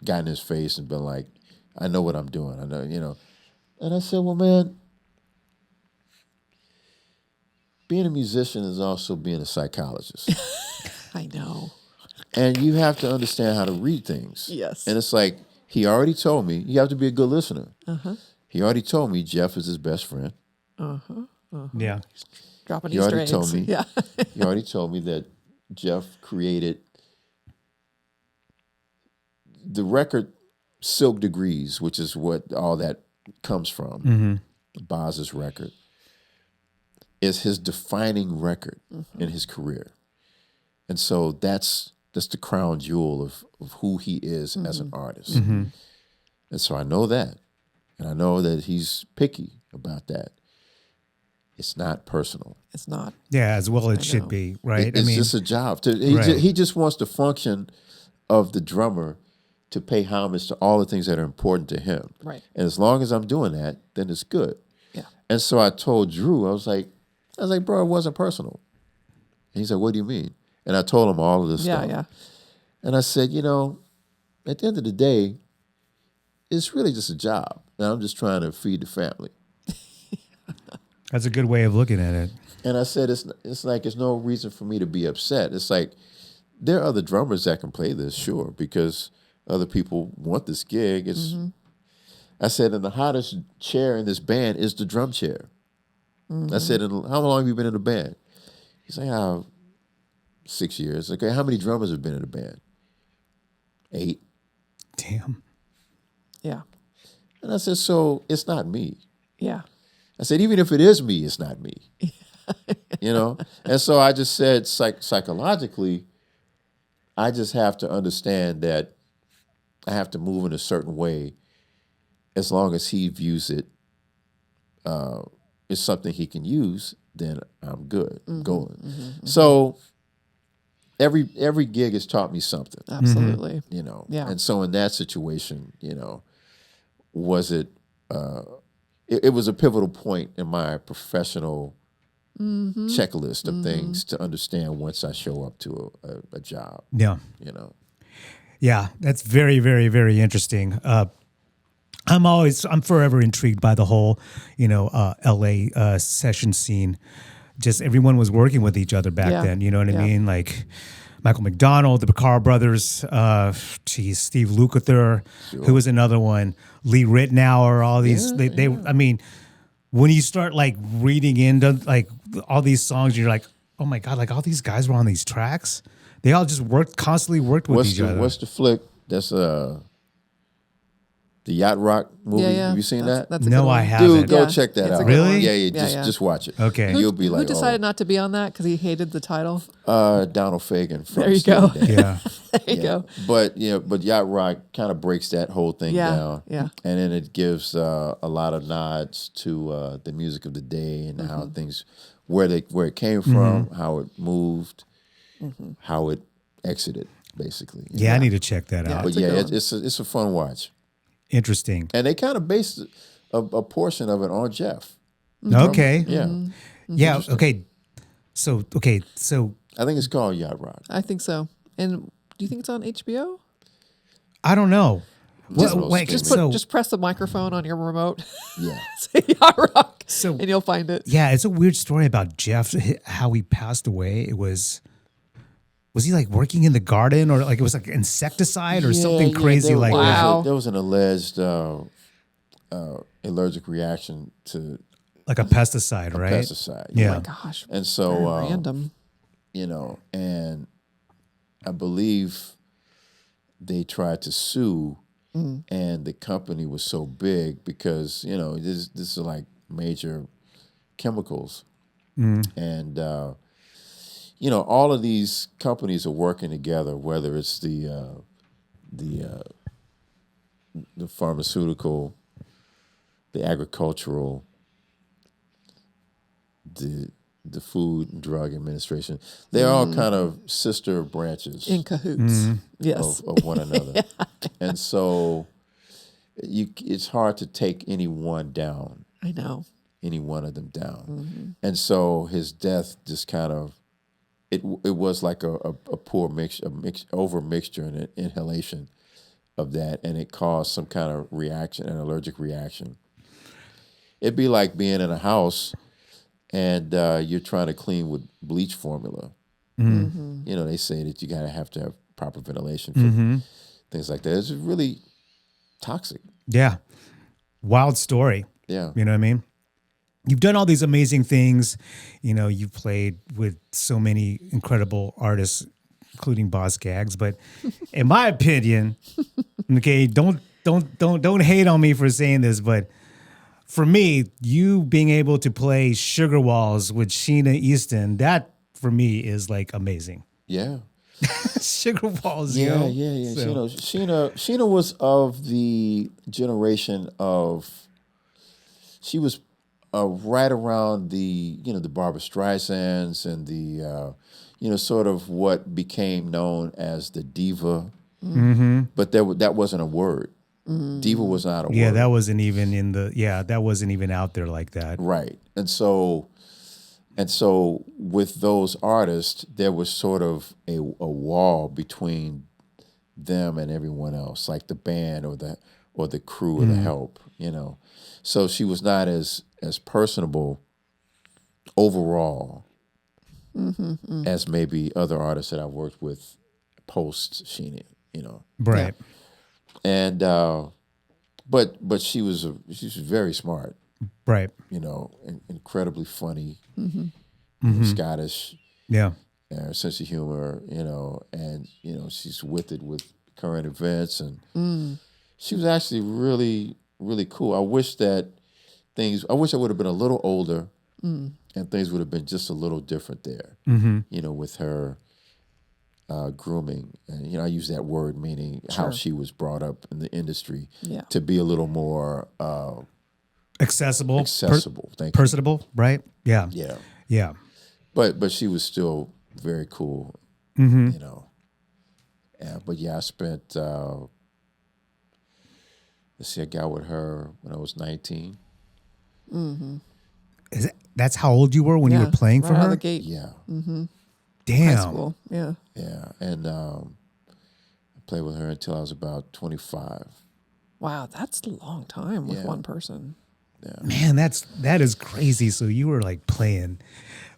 gotten in his face and been like, I know what I'm doing. I know, And I said, well, man, being a musician is also being a psychologist. I know. And you have to understand how to read things. Yes. And it's like, he already told me, you have to be a good listener. Uh-huh. He already told me Jeff is his best friend. Uh-huh. Yeah. Dropping Easter eggs. Told me, yeah. He already told me that Jeff created the record Silk Degrees, which is what all that comes from. Boz's record is his defining record in his career. And so that's the crown jewel of who he is as an artist. And so I know that. And I know that he's picky about that. It's not personal. It's not. Yeah, as well it should be, right? It's just a job. He just wants the function of the drummer to pay homage to all the things that are important to him. Right. And as long as I'm doing that, then it's good. Yeah. And so I told Drew, I was like, bro, it wasn't personal. And he said, what do you mean? And I told him all of this stuff. Yeah. And I said, at the end of the day, it's really just a job. And I'm just trying to feed the family. That's a good way of looking at it. And I said, it's like there's no reason for me to be upset. It's like there are other drummers that can play this, sure, because other people want this gig. I said, and the hottest chair in this band is the drum chair. I said, how long have you been in the band? He's like, 6 years. Okay, how many drummers have been in the band? 8. Damn. Yeah. And I said, so it's not me. Yeah. I said, even if it is me, it's not me. And so I just said, psychologically, I just have to understand that I have to move in a certain way as long as he views it as something he can use, then I'm good, going. So every gig has taught me something. Absolutely. You know, Yeah. and so in that situation, you know, was it? It was a pivotal point in my professional checklist of things to understand once I show up to a job. Yeah. You know. Yeah, that's very, very, very interesting. I'm forever intrigued by the whole, LA session scene. Just everyone was working with each other back Yeah. then. You know what I Yeah. mean? Like Michael McDonald, the Baccar brothers, Steve Lukather, who was another one, Lee Ritenour, all these. I mean, when you start like reading into like all these songs, you're like, oh my God, like all these guys were on these tracks. They all just constantly worked with each other. What's the flick? That's the Yacht Rock movie. Yeah. Have you seen that? That's a No, good one. I haven't. Dude, go Yeah, check that it's a out. good Really? one. Yeah. Just watch it. Okay. And you'll be like, Who decided not to be on that because he hated the title? Donald Fagen. From There you go. Steely Dan. Yeah. There you go. But Yacht Rock kind of breaks that whole thing down. Yeah. And then it gives a lot of nods to the music of the day and how things, where it came from, how it moved, how it exited, basically. Yeah, I need to check that out. But It's a yeah, good one. it's a fun watch. Interesting. And they kind of based a portion of it on Jeff. Okay. Yeah. Yeah. Okay. So I think it's called Yacht Rock. I think so. And do you think it's on HBO? I don't know. Just Wait, just Just press the microphone on your remote, Yeah. say Yacht Rock, So- and you'll find it. yeah, it's a weird story about Jeff, how he passed away. It was he like working in the garden or like it was like insecticide or something crazy like that? Wow. There was an alleged allergic reaction to Like a pesticide, right? pesticide. Yeah. Oh my gosh. And so, Random. and I believe they tried to sue, and the company was so big because this is like major chemicals, and all of these companies are working together. Whether it's the pharmaceutical, the agricultural, the Food and Drug Administration, they're all kind of sister branches In cahoots. Yes. of one another. And so it's hard to take any one down, I know. any one of them down. And so his death just kind of, it was like a poor over mixture and an inhalation of that, and it caused some kind of reaction, an allergic reaction. It'd be like being in a house and you're trying to clean with bleach formula. They say that you gotta have to have proper ventilation for things like that. It's really toxic. Yeah. Wild story. Yeah. You know what I mean? You've done all these amazing things. You've played with so many incredible artists, including Boss Gags. But in my opinion, okay, don't hate on me for saying this, but for me, you being able to play Sugar Walls with Sheena Easton, that for me is like amazing. Yeah. Sugar Walls, Yeah. So- Sheena was of the generation of, she was right around the Barbra Streisands and the sort of what became known as the diva, but that wasn't a word. Diva was not a word. Yeah, that wasn't even that wasn't even out there like that. Right. And so with those artists, there was sort of a wall between them and everyone else, like the band or the crew or the help, So she was not as personable overall as maybe other artists that I worked with post Sheena, Right. And but she was very smart, Right. incredibly funny, Scottish, Yeah. sense of humor, and she's with it with current events, and she was actually really, really cool. I wish I would have been a little older, and things would have been just a little different there, with her grooming, and I use that word meaning how she was brought up in the industry to be a little more Accessible. Thank you. Personable, right? Yeah. Yeah. Yeah. But she was still very cool you know. But yeah, I spent. Let's see, I got with her when I was 19. That's how old you were when you were playing for right out her? of the gate. Yeah, Damn. High school. Yeah. yeah, and I played with her until I was about 25. Wow, that's a long time with Yeah. one person. Man, that is crazy. So you were like playing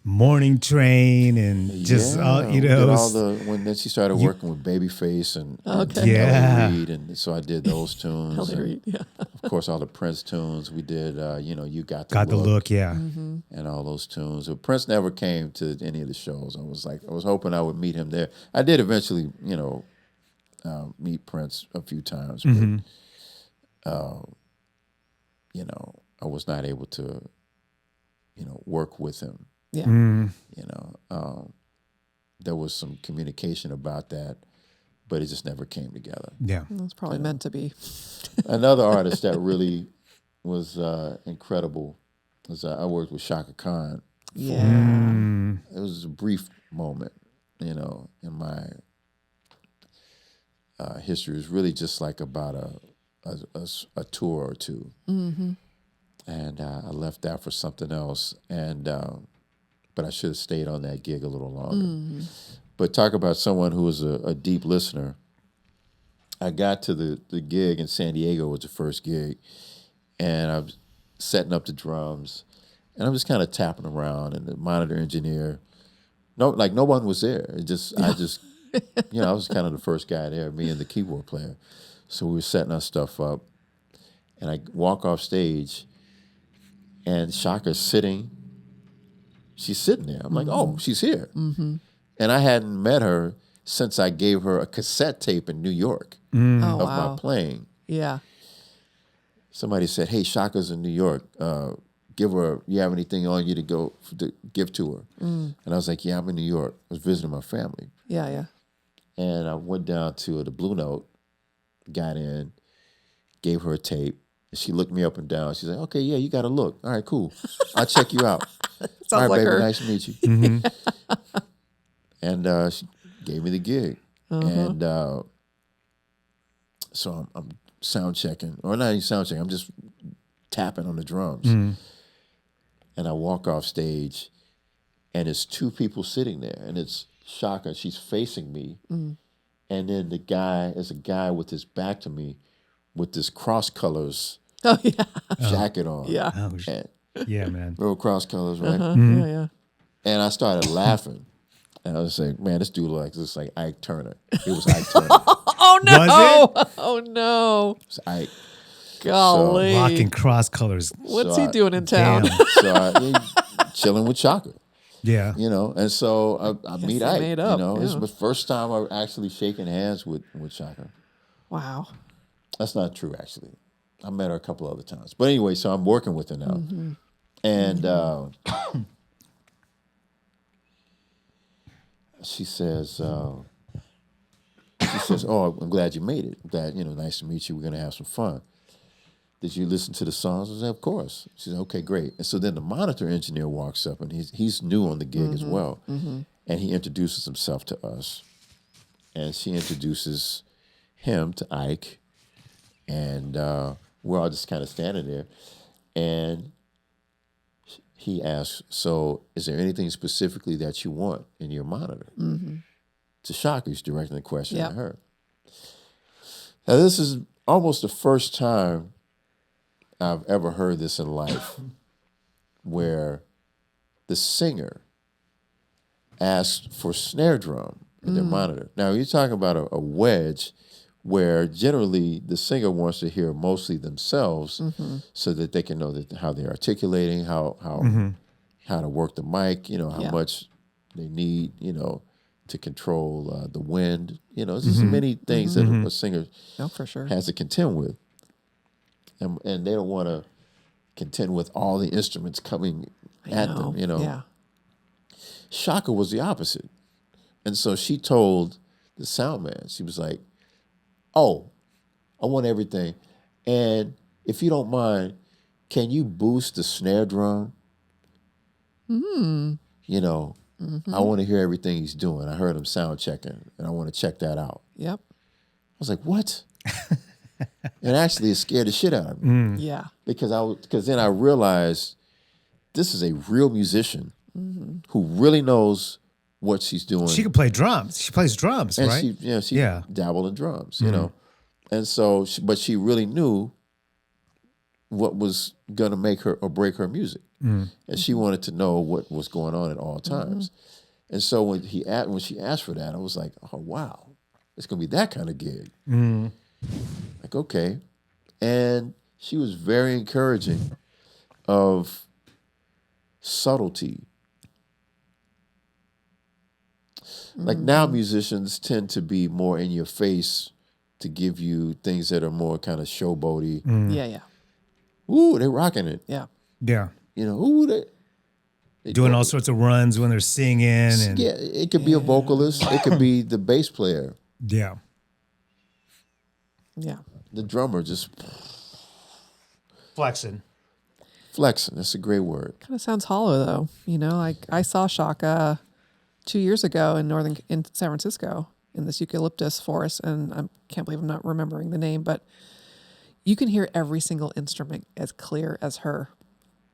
Morning Train and just we did all when then she started working with Babyface and Yeah. Ellie Reed, and so I did those tunes. Ellie and, Reed, yeah. Of course, all the Prince tunes. We did, You Got the got the Look, look, yeah. and all those tunes. But Prince never came to any of the shows. I was hoping I would meet him there. I did eventually, meet Prince a few times, but I was not able to, work with him. Yeah. There was some communication about that, but it just never came together. Yeah. That's probably meant to be. Another artist that really was incredible was I worked with Shaka Khan. Yeah. It was a brief moment, in my history. It was really just like about a tour or two. And I left that for something else, but I should have stayed on that gig a little longer. But talk about someone who was a deep listener. I got to the gig in San Diego, was the first gig, and I was setting up the drums, and I'm just kind of tapping around, and the monitor engineer, no one was there. I was kind of the first guy there, me and the keyboard player. So we were setting our stuff up, and I walk off stage, and Shaka's sitting. She's sitting there. I'm like, oh, she's here. And I hadn't met her since I gave her a cassette tape in New York of my playing. Yeah. Somebody said, hey, Shaka's in New York. Give her, you have anything on you to give to her? And I was like, yeah, I'm in New York. I was visiting my family. Yeah, yeah. And I went down to the Blue Note, got in, gave her a tape. She looked me up and down. She's like, okay, yeah, you got to look. All right, cool. I'll check you out. All right, like baby, her. nice to meet you. And she gave me the gig. And so I'm sound checking, or not even sound checking, I'm just tapping on the drums. And I walk off stage, and it's two people sitting there, and it's Shaka. She's facing me. And then there's a guy with his back to me with this cross colors jacket on. Yeah. Oh, yeah, man. Real cross colors, right? Yeah, yeah. And I started laughing. And I was like, man, this dude looks just like Ike Turner. It was Ike Turner. Oh, no. Was it? Oh, no. It was Ike. Golly. Rocking cross colors. What's he doing in town? Damn. So I chilling with Shaka, Yeah. and so I meet they Ike. made up, This yeah. was the first time I was actually shaking hands with Shaka. Wow. That's not true, actually. I met her a couple other times. But anyway, so I'm working with her now. And she says, oh, I'm glad you made it. I'm glad, nice to meet you. We're going to have some fun. Did you listen to the songs? I said, of course. She said, okay, great. And so then the monitor engineer walks up, and he's new on the gig as well. And he introduces himself to us. And she introduces him to Ike. And we're all just kind of standing there. And he asks, so is there anything specifically that you want in your monitor? To Shaka, he's directing the question to her. Now, this is almost the first time I've ever heard this in life where the singer asked for snare drum in their monitor. Now, you're talking about a wedge where generally the singer wants to hear mostly themselves so that they can know how they're articulating, how to work the mic, how much they need, to control the wind. There's just many things that a singer for sure. has to contend with. And they don't want to contend with all the instruments coming at them, Yeah. Shaka was the opposite. And so she told the sound man, she was like, oh, I want everything. And if you don't mind, can you boost the snare drum? I want to hear everything he's doing. I heard him sound checking, and I want to check that out. Yep. I was like, what? And actually, it scared the shit out of me. Yeah. Because then I realized this is a real musician who really knows what she's doing. She can play drums. She plays drums, and right? she dabbled in drums, you know. And so, but she really knew what was going to make her or break her music. And she wanted to know what was going on at all times. And so when she asked for that, I was like, oh, wow, it's going to be that kind of gig. Like, okay. And she was very encouraging of subtlety. Like now musicians tend to be more in your face to give you things that are more kind of showboaty. Yeah. Ooh, they're rocking it. Yeah. Yeah. You know, ooh, they Doing all sorts of runs when they're singing. And yeah, it could be a vocalist. It could be the bass player. Yeah. Yeah. The drummer just Flexing. flexing. That's a great word. Kind of sounds hollow though. You know, like I saw Shaka 2 years ago in San Francisco in this eucalyptus forest, and I can't believe I'm not remembering the name, but you can hear every single instrument as clear as her.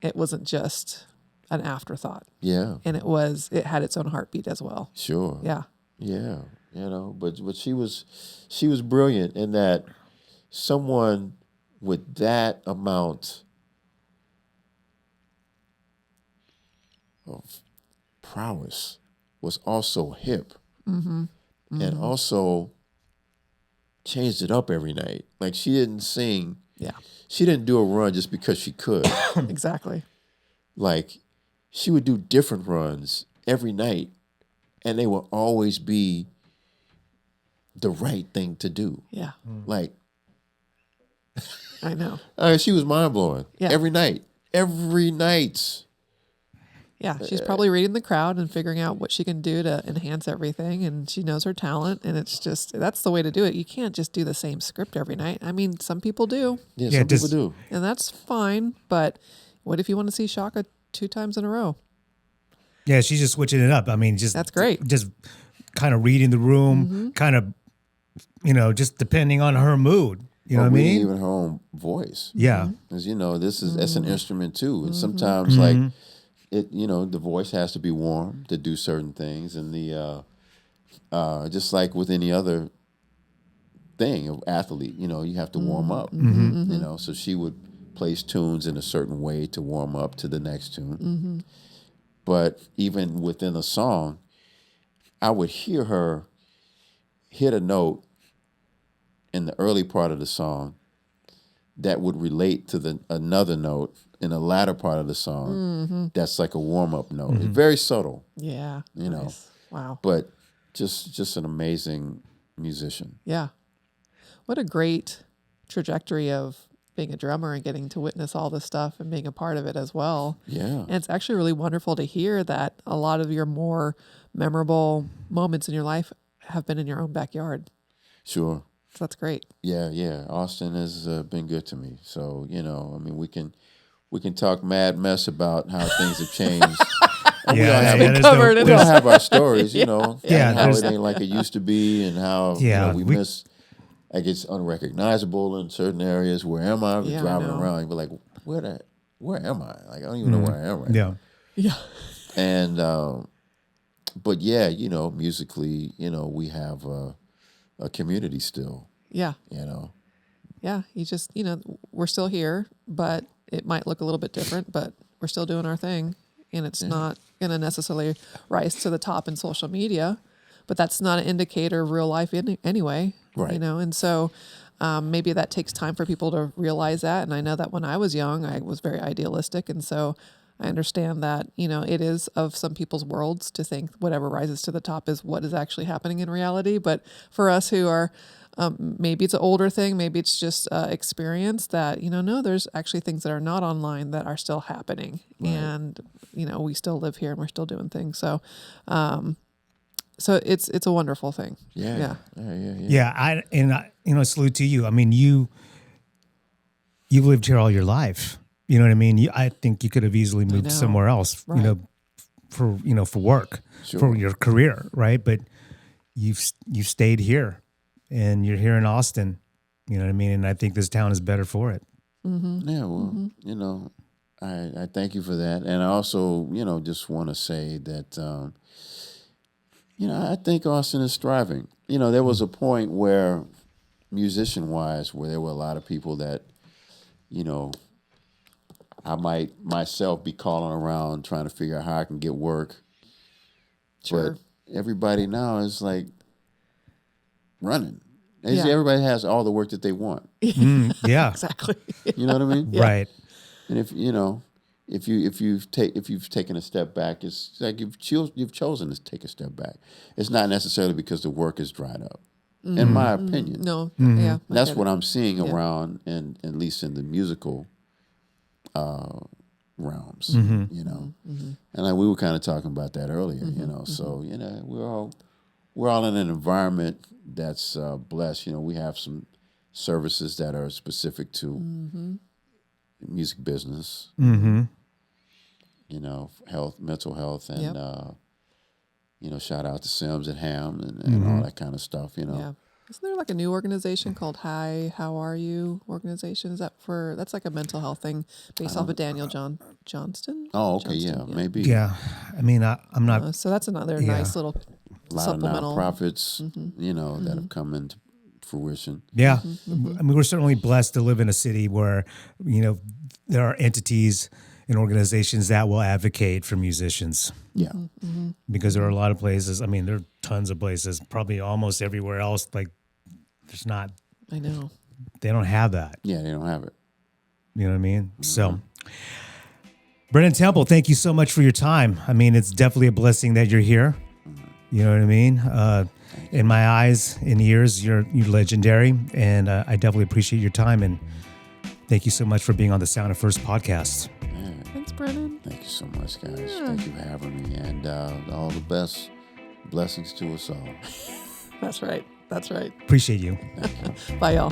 It wasn't just an afterthought. Yeah. And it had its own heartbeat as well. Sure. Yeah. Yeah. You know, but she was brilliant in that someone with that amount of prowess was also hip and also changed it up every night. Like she didn't sing. Yeah. She didn't do a run just because she could. Exactly. Like she would do different runs every night and they would always be the right thing to do. Yeah. Like I know. she was mind blowing. Yeah. Every night. Yeah, she's probably reading the crowd and figuring out what she can do to enhance everything, and she knows her talent, and it's just, that's the way to do it. You can't just do the same script every night. I mean, some people do, Yeah, Yeah, some just- people do. and that's fine, but what if you want to see Shaka 2 times in a row? Yeah, she's just switching it up. I mean, That's great. Just kind of reading the room, kind of, just depending on her mood. You know what I reading mean? even her own voice. Yeah. Because, that's an instrument too. And sometimes like it, the voice has to be warm to do certain things. And just like with any other thing of athlete, you have to warm up, so she would place tunes in a certain way to warm up to the next tune. But even within a song, I would hear her hit a note in the early part of the song that would relate to another note in the latter part of the song. That's like a warm-up note. It's very subtle, Yeah. Nice. Wow. but just an amazing musician. Yeah. What a great trajectory of being a drummer and getting to witness all this stuff and being a part of it as well. Yeah. And it's actually really wonderful to hear that a lot of your more memorable moments in your life have been in your own backyard. Sure. So that's great. Yeah. Austin has been good to me. So, we can talk mad mess about how things have changed. And we all have, there's covered it we all all. have our stories, Yeah, and how there's- it ain't like it used to be, and how we miss. Like it's unrecognizable in certain areas. Where am I? Yeah, I Driving know. around, you'd be like, where am I? Like I don't even know where I am right Yeah. now. Yeah. And but yeah, musically, we have a community still. Yeah. Yeah. You just, we're still here, but it might look a little bit different, but we're still doing our thing. And it's not going to necessarily rise to the top in social media, but that's not an indicator of real life anyway. Right. And so maybe that takes time for people to realize that. And I know that when I was young, I was very idealistic. And so I understand that, it is of some people's worlds to think whatever rises to the top is what is actually happening in reality. But for us who are, maybe it's an older thing, maybe it's just experience that, no, there's actually things that are not online that are still happening. Right. And, we still live here and we're still doing things. So, so it's a wonderful thing. Yeah. Salute to you. I mean, you've lived here all your life. You know what I mean? I think you could have easily moved somewhere else, Right. for work, for your career, right? But you've stayed here, and you're here in Austin. You know what I mean? And I think this town is better for it. Yeah, well, I thank you for that. And I also, just want to say that, I think Austin is thriving. There was a point where, musician-wise, where there were a lot of people that, I might myself be calling around trying to figure out how I can get work. Sure. But everybody now is like running. Yeah. Everybody has all the work that they want. Yeah, Exactly. You know what I mean? right. And if you've taken a step back, it's like you've chosen to take a step back. It's not necessarily because the work is dried up, in my opinion. No. Yeah. That's what I'm seeing around, and at least in the musical realms. And like we were kind of talking about that earlier. So we're all in an environment that's blessed. We have some services that are specific to music business, health, mental health, and shout out to Sims and Ham and all that kind of stuff. Yeah. Isn't there like a new organization called Hi, How Are You organization? Is that's like a mental health thing based off of Daniel Johnston? Oh, okay, Johnston, maybe. Yeah, I mean, I'm not. So that's another nice little A lot supplemental. of nonprofits, that have come into fruition. Yeah, I mean, we're certainly blessed to live in a city where there are entities and organizations that will advocate for musicians. Yeah. Because there are a lot of places. I mean, there are tons of places, probably almost everywhere else. Like, there's not. I know. They don't have that. Yeah, they don't have it. You know what I mean? So, Brannen Temple, thank you so much for your time. I mean, it's definitely a blessing that you're here. You know what I mean? In my eyes and ears, you're legendary, and I definitely appreciate your time. And thank you so much for being on the Sound of First podcast. Thanks, Brannen. Thank you so much, guys. Thank you for having me, and all the best blessings to us all. That's right. Appreciate you. Bye, y'all.